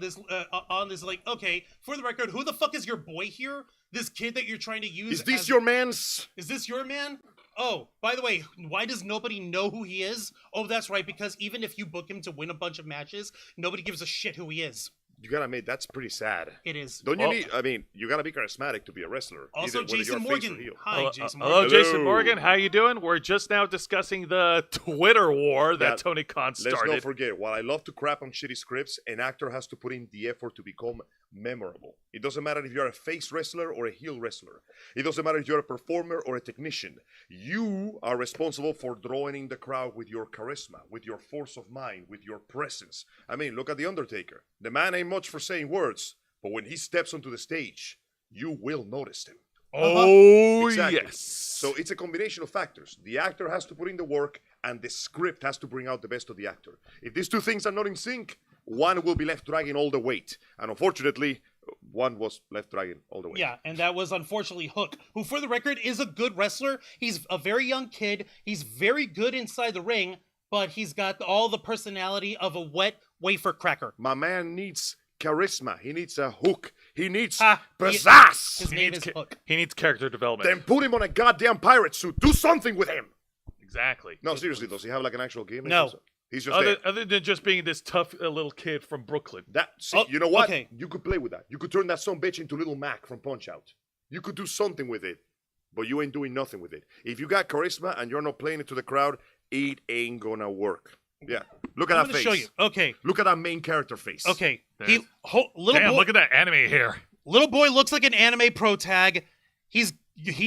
this like, okay, for the record, who the fuck is your boy here? This kid that you're trying to use. Is this your man's? Is this your man? Oh, by the way, why does nobody know who he is? Oh, that's right, because even if you book him to win a bunch of matches, nobody gives a shit who he is. You gotta admit, that's pretty sad. It is. Don't you Well- need, I mean, you gotta be charismatic to be a wrestler. Also, either whether Jason you're a face or Morgan. heel. Hi, Jason Hello, Morgan. Jason Hello. Morgan. How you doing? We're just now discussing the Twitter war that Yeah, Tony Khan Let's started. not forget, while I love to crap on shitty scripts, an actor has to put in the effort to become memorable. It doesn't matter if you're a face wrestler or a heel wrestler. It doesn't matter if you're a performer or a technician. You are responsible for drawing in the crowd with your charisma, with your force of mind, with your presence. I mean, look at The Undertaker. The man ain't much for saying words, but when he steps onto the stage, you will notice him. Oh, Exactly. yes. So it's a combination of factors. The actor has to put in the work, and the script has to bring out the best of the actor. If these two things are not in sync, one will be left dragging all the weight. And unfortunately, one was left dragging all the weight. Yeah, and that was unfortunately Hook, who, for the record, is a good wrestler. He's a very young kid. He's very good inside the ring, but he's got all the personality of a wet wafer cracker. My man needs charisma. He needs a hook. He needs Ha, pizzazz. His name is Hook. He needs character development. Then put him on a goddamn pirate suit. Do something with him. Exactly. No, seriously, does he have like an actual game? No. He's just Other, there. other than just being this tough little kid from Brooklyn. See, Oh, you know what? okay. You could play with that. You could turn that son bitch into Little Mac from Punch Out. You could do something with it, but you ain't doing nothing with it. If you got charisma and you're not playing it to the crowd, it ain't gonna work. Yeah. Look at I'm that going face. to show you. Okay, Look at that main character face. okay. There's- Little Damn, boy, look at that anime here. little boy looks like an anime pro tag. He's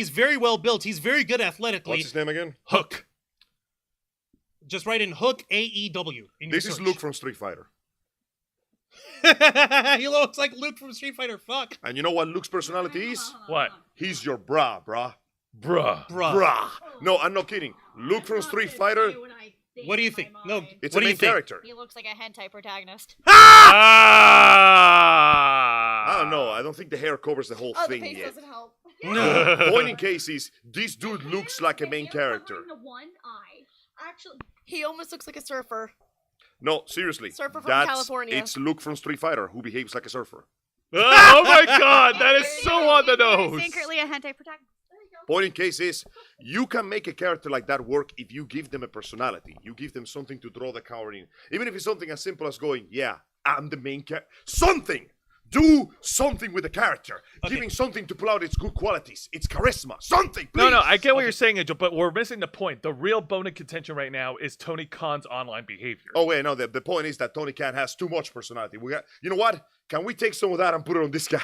very well built. He's very good athletically. What's his name again? Hook. Just write in Hook AEW. In This your is search. Luke from Street Fighter. He looks like Luke from Street Fighter. Fuck. And you know what Luke's personality is? What? He's your brah, brah. Bruh. Bruh. Brah. No, I'm not kidding. Luke from Street Fighter, What do you think? No, it's what a do you main think? character. He looks like a hentai protagonist. Ah! I don't know. I don't think the hair covers the whole Oh, the thing face yet. doesn't help. No. Point in case is, this dude looks like a main character. The one eye. Actually, He almost looks like a surfer. No, seriously. Surfer from That's, California. It's Luke from Street Fighter who behaves like a surfer. Oh my god, that is so on the nose. Secretly a hentai protagonist. Point in case is, you can make a character like that work if you give them a personality. You give them something to draw the crowd in. Even if it's something as simple as going, yeah, I'm the main character. Something! Do something with the character. Okay. Giving something to pull out its good qualities, its charisma. Something, please! No, I get what you're saying, Angel, but we're missing the point. The real bone of contention right now is Tony Khan's online behavior. Oh, wait, no, the point is that Tony Khan has too much personality. You know what? Can we take some of that and put it on this guy?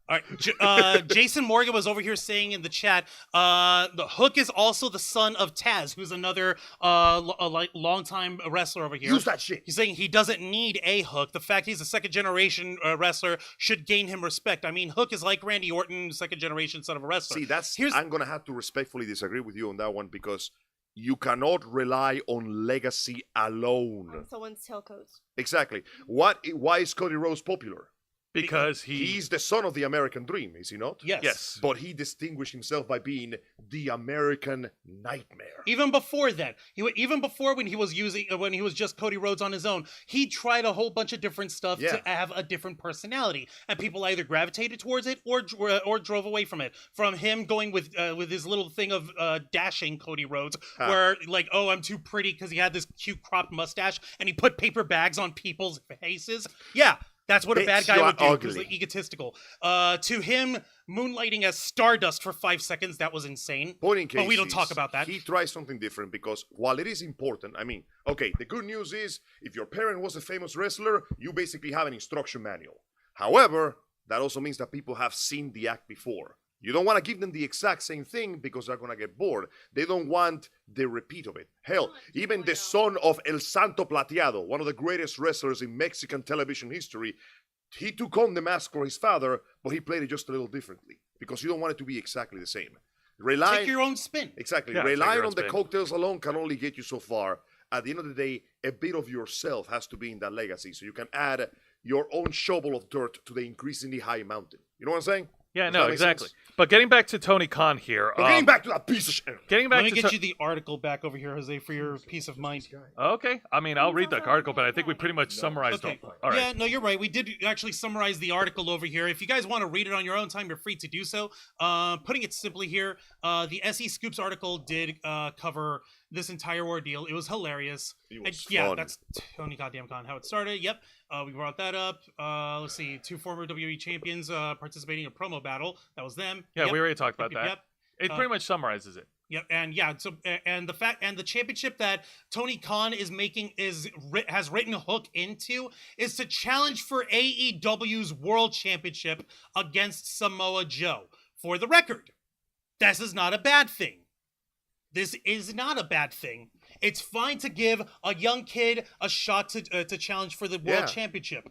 All right, Jason Morgan was over here saying in the chat, the Hook is also the son of Taz, who's another longtime wrestler over here. Use that shit. He's saying he doesn't need a Hook. The fact he's a second-generation wrestler should gain him respect. I mean, Hook is like Randy Orton, second-generation son of a wrestler. See, I'm going to have to respectfully disagree with you on that one because you cannot rely on legacy alone. On someone's tailcoats. Exactly. Why is Cody Rhodes popular? Because He's the son of the American dream, is he not? Yes. Yes. But he distinguished himself by being the American nightmare. Even before that, even before when he was just Cody Rhodes on his own, he tried a whole bunch of different stuff to have a different personality, and people either gravitated towards it or drove away from it. From him going with his little thing of dashing Cody Rhodes, where like, oh, I'm too pretty because he had this cute cropped mustache, and he put paper bags on people's faces. Yeah. That's what a bad guy would do. He was like, egotistical. To him, moonlighting as Stardust for 5 seconds, that was insane. Point in case, but we don't talk about that. He tries something different because while it is important, I mean, okay, the good news is if your parent was a famous wrestler, you basically have an instruction manual. However, that also means that people have seen the act before. You don't want to give them the exact same thing because they're going to get bored. They don't want the repeat of it. Hell, even the son of El Santo Plateado, one of the greatest wrestlers in Mexican television history, he took on the mask for his father, but he played it just a little differently because you don't want it to be exactly the same. Take your own spin. Exactly. Yeah, Relying on the cocktails alone can only get you so far. At the end of the day, a bit of yourself has to be in that legacy so you can add your own shovel of dirt to the increasingly high mountain. You know what I'm saying? Yeah, Does no, that make exactly. sense? But getting back to Tony Khan here. But getting back to that piece of shit. Getting back Let me to get you the article back over here, Jose, for your peace of mind. Okay, I mean, I'll read the article, but I think we pretty much summarized Okay. all right. Yeah, no, you're right. We did actually summarize the article over here. If you guys want to read it on your own time, you're free to do so. Putting it simply here, the SE Scoops article did cover this entire ordeal. It was hilarious. It was Yeah, fun. that's Tony Goddamn Khan, how it started. Yep, we brought that up. Let's see, 2 former WWE champions participating in a promo battle. That was them. Yeah, Yep. we already talked about Yep, that. yep. It pretty much summarizes it. Yep, and yeah, so and the championship that Tony Khan has written Hook into is to challenge for AEW's World Championship against Samoa Joe. For the record, this is not a bad thing. This is not a bad thing. It's fine to give a young kid a shot to challenge for the World Championship.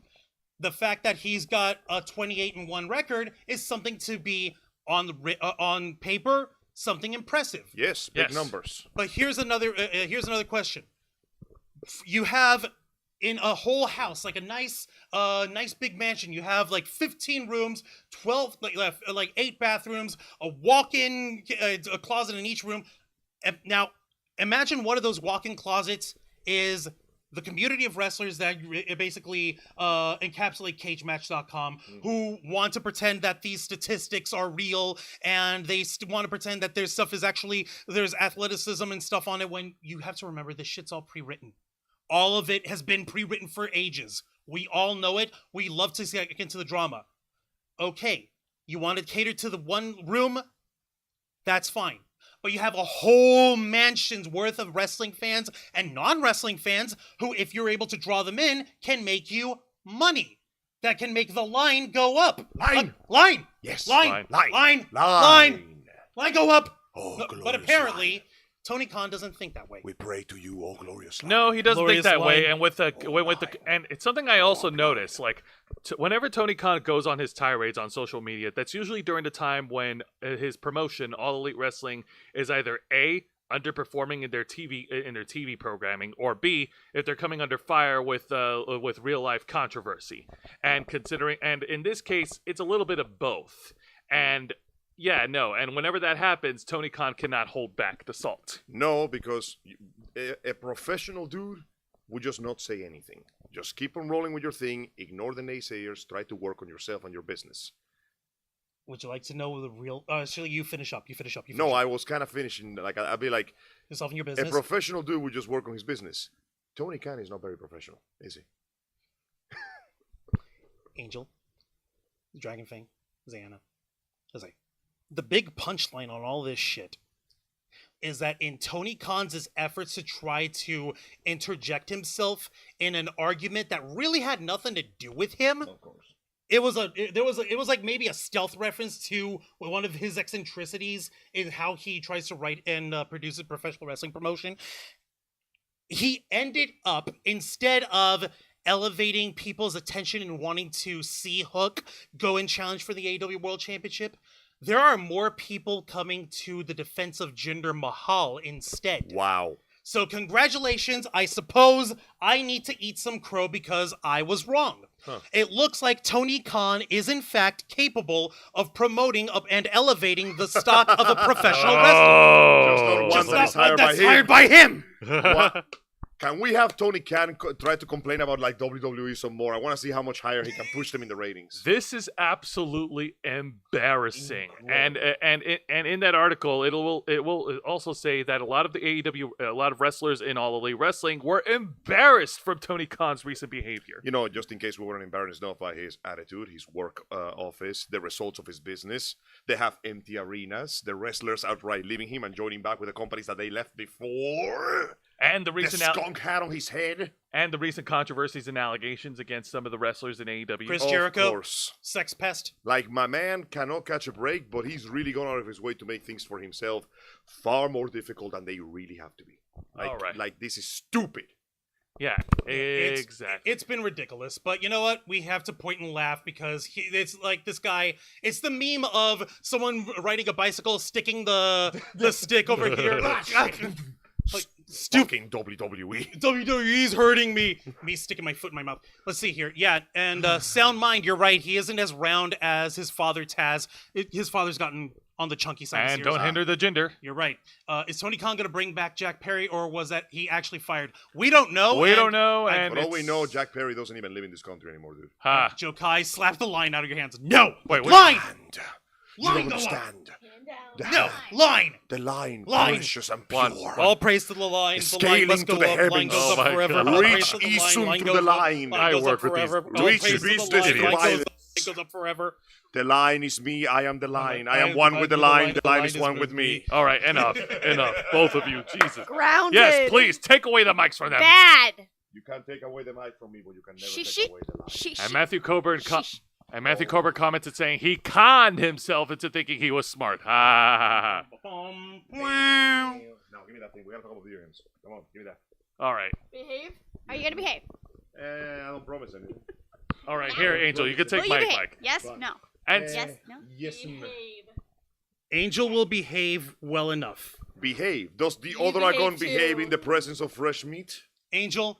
The fact that he's got a 28-1 record is something to be on paper, something impressive. Yes, big numbers. But here's another question. You have in a whole house, like a nice big mansion, you have like 15 rooms, 12 like 8 bathrooms, a walk-in a closet in each room. Now, imagine one of those walk-in closets is the community of wrestlers that basically encapsulate cagematch.com who want to pretend that these statistics are real and they want to pretend that there's athleticism and stuff on it, when you have to remember this shit's all pre-written. All of it has been pre-written for ages. We all know it. We love to get into the drama. Okay, you want to cater to the one room? That's fine. But you have a whole mansion's worth of wrestling fans and non-wrestling fans who, if you're able to draw them in, can make you money. That can make the line go up. Line! Yes. Line! Line! Line go up! Oh, But glorious apparently, line. Tony Khan doesn't think that way. We pray to you, oh glorious line. No, he doesn't Glorious think that way. line. And with and it's something I also notice. Like, whenever Tony Khan goes on his tirades on social media, that's usually during the time when his promotion, All Elite Wrestling, is either A, underperforming in their TV programming, or B, if they're coming under fire with real life controversy. And in this case, it's a little bit of both. And yeah, no, and whenever that happens, Tony Khan cannot hold back the salt. No, because a professional dude would just not say anything. Just keep on rolling with your thing, ignore the naysayers, try to work on yourself and your business. Would you like to know the real... Actually, you finish up. No, I was kind of finishing, like, I'd be like, yourself and your a business. professional dude would just work on his business. Tony Khan is not very professional, is he? Angel, the Dragon Fang, Xana. Jose. The big punchline on all this shit is that in Tony Khan's efforts to try to interject himself in an argument that really had nothing to do with him, Of course. It was like maybe a stealth reference to one of his eccentricities in how he tries to write and produce a professional wrestling promotion. He ended up, instead of elevating people's attention and wanting to see Hook go and challenge for the AEW World Championship, there are more people coming to the defense of Jinder Mahal instead. Wow. So congratulations. I suppose I need to eat some crow because I was wrong. Huh. It looks like Tony Khan is in fact capable of promoting up and elevating the stock of a professional wrestler. Just not one Just that is not one hired by that's him. hired by him. What? Can we have Tony Khan try to complain about like WWE some more? I want to see how much higher he can push them in the ratings. This is absolutely embarrassing, and in that article, it will also say that a lot of the AEW, a lot of wrestlers in All Elite Wrestling were embarrassed from Tony Khan's recent behavior. You know, just in case we weren't embarrassed enough by his attitude, his work office, the results of his business. They have empty arenas. The wrestlers outright leaving him and joining back with the companies that they left before. And the The recent skunk hat on his head. and the recent controversies and allegations against some of the wrestlers in AEW. Chris Of Jericho, course. sex pest. Like, my man cannot catch a break, but he's really gone out of his way to make things for himself far more difficult than they really have to be. Like, All right. like this is stupid. Yeah, It's- exactly. It's been ridiculous, but you know what? We have to point and laugh because it's like this guy. It's the meme of someone riding a bicycle, sticking the stick over here. Like, Fucking WWE. WWE's hurting me. Me sticking my foot in my mouth. Let's see here. Yeah, and Sound Mind, you're right. He isn't as round as his father Taz. His father's gotten on the chunky side. And don't hinder the gender. You're right. Is Tony Khan going to bring back Jack Perry, or was that he actually fired? We don't know. We and don't know, and For all we it's- know, Jack Perry doesn't even live in this country anymore, dude. Ha. Joe Kai, slap the line out of your hands. No. Wait, what? Line. And you Line, don't go on. understand. Hand down. The No. Line. The line, Line. precious and One. pure. All praise to the line. The Scaling line must to go the up. Line heavens. goes Oh up my forever. God. All Reach praise to the east line. Line to goes the up. line. I goes work up with these- forever. All Reach praise to beast the line. to Line goes violence. up. Line goes up forever. The line is me, I am the line. I I am am one one with the with the line. line. The line is one with me. All right, enough. Enough. Both of you. Jesus. Grounded. Yes, please, take away the mics from them. Bad. You can't take away the mic from me, but you can never She- take she- away the line. She, And Matthew Coburn she- commented saying he conned himself into thinking he was smart. Ha ha ha ha. Wow. Now, give me that thing. We gotta talk about video games. Come on, give me that. All right. Behave. Are you gonna behave? I don't promise anything. All right, here, Angel, you can take Will my you behave? mic. Yes. Fine. No. And Yes. No. Yes, ma'am. Behave. Angel will behave well enough. Behave. Does the You other dragon behave behave too. in the presence of fresh meat? Angel,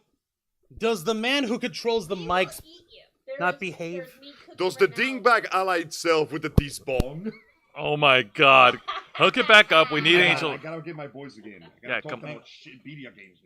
does the man who controls the He mics will eat you. There not is- behave? there's meat cooking Does the right now. dingbag ally itself with the despawn? oh my God, hook it back up. We need I Angel. gotta get my voice again. I Yeah, come on. shit video games.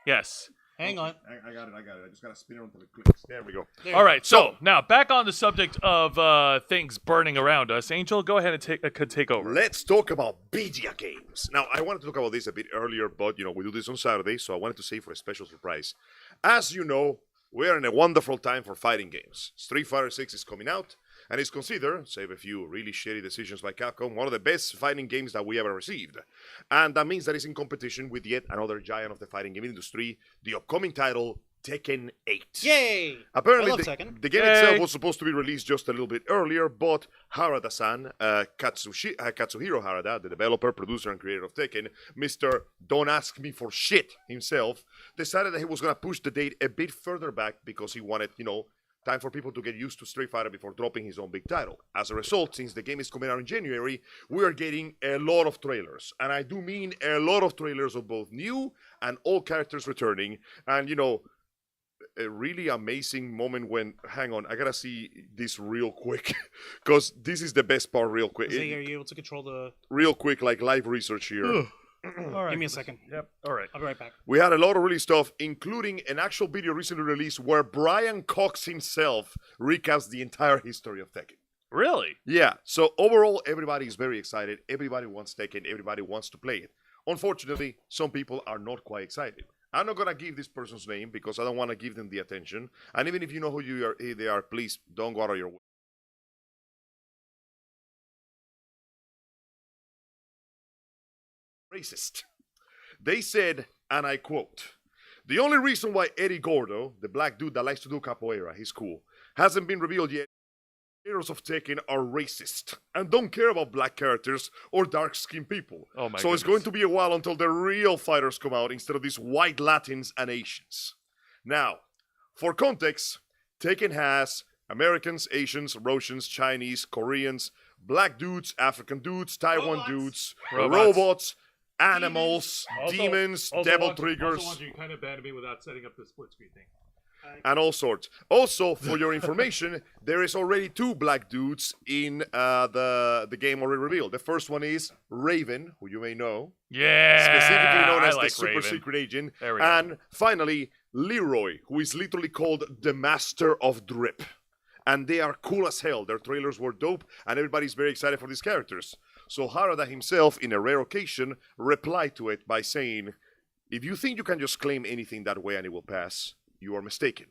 Yes. Hang on. I got it. I just gotta spin it until it clicks. There we go. There All you right. So now back on the subject of things burning around us. Angel, go ahead and take over. Let's talk about video games. Now, I wanted to talk about this a bit earlier, but, we do this on Saturday, so I wanted to say for a special surprise. As you know, we are in a wonderful time for fighting games. Street Fighter 6 is coming out, and is considered, save a few really shitty decisions by Capcom, one of the best fighting games that we ever received. And that means that it's in competition with yet another giant of the fighting game industry, the upcoming title, Tekken 8. Yay! Apparently, I love Tekken. the game Yay. itself was supposed to be released just a little bit earlier, but Harada-san, Katsuhiro Harada, the developer, producer, and creator of Tekken, Mr. Don't Ask Me for Shit himself, decided that he was going to push the date a bit further back because he wanted, time for people to get used to Street Fighter before dropping his own big title. As a result, since the game is coming out in January, we are getting a lot of trailers. And I do mean a lot of trailers of both new and old characters returning. And, a really amazing moment when, hang on, I gotta see this real quick, because this is the best part real quick. Zay, are you able to control the... Real quick, like live research here. All right. Give me a second. Yep. All right. I'll be right back. We had a lot of really stuff, including an actual video recently released where Brian Cox himself recaps the entire history of Tekken. Really? Yeah, so overall, everybody is very excited. Everybody wants Tekken. Everybody wants to play it. Unfortunately, some people are not quite excited. I'm not going to give this person's name because I don't want to give them the attention. And even if you know who they are, please don't go out of your way. Racist. They said, and I quote, "The only reason why Eddie Gordo, the black dude that likes to do capoeira, he's cool, hasn't been revealed yet creators of Tekken are racist and don't care about black characters or dark-skinned people. Oh my So it's goodness. going to be a while until the real fighters come out instead of these white Latins and Asians. Now, for context, Tekken has Americans, Asians, Russians, Chinese, Koreans, black dudes, African dudes, Taiwan Robots. dudes, Robots. robots, animals, demons, devil triggers. Also, you kind of banned me without setting up the split screen thing. And all sorts. Also, for your information, there is already 2 black dudes in the game already revealed. The first one is Raven, who you may know, Yeah. specifically known I as like the Super Raven. Secret Agent. There we go. And finally, Leroy, who is literally called the Master of Drip. And they are cool as hell. Their trailers were dope, and everybody's very excited for these characters. So Harada himself, in a rare occasion, replied to it by saying, "If you think you can just claim anything that way and it will pass, you are mistaken.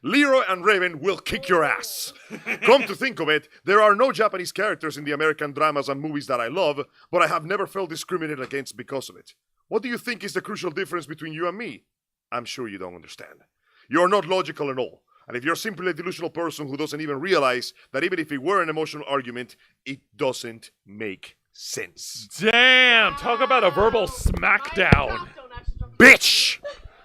Leroy and Raven will kick your ass." Come to think of it, there are no Japanese characters in the American dramas and movies that I love, but I have never felt discriminated against because of it. What do you think is the crucial difference between you and me? I'm sure you don't understand. You're not logical at all. And if you're simply a delusional person who doesn't even realize that even if it were an emotional argument, it doesn't make sense. Damn. Talk about a verbal smackdown. Bitch!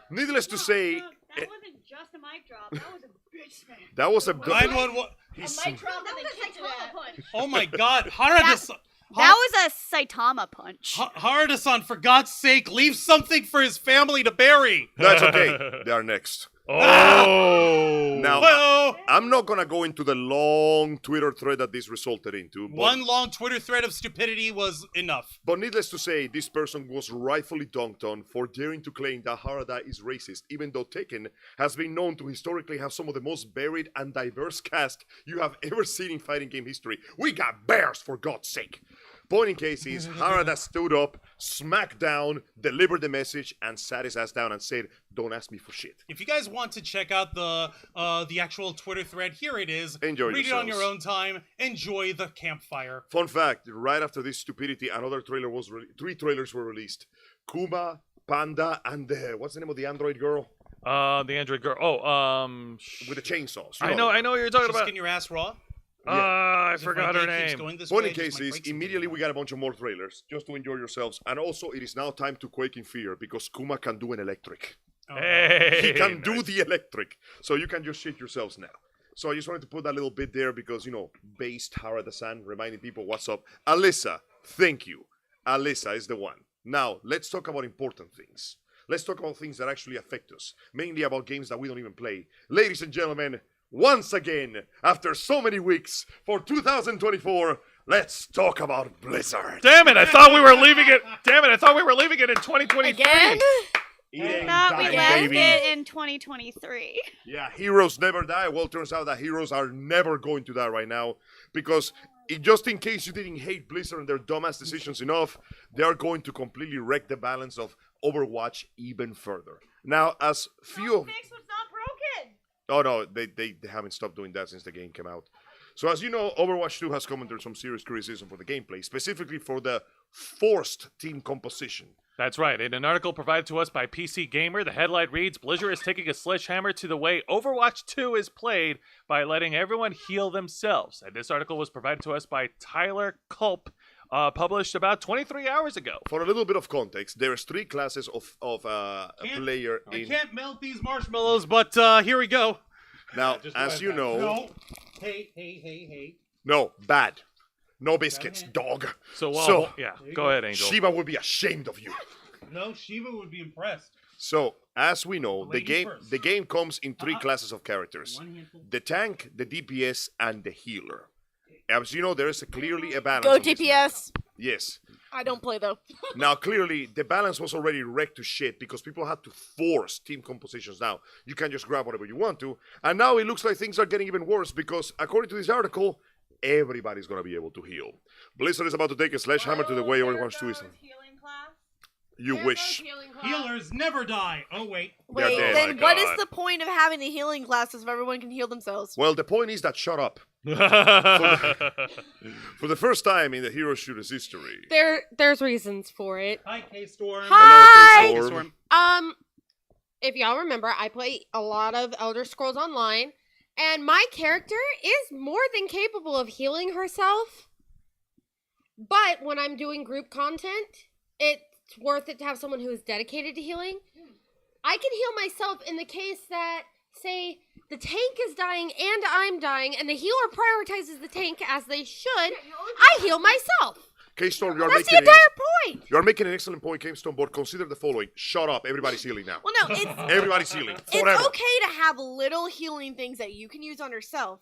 Needless to say, That wasn't just a mic drop. That was a bitch smack. that was a... 911. He's- That was a Saitama punch. Oh my God, Harada-san. That was a Saitama punch. Harada-san, for God's sake, leave something for his family to bury. That's okay. They are next. Oh. Now, Well, I'm not gonna go into the long Twitter thread that this resulted into, but, one long Twitter thread of stupidity was enough. but needless to say, this person was rightfully dunked on for daring to claim that Harada is racist, even though Tekken has been known to historically have some of the most varied and diverse cast you have ever seen in fighting game history. We got bears, for God's sake! Point in case is, Harada stood up, smacked down, delivered the message, and sat his ass down and said, "Don't ask me for shit." If you guys want to check out the actual Twitter thread, here it is. Enjoy Read it on yourselves. your own time. Enjoy the campfire. Fun fact, right after this stupidity, another trailer was 3 trailers were released. Kuma, Panda, and what's the name of the android girl? The Android girl. Oh, With the chainsaws. I know what you're talking She's about. getting your ass raw. I If my forgot her day keeps name. going this Point way, in just case might is, break something. immediately we got a bunch of more trailers, just to enjoy yourselves. And also, it is now time to quake in fear, because Kuma can do an electric. Oh, Hey, He can do nice. the electric. So you can just shit yourselves now. So I just wanted to put that little bit there because, based Harada-san, reminding people what's up. Alyssa, thank you. Alyssa is the one. Now, let's talk about important things. Let's talk about things that actually affect us, mainly about games that we don't even play. Ladies and gentlemen, once again, after so many weeks, for 2024, let's talk about Blizzard. Damn it! I thought we were leaving it. Damn it! I thought we were leaving it in 2023. Again? It I ain't thought we dying, left baby. it in 2023. Yeah, heroes never die. Well, turns out that heroes are never going to die right now because just in case you didn't hate Blizzard and their dumbass decisions enough, they are going to completely wreck the balance of Overwatch even further. Now, as few of... Fix what's not broken. Oh, no, they haven't stopped doing that since the game came out. So as you know, Overwatch 2 has come under some serious criticism for the gameplay, specifically for the forced team composition. That's right. In an article provided to us by PC Gamer, the headline reads, Blizzard is taking a sledgehammer to the way Overwatch 2 is played by letting everyone heal themselves. And this article was provided to us by Tyler Culp, published about 23 hours ago. For a little bit of context, there's 3 classes of player I in... can't melt these marshmallows, but here we go. Now, Just as go you ahead, know... No. Hey. No, bad. No biscuits, dog. So, So- yeah, go ahead, Angel. Shiva would be ashamed of you. No, Shiva would be impressed. So, as we know, Ladies first. the game comes in 3 classes of characters. One handful. The tank, the DPS, and the healer. As you know, there is clearly a balance. Go on this map. DPS. Yes. I don't play though. Now, clearly, the balance was already wrecked to shit because people had to force team compositions now. You can't just grab whatever you want to. And now it looks like things are getting even worse because, according to this article, everybody's going to be able to heal. Blizzard is about to take a sledgehammer to the way Overwatch 2 is. Healing class. You There wish. goes healing class. Healers never die. Oh, wait. They're Wait, dead. then My what is God. the point of having the healing classes if everyone can heal themselves? Well, the point is that shut up. For the first time in the hero shooter's history. There's reasons for it. Hi, K-Storm. Hi! Hello, K-Storm. If y'all remember, I play a lot of Elder Scrolls Online, And my character is more than capable of healing herself. But when I'm doing group content, it's worth it to have someone who is dedicated to healing. I can heal myself in the case that, say, the tank is dying and I'm dying, and the healer prioritizes the tank as they should. I heal myself. K-Storm, you are That's the making entire point. you are making an excellent point, K-Storm, but consider the following. Shut up, everybody's healing now. Well, no, it's Everybody's healing. Forever. it's okay to have little healing things that you can use on yourself,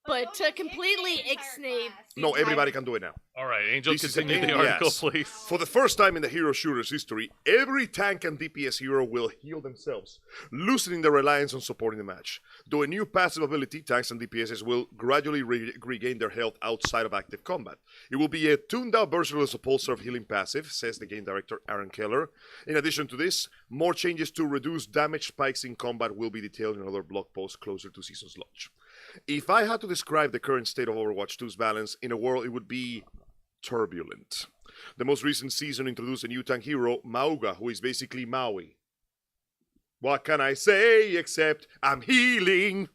but to completely ixnay. No, everybody can do it now. All right, Angel, This is continue the yes. article, please. For the first time in the hero shooter's history, every tank and DPS hero will heal themselves, loosening the reliance on supporting the match. Though a new passive ability, tanks and DPSs will gradually regain their health outside of active combat. It will be a tuned-out version of the Pulsar healing passive, says the game director Aaron Keller. In addition to this, more changes to reduce damage spikes in combat will be detailed in another blog post closer to season's launch. If I had to describe the current state of Overwatch 2's balance in a world, it would be turbulent. The most recent season introduced a new tank hero, Mauga, who is basically Maui. What can I say except I'm healing?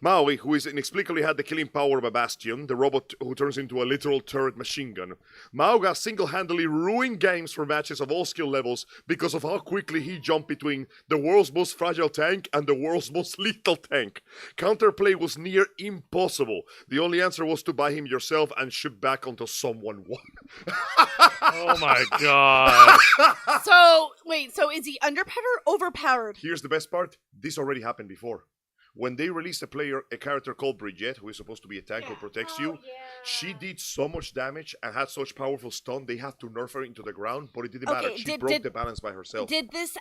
Maui, who is inexplicably had the killing power of a Bastion, the robot who turns into a literal turret machine gun. Mauga single-handedly ruined games for matches of all skill levels because of how quickly he jumped between the world's most fragile tank and the world's most lethal tank. Counterplay was near impossible. The only answer was to buy him yourself and ship back until someone won. Oh my god. So wait, so is he underpowered or overpowered? Here's the best part. This already happened before. When they released a character called Brigitte, who is supposed to be a tank who protects you, she did so much damage and had such powerful stun, they had to nerf her into the ground, but it didn't matter. She broke the balance by herself. Did this?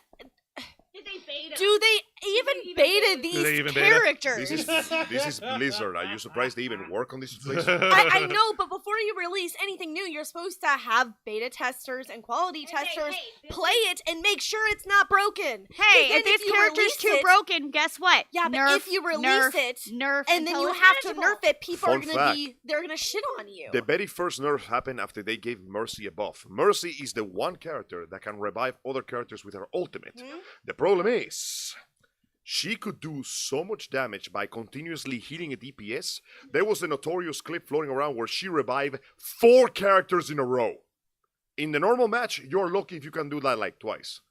Did they beta? Do they even beta they these even beta? characters? This is Blizzard. Are you surprised they even work on this place? I know, but before you release anything new, you're supposed to have beta testers and quality testers play it and make sure it's not broken. Hey, Then if this you character's release too it- broken, guess what? Yeah, but nerf, if you release nerf, it, nerf, and then until you it's have to manageable. nerf it, people Fun are gonna fact. they're gonna shit on you. The very first nerf happened after they gave Mercy a buff. Mercy is the one character that can revive other characters with her ultimate. The problem is, she could do so much damage by continuously healing a DPS. There was a notorious clip floating around where she revived 4 characters in a row. In the normal match, you're lucky if you can do that like twice.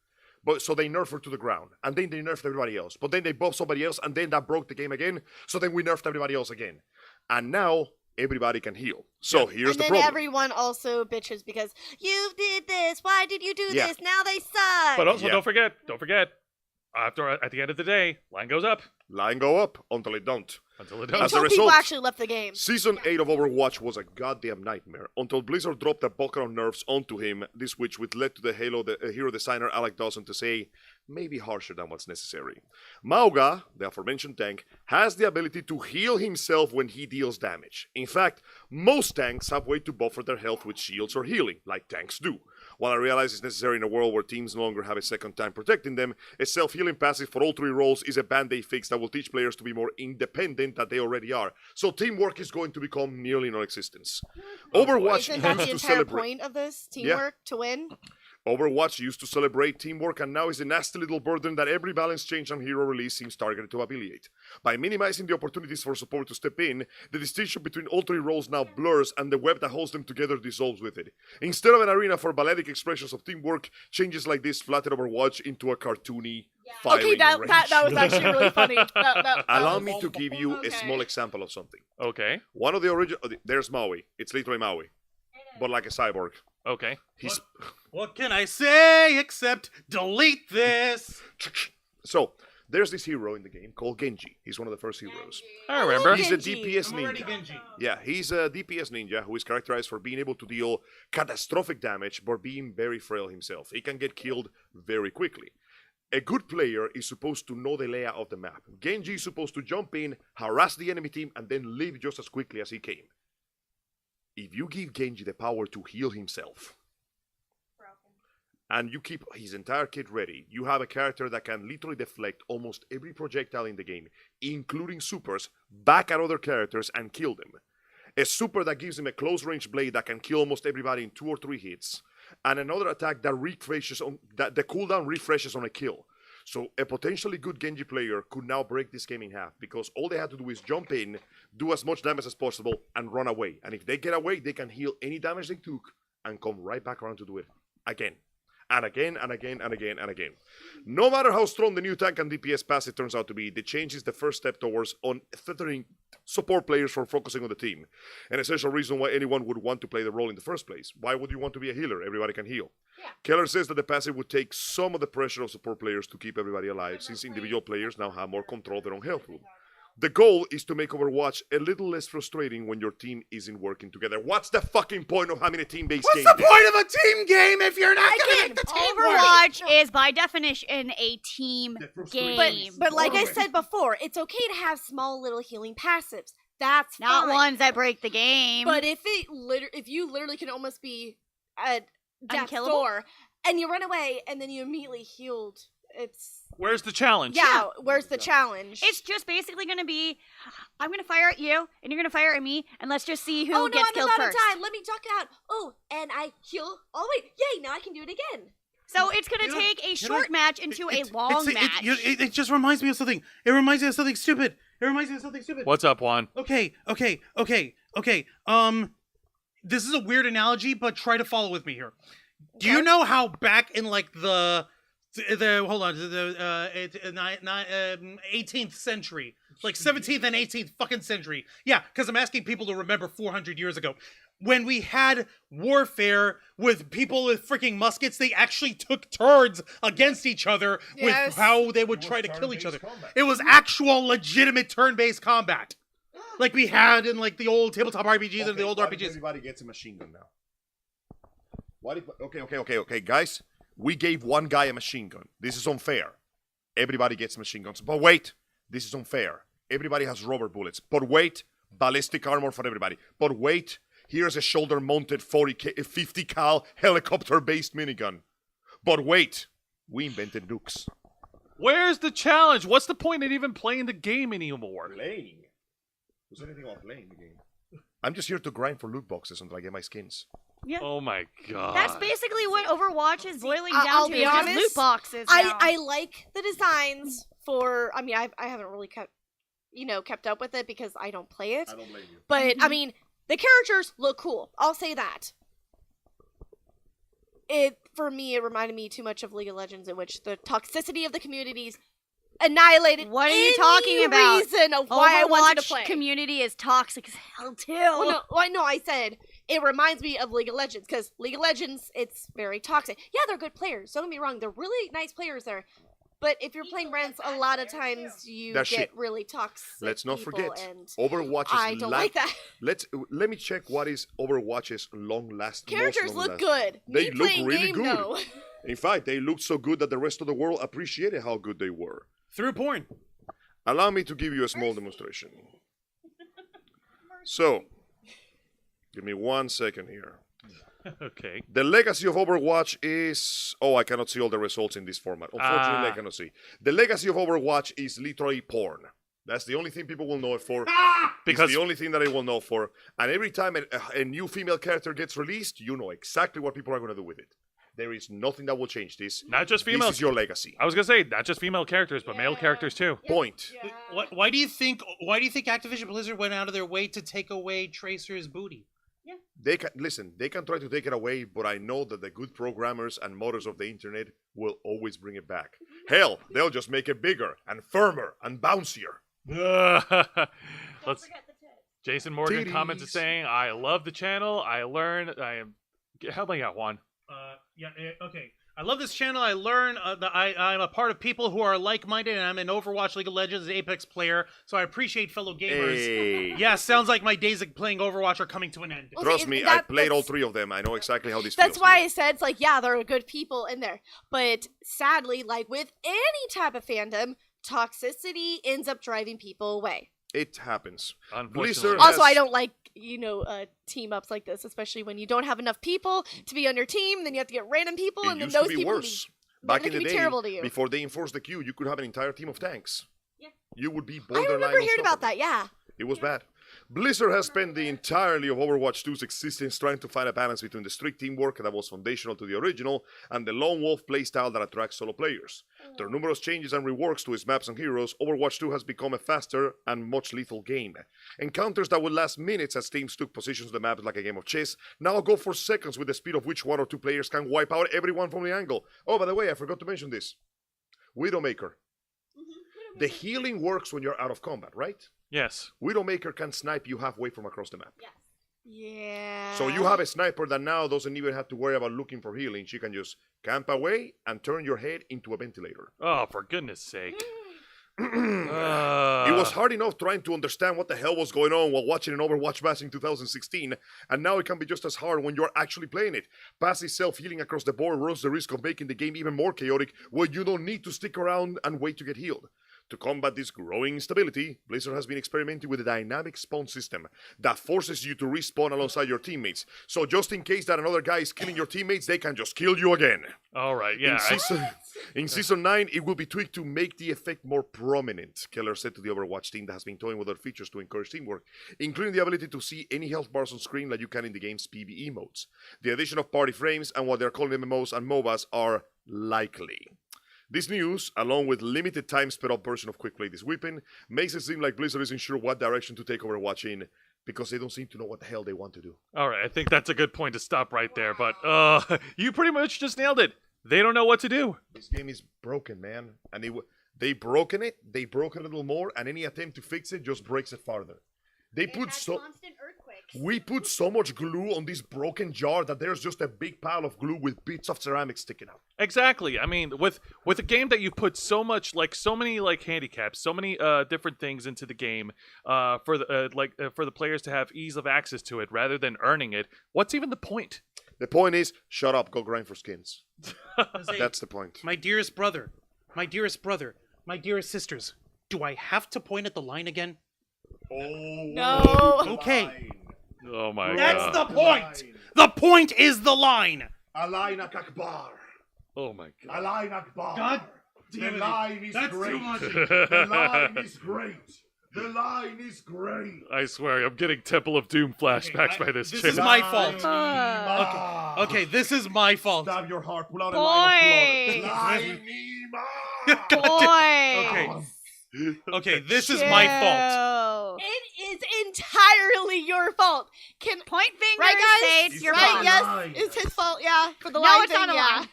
But so they nerfed her to the ground, and then they nerfed everybody else. But then they buffed somebody else, and then that broke the game again. So then we nerfed everybody else again. And now everybody can heal. So here's and the then problem. everyone also bitches because you did this. Why did you do Yeah. this? Now they suck. But also, Yeah. don't forget, at the end of the day, line goes up Line go up until it don't. until it As does. a Until people result- actually left the game. Season 8 of Overwatch was a goddamn nightmare until Blizzard dropped a bucket of nerfs onto him, this which would led to the hero designer Alec Dawson to say, maybe harsher than what's necessary. Mauga, the aforementioned tank, has the ability to heal himself when he deals damage. In fact, most tanks have way to buffer their health with shields or healing, like tanks do. While I realize it's necessary in a world where teams no longer have a second tank protecting them, a self-healing passive for all 3 roles is a band-aid fix that will teach players to be more independent than they already are. So teamwork is going to become nearly non-existent. Overwatch Isn't that the used to entire celebrate. point of this? Teamwork to win? Overwatch used to celebrate teamwork and now is a nasty little burden that every balance change and hero release seems targeted to alleviate. By minimizing the opportunities for support to step in, the distinction between all 3 roles now blurs and the web that holds them together dissolves with it. Instead of an arena for balletic expressions of teamwork, changes like this flatten Overwatch into a cartoony firing Okay, that range. was actually really funny. That Allow was- me to give you a Okay. small example of something. Okay, One of the original... there's Maui. It's literally Maui. But like a cyborg. okay. He's... What can I say except delete this? So, there's this hero in the game called Genji. He's one of the first heroes. I remember. He's a Genji. DPS I'm already ninja. Genji. Yeah, he's a DPS ninja who is characterized for being able to deal catastrophic damage but being very frail himself. He can get killed very quickly. A good player is supposed to know the layout of the map. Genji is supposed to jump in, harass the enemy team, and then leave just as quickly as he came. If you give Genji the power to heal himself, and you keep his entire kit ready, you have a character that can literally deflect almost every projectile in the game, including supers, back at other characters and kill them. A super that gives him a close-range blade that can kill almost everybody in 2 or 3 hits, and another attack that refreshes on that the cooldown refreshes on a kill. So a potentially good Genji player could now break this game in half because all they had to do is jump in, do as much damage as possible, and run away. And if they get away, they can heal any damage they took and come right back around to do it again. And again, and again, and again, and again. No matter how strong the new tank and DPS passive turns out to be, the change is the first step towards unfettering support players from focusing on the team. An essential reason why anyone would want to play the role in the first place. Why would you want to be a healer? Everybody can heal. Yeah. Keller says that the passive would take some of the pressure of support players to keep everybody alive, since individual players now have more control of their own health pool. The goal is to make Overwatch a little less frustrating when your team isn't working together. What's the fucking point of having a team-based game? What's the point of a team game if you're not going to make the team work? Overwatch is by definition a team game. But like I said before, it's okay to have small little healing passives. That's Not fine. ones that break the game. But if you literally can almost be at death's Unkillable? door and you run away and then you immediately healed, it's Where's the challenge? yeah. Where's the challenge? it's just basically going to be, I'm going to fire at you, and you're going to fire at me, and let's just see who oh no, gets I'm killed out of first. time. Let me duck out. Oh, and I heal all the way. Yay! Now I can do it again. So it's going You to know- take a you short know, match into a long match. It just reminds me of something. It reminds me of something stupid. What's up, Juan? Okay. This is a weird analogy, but try to follow with me here. Do you know how back in like the 18th century, like 17th and 18th fucking century? Yeah, because I'm asking people to remember 400 years ago. When we had warfare with people with freaking muskets, they actually took turns against each other Yes. with how they would try to kill each other. It was actual legitimate turn-based combat. Like we had in like the old tabletop RPGs and the old RPGs. Everybody gets a machine gun now. Okay, guys. We gave one guy a machine gun. This is unfair. Everybody gets machine guns. But wait, this is unfair. Everybody has rubber bullets. But wait, ballistic armor for everybody. But wait, here's a shoulder-mounted 50 cal helicopter-based minigun. But wait, we invented nukes. Where's the challenge? What's the point in even playing the game anymore? Playing? Who's anything about playing the game? I'm just here to grind for loot boxes until I get my skins. Yeah. Oh my god. That's basically what Overwatch is boiling I'll down to. be Is just honest, loot boxes. now. I like the designs for. I mean, I haven't really kept up with it because I don't play it. I don't blame you. But I mean, the characters look cool. I'll say that. For me, it reminded me too much of League of Legends, in which the toxicity of the communities annihilated. What are you any talking about? Reason of why I wanted to Overwatch play. community is toxic as hell too. Well, no, I said it reminds me of League of Legends because League of Legends, it's very toxic. Yeah, they're good players. Don't get me wrong; they're really nice players there. But if you're playing Rents, a lot of times you That's get shit. really toxic. Let's not people, forget, and Overwatch is I don't like that. Let me check what is Overwatch's long-lasting. Characters look good. They Me look playing really game, good. No. In fact, they looked so good that the rest of the world appreciated how good they were. Through porn. Allow me to give you a small demonstration. So, give me 1 second here. Okay. The legacy of Overwatch is... Oh, I cannot see all the results in this format. Unfortunately, I cannot see. The legacy of Overwatch is literally porn. That's the only thing people will know it for. Because It's the only thing that I will know for. And every time a new female character gets released, you know exactly what people are going to do with it. There is nothing that will change this. not just This female. is your legacy. I was gonna say not just female characters, but male characters too. Point. Why do you think Activision Blizzard went out of their way to take away Tracer's booty? They can try to take it away, but I know that the good programmers and modders of the internet will always bring it back. Hell, they'll just make it bigger and firmer and bouncier. Let's. Jason Morgan Titties. commented saying, "I love the channel. I learned. I am. Help me out, Juan. Okay. I love this channel. I learn that I'm a part of people who are like-minded, and I'm an Overwatch, League of Legends, Apex player, so I appreciate fellow gamers. Hey. Yeah, sounds like my days of playing Overwatch are coming to an end. Well, Trust see, me, I played all that's- 3 of them. I know exactly how this That's feels. why I said it's like, yeah, there are good people in there. But sadly, like with any type of fandom, toxicity ends up driving people away. It happens. Unfortunately, Blizzard Also, I has- don't like, team ups like this, especially when you don't have enough people to be on your team, then you have to get random people, It and then used to those be people worse. Back in can the be day, terrible to you. before they enforced the queue, you could have an entire team of tanks. Yeah. You would be I borderline remember hearing about unstoppable. that, yeah. It was bad. Blizzard has spent the entirety of Overwatch 2's existence trying to find a balance between the strict teamwork that was foundational to the original and the lone wolf playstyle that attracts solo players. Through numerous changes and reworks to its maps and heroes, Overwatch 2 has become a faster and much lethal game. Encounters that would last minutes as teams took positions on the map like a game of chess now go for seconds with the speed of which one or two players can wipe out everyone from the angle. Oh, by the way, I forgot to mention this. Widowmaker. The healing works when you're out of combat, right? Yes. Widowmaker can snipe you halfway from across the map. Yeah. So you have a sniper that now doesn't even have to worry about looking for healing. She can just camp away and turn your head into a ventilator. Oh, for goodness sake. It was hard enough trying to understand what the hell was going on while watching an Overwatch match in 2016, and now it can be just as hard when you're actually playing it. Passive self-healing across the board runs the risk of making the game even more chaotic, where you don't need to stick around and wait to get healed. To combat this growing instability, Blizzard has been experimenting with a dynamic spawn system that forces you to respawn alongside your teammates. So just in case that another guy is killing your teammates, they can just kill you again. All right, yeah. In Season 9, it will be tweaked to make the effect more prominent, Keller said to the Overwatch team that has been toying with other features to encourage teamwork, including the ability to see any health bars on screen like you can in the game's PvE modes. The addition of party frames and what they're calling MMOs and MOBAs are likely. This news, along with limited time sped up version of Quick Play This Weapon, makes it seem like Blizzard isn't sure what direction to take Overwatch in, because they don't seem to know what the hell they want to do. All right, I think that's a good point to stop right there, but you pretty much just nailed it. They don't know what to do. This game is broken, man. And they broken it a little more, and any attempt to fix it just breaks it farther. We put so much glue on this broken jar that there's just a big pile of glue with bits of ceramic sticking out. Exactly. I mean, with a game that you put so much, so many handicaps, so many different things into the game, for the players to have ease of access to it rather than earning it. What's even the point? The point is, shut up, go grind for skins. That's the point. My dearest brother, my dearest sisters, do I have to point at the line again? Oh No. Okay. Oh my god. That's the point. The point is the line. Alain Akbar. Oh my god. Alain Akbar. God the damn it. line is That's great. too much. The line is great. The line is great. I swear, I'm getting Temple of Doom flashbacks by this This chick. is my fault. Lainima. Okay, this is my fault. Stab your heart. Pull out a Boy. line of blood. Lainima. Boy. Okay. Okay, this is my fault. It is entirely your fault. Can Point finger, right, guys? say it's your right? fault. Yes, Line. it's his fault. Yeah, for the No, line it's thing. not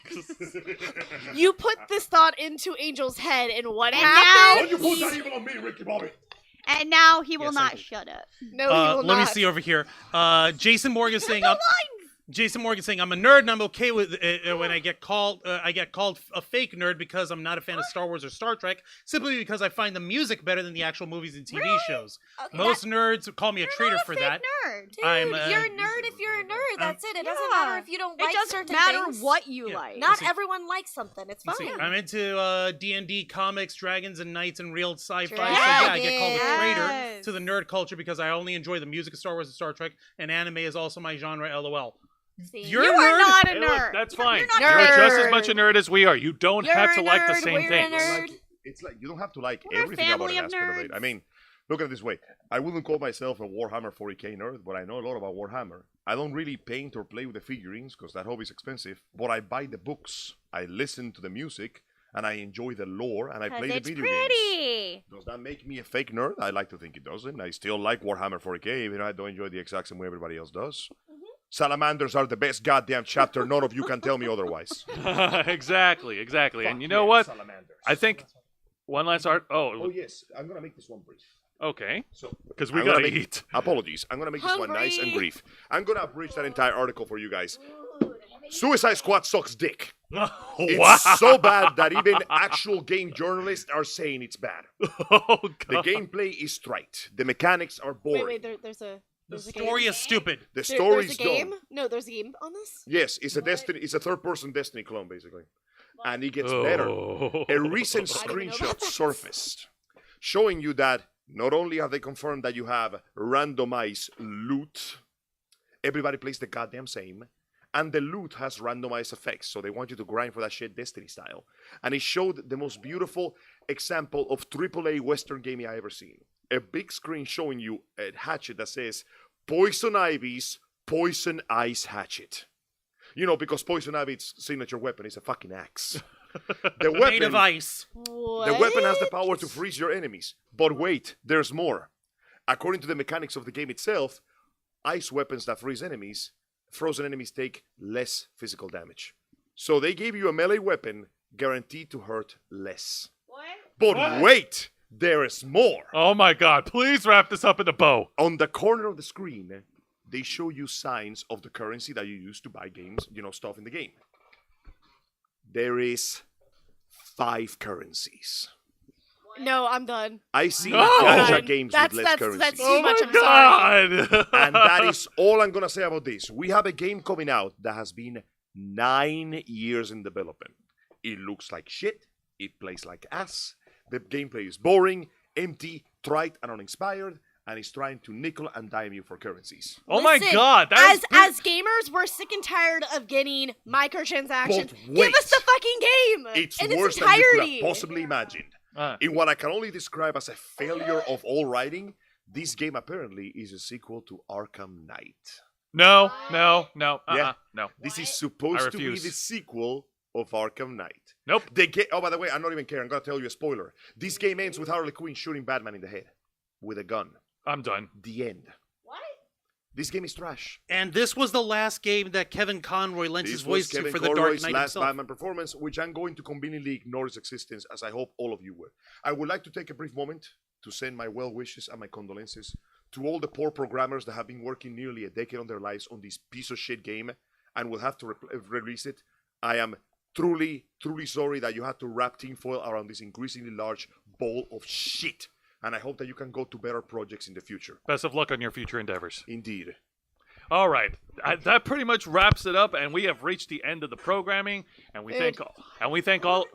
a Yeah. You put this thought into Angel's head, and what And happened? Don't you put that even on me, Ricky Bobby. And now he will Yes, I not did. shut up. No, he will Let me not. see over here. Jason Morgan saying Jason Morgan saying I'm a nerd and I'm okay with when I get called a fake nerd because I'm not a fan of Star Wars or Star Trek, simply because I find the music better than the actual movies and TV shows. Okay, Most nerds call me a traitor for that. Nerd. Dude, I'm, you're a nerd if you're a nerd. That's it. It doesn't yeah. matter if you don't It like doesn't certain matter things. what you Yeah. like. Not Listen. everyone likes something. It's See, fine. I'm into D&D comics, dragons and knights, and real sci-fi. So yeah, I get called a traitor Yes. to the nerd culture because I only enjoy the music of Star Wars and Star Trek, and anime is also my genre. LOL. See? You're You a are nerd? not a Hey, look, nerd. that's fine. You're not You're a just as nerd. much a nerd as we are. You don't You're have to a like the nerd, same we're a things. nerd. It's like you don't have to like We're a everything about family an of aspect of it. nerds. I mean, look at it this way. I wouldn't call myself a Warhammer 40k nerd, but I know a lot about Warhammer. I don't really paint or play with the figurines because that hobby's expensive, but I buy the books, I listen to the music, and I enjoy the lore, and I play the it's video games. pretty. Does that make me a fake nerd? I like to think it doesn't. I still like Warhammer 40k, even though I don't enjoy the exact same way everybody else does. Salamanders are the best goddamn chapter. None of you can tell me otherwise. exactly. And you know Fuck what? yeah, Salamanders. I think one last art. Oh yes, I'm gonna make this one brief. Okay. So, Because we I'm gonna gotta make- eat. Apologies. I'm gonna make this one nice and Hungry. brief. I'm gonna abridge that entire article for you guys. Suicide Squad sucks dick. It's wow. so bad that even actual game journalists are saying it's bad. Oh The god. gameplay is trite. The mechanics are boring. Wait, there's a The there's a story game. is stupid. The There- story's there's a game. dumb. No, there's a game on this. Yes, it's a Destiny. It's a third-person Destiny clone, basically, and it gets better. Oh. A recent I didn't know screenshot about that. surfaced showing you that not only have they confirmed that you have randomized loot, everybody plays the goddamn same, and the loot has randomized effects, so they want you to grind for that shit Destiny style. And it showed the most beautiful example of AAA Western gaming I ever seen. a big screen showing you a hatchet that says Poison Ivy's Poison Ice Hatchet. You know, because Poison Ivy's signature weapon is a fucking axe. The Made of weapon, ice. What? the weapon has the power to freeze your enemies. But wait, there's more. According to the mechanics of the game itself, ice weapons that freeze enemies, frozen enemies take less physical damage. So they gave you a melee weapon guaranteed to hurt less. What? But What? wait, there is more. Oh my god, please wrap this up in a bow. On the corner of the screen, they show you signs of the currency that you use to buy games, stuff in the game. There is 5 currencies. No, I'm done. I see No! gacha games with less currencies. That's too Oh much. my I'm sorry. god. And that is all I'm gonna say about this. We have a game coming out that has been 9 years in development. It looks like shit. It plays like ass. The gameplay is boring, empty, trite, and uninspired, and it's trying to nickel and dime you for currencies. Oh my Listen, god, that is as gamers, we're sick and tired of getting microtransactions. But Give wait. us the fucking game It's in worse its than you could entirety. have possibly imagined. Uh, In what I can only describe as a failure of all writing, this game apparently is a sequel to Arkham Knight. no. Yeah. No. This is I supposed to be refuse. the sequel of Arkham Knight. Nope. Oh, by the way, I'm not even caring. I'm gonna tell you a spoiler. This game ends with Harley Quinn shooting Batman in the head with a gun. I'm done. The end. What? This game is trash. And this was the last game that Kevin Conroy lent his This was voice to Kevin for the Dark Conroy's Knight last himself. Batman performance, which I'm going to conveniently ignore its existence, as I hope all of you will. I would like to take a brief moment to send my well wishes and my condolences to all the poor programmers that have been working nearly a decade on their lives on this piece of shit game and will have to release it. I am truly, truly sorry that you had to wrap tinfoil around this increasingly large ball of shit. And I hope that you can go to better projects in the future. Best of luck on your future endeavors. Indeed. All right, that pretty much wraps it up, and we have reached the end of the programming. And we thank all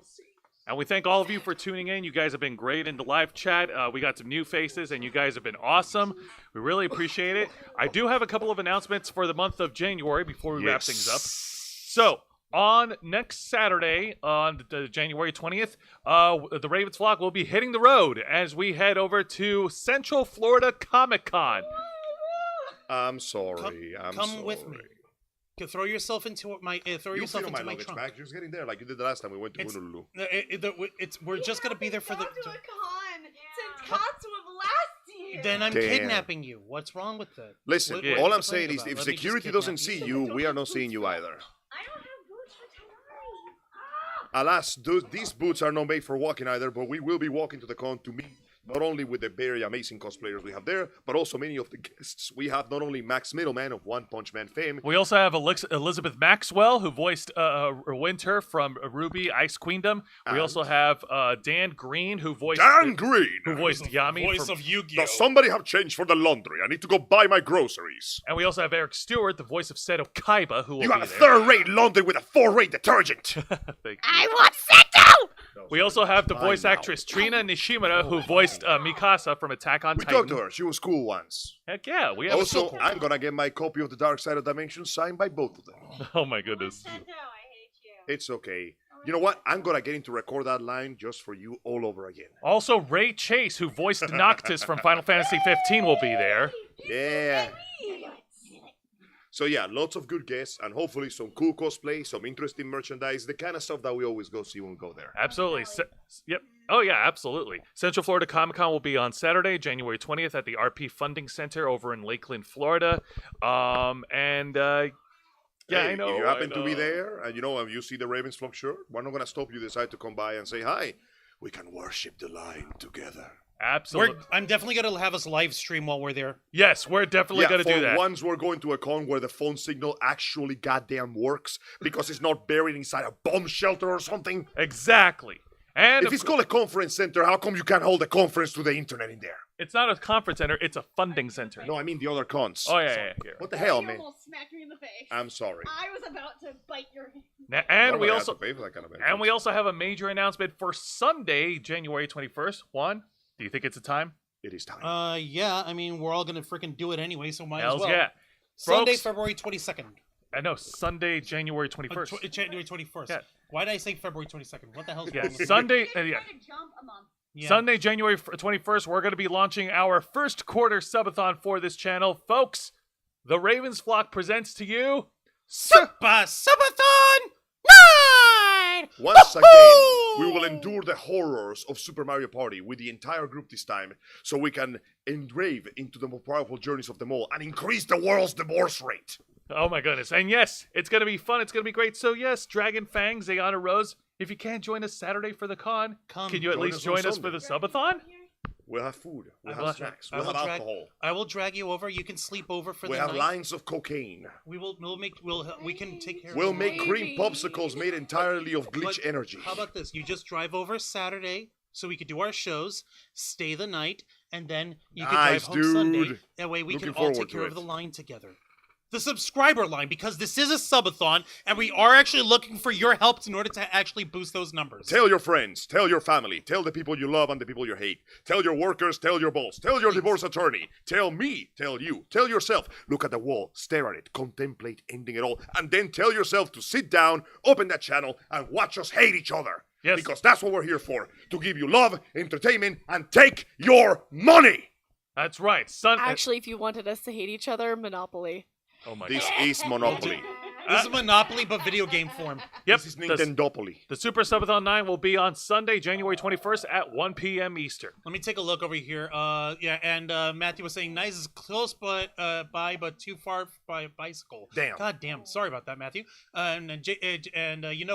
of you for tuning in. You guys have been great in the live chat. We got some new faces, and you guys have been awesome. We really appreciate it. I do have a couple of announcements for the month of January before we wrap things up. So, on next Saturday, on the January 20th, the Ravens flock will be hitting the road as we head over to Central Florida Comic-Con. I'm sorry. I'm Come sorry. with me. Throw yourself into my throw You yourself feel my into my luggage trunk. back. Just get in there like you did the last time we went to It's- Honolulu. We're just gonna be there for the. to a con since Cotswold last year. Then I'm Damn. kidnapping you. What's wrong with that? Listen, What- Yeah. what all are I'm you saying is complaining if about? Let me just security kidnap doesn't see you, we are not seeing you either. I don't have boots for tonight. Alas, these boots are not made for walking either, but we will be walking to the con to meet not only with the very amazing cosplayers we have there, but also many of the guests. We have not only Max Middleman of One Punch Man fame, We also have Elizabeth Maxwell, who voiced Winter from Ruby Ice Queendom. We And- also have Dan Green, who voiced Dan Green. who voiced Yami. from- Yu-Gi-Oh. Does somebody have change for the laundry? I need to go buy my groceries. and we also have Eric Stewart, the voice of Seto Kaiba, who will You be have a there. third-rate laundry with a 4-rate detergent. Thank you. I want Seto! We also have the voice Mine now. actress Trina Nishimura, who voiced Mikasa from Attack on We Titan. talked to her. She was cool once. Heck yeah, we have Also, a I'm gonna get my copy of the Dark Side of Dimension signed by both of them. Oh my goodness. Sento, I hate you. It's okay. You know what? I'm gonna get him to record that line just for you all over again. Also, Ray Chase, who voiced Noctis from Final Fantasy 15, will be there. Yeah. So yeah, lots of good guests and hopefully some cool cosplay, some interesting merchandise, the kind of stuff that we always go see when we go there. Absolutely. Yep. Oh, yeah, absolutely. Central Florida Comic Con will be on Saturday, January 20th at the RP Funding Center over in Lakeland, Florida. Yeah, Hey, I know. If you happen I to be know. there and you see the Ravens flock shirt, we're not gonna stop you decide to come by and say hi. We can worship the line together. Absolutely. I'm definitely gonna have us live stream while we're there. Yes, we're definitely going to do that. Once we're going to a con where the phone signal actually goddamn works because it's not buried inside a bomb shelter or something. Exactly. And If it's called a conference center, how come you can't hold a conference to the internet in there? it's not a conference center, it's a funding center. No, I mean the other cons. Oh, yeah. Here. What the hell, You man? almost smacked me in the face. I'm sorry. I was about to bite your hand. And Why we do I have also to pay for that kind of and we also have a major announcement for Sunday, January 21st. Juan, do you think it's a time? It is time. Yeah. I mean, we're all gonna freaking do it anyway, so might Hells as well. yeah. Sunday, Folks- February 22nd. I know, Sunday, January 21st. January 21st. Yeah. Why did I say February 22nd? What the hell's Yeah, wrong with me? Sunday. You're Yeah. trying to jump a month. Yeah. Sunday, January 21st, we're going to be launching our first quarter subathon for this channel. Folks, the Ravens Flock presents to you... Super Subathon 9! Once again, we will endure the horrors of Super Mario Party with the entire group this time, so we can engrave into the more powerful journeys of them all and increase the world's divorce rate. Oh my goodness. And yes, it's going to be fun. It's going to be great. So yes, Dragon Fang, Zayana Rose, if you can't join us Saturday for the con, Come can you at join least us on join us for the subathon? We'll have food, we'll I will have snacks, we'll have drag- alcohol, I will drag you over. You can sleep over for we'll the have night. lines of cocaine. We can take care We'll of make it. cream popsicles made entirely of glitch But energy. How about this? You just drive over Saturday so we could do our shows, stay the night, and then you can Nice, drive home Sunday. dude. That way we Looking can all forward take to care it. of the line together. The subscriber line, because this is a subathon, and we are actually looking for your help in order to actually boost those numbers. Tell your friends, tell your family, tell the people you love and the people you hate. Tell your workers, tell your boss, tell your divorce attorney, tell me, tell you, tell yourself. Look at the wall, stare at it, contemplate ending it all, and then tell yourself to sit down, open that channel, and watch us hate each other. Yes. Because that's what we're here for, to give you love, entertainment, and take your money. That's right. Actually, if you wanted us to hate each other, Monopoly. Oh my This god. is Monopoly. This is Monopoly, but video game form. Yep. This is The, Nintendopoly. the Super Subathon 9 will be on Sunday, January 21st at 1 p.m. Eastern. Let me take a look over here. Matthew was saying nice is close but but too far by bicycle. Damn. God damn. Sorry about that, Matthew.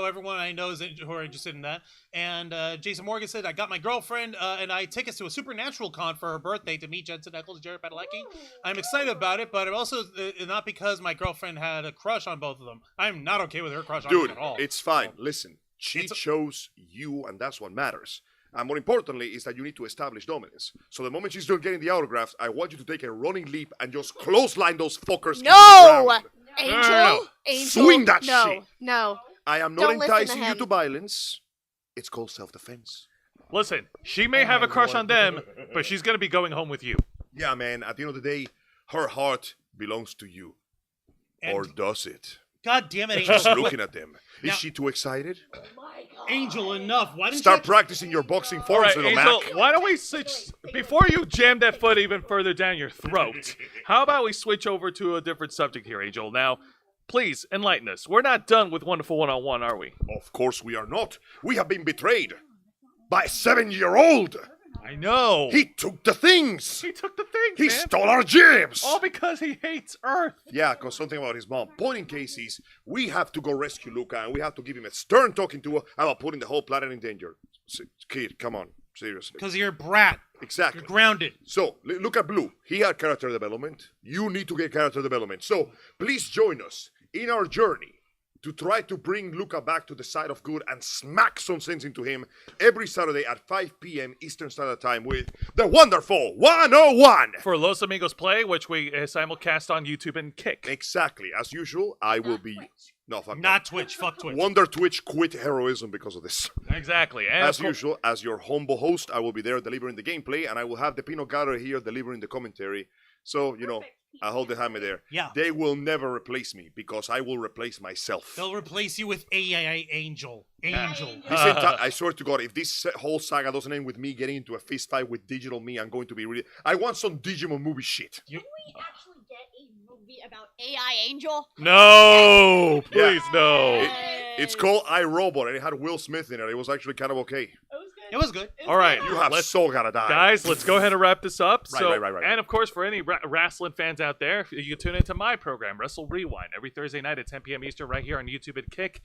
Everyone I know is who are interested in that. And Jason Morgan said I got my girlfriend and I tickets to a Supernatural con for her birthday to meet Jensen Eccles, Jared Padalecki. I'm excited about it, but I'm also not because my girlfriend had a crush on both of them. I'm not okay with her crush on Dude, them at all. it's fine. Listen, she It's- chose you, and that's what matters. And more importantly is that you need to establish dominance. So the moment she's done getting the autographs, I want you to take a running leap and just clothesline those fuckers into the No! ground. Angel? No. Angel? Swing that no, shit. No. I am not Don't listen to enticing you him. to violence. It's called self-defense. Listen, she may have a crush on them, but she's going to be going home with you. Yeah, man, at the end of the day, her heart belongs to you. And- Or does it? God damn it, Just Angel. looking at them. Is Now- she too excited? Angel, enough. Why didn't Start you practicing your boxing All forms, right, little Angel, Mac. why don't we switch... Before you jam that foot even further down your throat, how about we switch over to a different subject here, Angel? Now, please, enlighten us. We're not done with Wonderful One-on-One, are we? Of course we are not. We have been betrayed by a 7-year-old. I know. He took the things. He took the things, He man. stole our gems. All because he hates Earth. Yeah, because something about his mom. Point in case is, we have to go rescue Luca, and we have to give him a stern talking to about putting the whole planet in danger. Kid, come on, seriously. Because you're a brat. Exactly. You're grounded. So, look at Blue. He had character development. You need to get character development. So, please join us in our journey to try to bring Luca back to the side of good and smack some sense into him every Saturday at 5 p.m. Eastern Standard Time with the Wonderful 101. For Los Amigos Play, which we simulcast on YouTube and Kick. Exactly. As usual, I will be... No, fuck Not Twitch. Fuck Twitch. Wonder Twitch quit heroism because of this. Exactly. And As of cour- usual, as your humble host, I will be there delivering the gameplay, and I will have the Pinot Gatter here delivering the commentary. So, I hold the hammer there. Yeah. They will never replace me because I will replace myself. They'll replace you with AI Angel. Angel. I swear to God, if this whole saga doesn't end with me getting into a fist fight with digital me, I'm going to be really... I want some Digimon movie shit. Can we actually get a movie about AI Angel? No! Please, Yeah. no. It's called iRobot, and it had Will Smith in it. It was actually kind of okay. It was good. All right. You have let's so gotta die. Guys, let's go ahead and wrap this up. Right. And of course, for any wrestling fans out there, you can tune into my program, Wrestle Rewind, every Thursday night at 10 p.m. Eastern, right here on YouTube and Kick.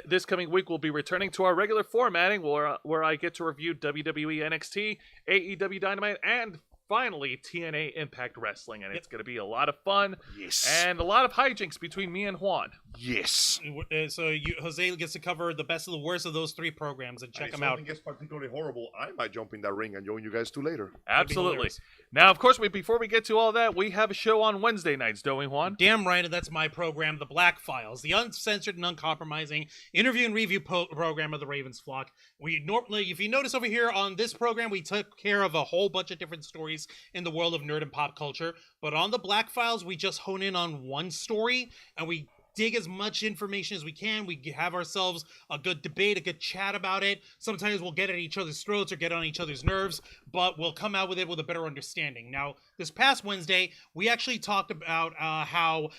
This coming week, we'll be returning to our regular formatting, where I get to review WWE NXT, AEW Dynamite, and finally TNA Impact Wrestling, and it's going to be a lot of fun Yes. and a lot of hijinks between me and Juan. Yes. So Jose gets to cover the best of the worst of those three programs and check And if them out. something gets particularly horrible, I might jump in that ring and join you guys too later. Absolutely. hilarious. Now, of course, before we get to all that, we have a show on Wednesday nights, don't we, Juan? Damn right, and that's my program, The Black Files, the uncensored and uncompromising interview and review program of the Ravens Flock. We normally, if you notice over here on this program, we took care of a whole bunch of different stories in the world of nerd and pop culture. But on The Black Files, we just hone in on one story, and we dig as much information as we can. We have ourselves a good debate, a good chat about it. Sometimes we'll get at each other's throats or get on each other's nerves, but we'll come out with it with a better understanding. Now, this past Wednesday, we actually talked about how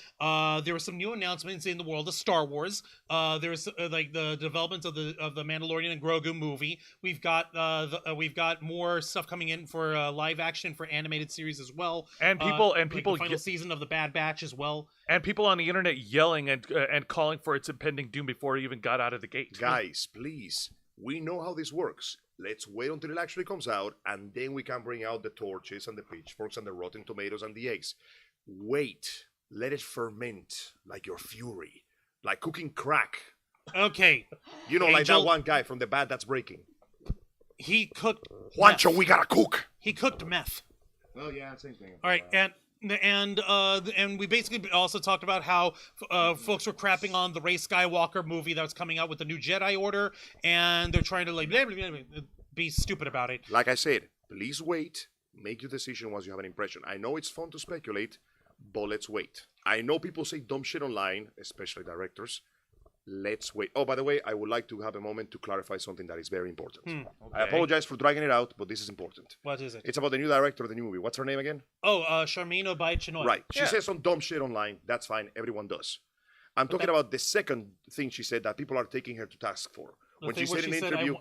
there were some new announcements in the world of Star Wars. There's like the development of the Mandalorian and Grogu movie. We've got more stuff coming in for live action for animated series as well. And people like the final season of the Bad Batch as well. And people on the internet yelling and calling for its impending doom before it even got out of the gate. Guys, please, we know how this works. Let's wait until it actually comes out, and then we can bring out the torches and the pitchforks and the rotten tomatoes and the eggs. Wait. Let it ferment like your fury. Like cooking crack. Okay. You know, like that Angel- one guy from The Bad That's Breaking. He cooked Juancho, meth. we gotta cook! He cooked meth. Oh, yeah, same thing. All right, and we basically also talked about how folks were crapping on the Rey Skywalker movie that's coming out with the new Jedi Order, and they're trying to like blah, blah, blah, blah, be stupid about it. Like I said, please wait. Make your decision once you have an impression. I know it's fun to speculate, but let's wait. I know people say dumb shit online, especially directors. Let's wait. Oh, by the way, I would like to have a moment to clarify something that is very important. I apologize for dragging it out, but this is important. What is it? It's about the new director of the new movie. What's her name again? Oh, Charmaine Obaid-Chinoy. Right. She Yeah. says some dumb shit online. That's fine. Everyone does. I'm talking about the second thing she said that people are taking her to task for. The When thing she where said in an interview,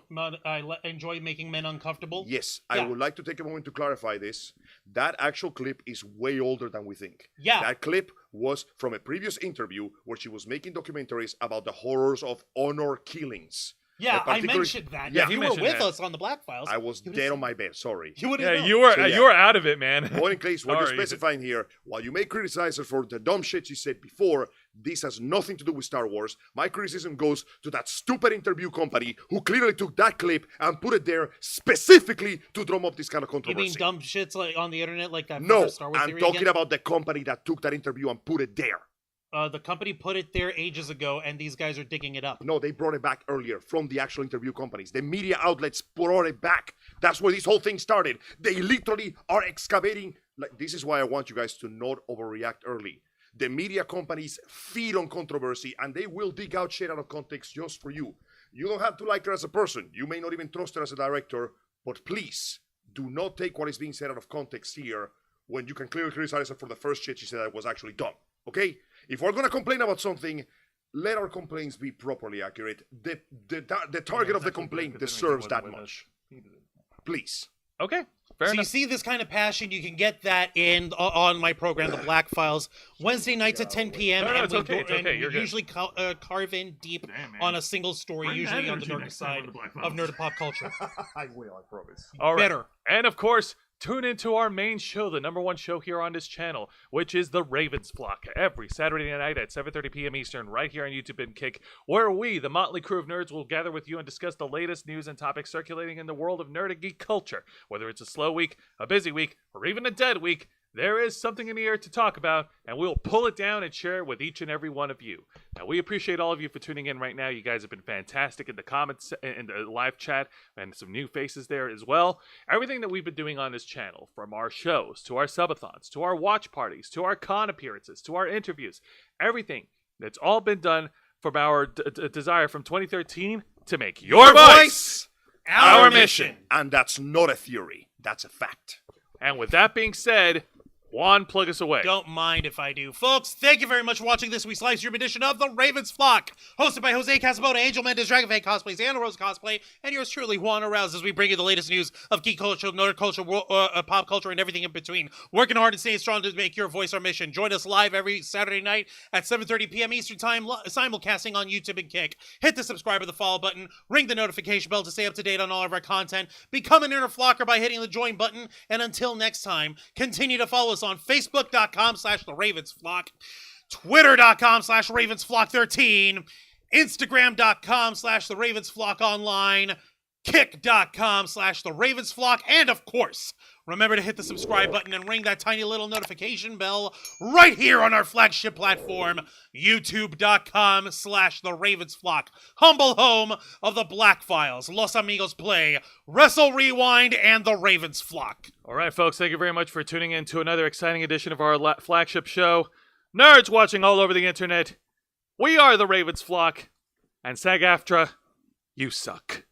enjoy making men uncomfortable. yes, Yeah. I would like to take a moment to clarify this. That actual clip is way older than we think. Yeah. That clip was from a previous interview where she was making documentaries about the horrors of honor killings. Yeah, I particularly- mentioned that. Yeah, If he you were mentioned with that. us on the Black Files, I was dead on my bed. Sorry. you would Yeah, have you were So, yeah. you were out of it, man. Point in case, we're just Sorry. specifying here, while you may criticize her for the dumb shit she said before, this has nothing to do with Star Wars. My criticism goes to that stupid interview company who clearly took that clip and put it there specifically to drum up this kind of You controversy. mean dumb shits like on the internet like that? No, Star Wars I'm theory talking again? about the company that took that interview and put it there. The company put it there ages ago, and these guys are digging it up. No, they brought it back earlier from the actual interview companies. The media outlets brought it back. That's where this whole thing started. They literally are excavating. Like, this is why I want you guys to not overreact early. The media companies feed on controversy, and they will dig out shit out of context just for you. You don't have to like her as a person. You may not even trust her as a director, but please do not take what is being said out of context here when you can clearly criticize her for the first shit she said that was actually dumb. Okay? If we're going to complain about something, let our complaints be properly accurate. The target of the complaint deserves that much. Please. Okay, fair So you enough. see this kind of passion, you can get that on my program, The Black Files, Wednesday nights at 10 p.m. No, and it's we, okay, it's and okay, we you're good. usually carve in deep Damn, man. on a single story, Bring usually that on the energy darker next time side on The Black of Files. nerd and pop culture. I will, I promise. All right. Better. And of course, tune into our main show, the number one show here on this channel, which is The Ravens Flock, every Saturday night at 7:30 p.m. Eastern, right here on YouTube and Kick, where we, the motley crew of nerds, will gather with you and discuss the latest news and topics circulating in the world of nerd and geek culture. Whether it's a slow week, a busy week, or even a dead week, there is something in the air to talk about, and we'll pull it down and share it with each and every one of you. Now, we appreciate all of you for tuning in right now. You guys have been fantastic in the comments, in the live chat, and some new faces there as well. Everything that we've been doing on this channel, from our shows, to our subathons, to our watch parties, to our con appearances, to our interviews, everything that's all been done from our desire from 2013 to make your voice our mission. And that's not a theory. That's a fact. And with that being said, Juan, plug us away. Don't mind if I do. Folks, thank you very much for watching this week's live stream edition of The Ravens Flock, hosted by Jose Casabona, Angel Mendez, Dragonfang Cosplays, Anna Rose Cosplay, and yours truly, Juan Arouse, as we bring you the latest news of geek culture, nerd culture, pop culture, and everything in between. Working hard and staying strong to make your voice our mission. Join us live every Saturday night at 7:30 p.m. Eastern Time, simulcasting on YouTube and Kick. Hit the subscribe or the follow button. Ring the notification bell to stay up to date on all of our content. Become an inner flocker by hitting the join button. And until next time, continue to follow us on Facebook.com/TheRavensFlock, Twitter.com/RavensFlock13, Instagram.com/TheRavensFlockOnline, Kick.com/TheRavensFlock, and of course, remember to hit the subscribe button and ring that tiny little notification bell right here on our flagship platform, YouTube.com/TheRavensFlock, humble home of the Black Files, Los Amigos Play, Wrestle Rewind, and The Ravens Flock. All right, folks, thank you very much for tuning in to another exciting edition of our flagship show. Nerds watching all over the internet, We are the Ravens flock, and Sag-aftra, you suck.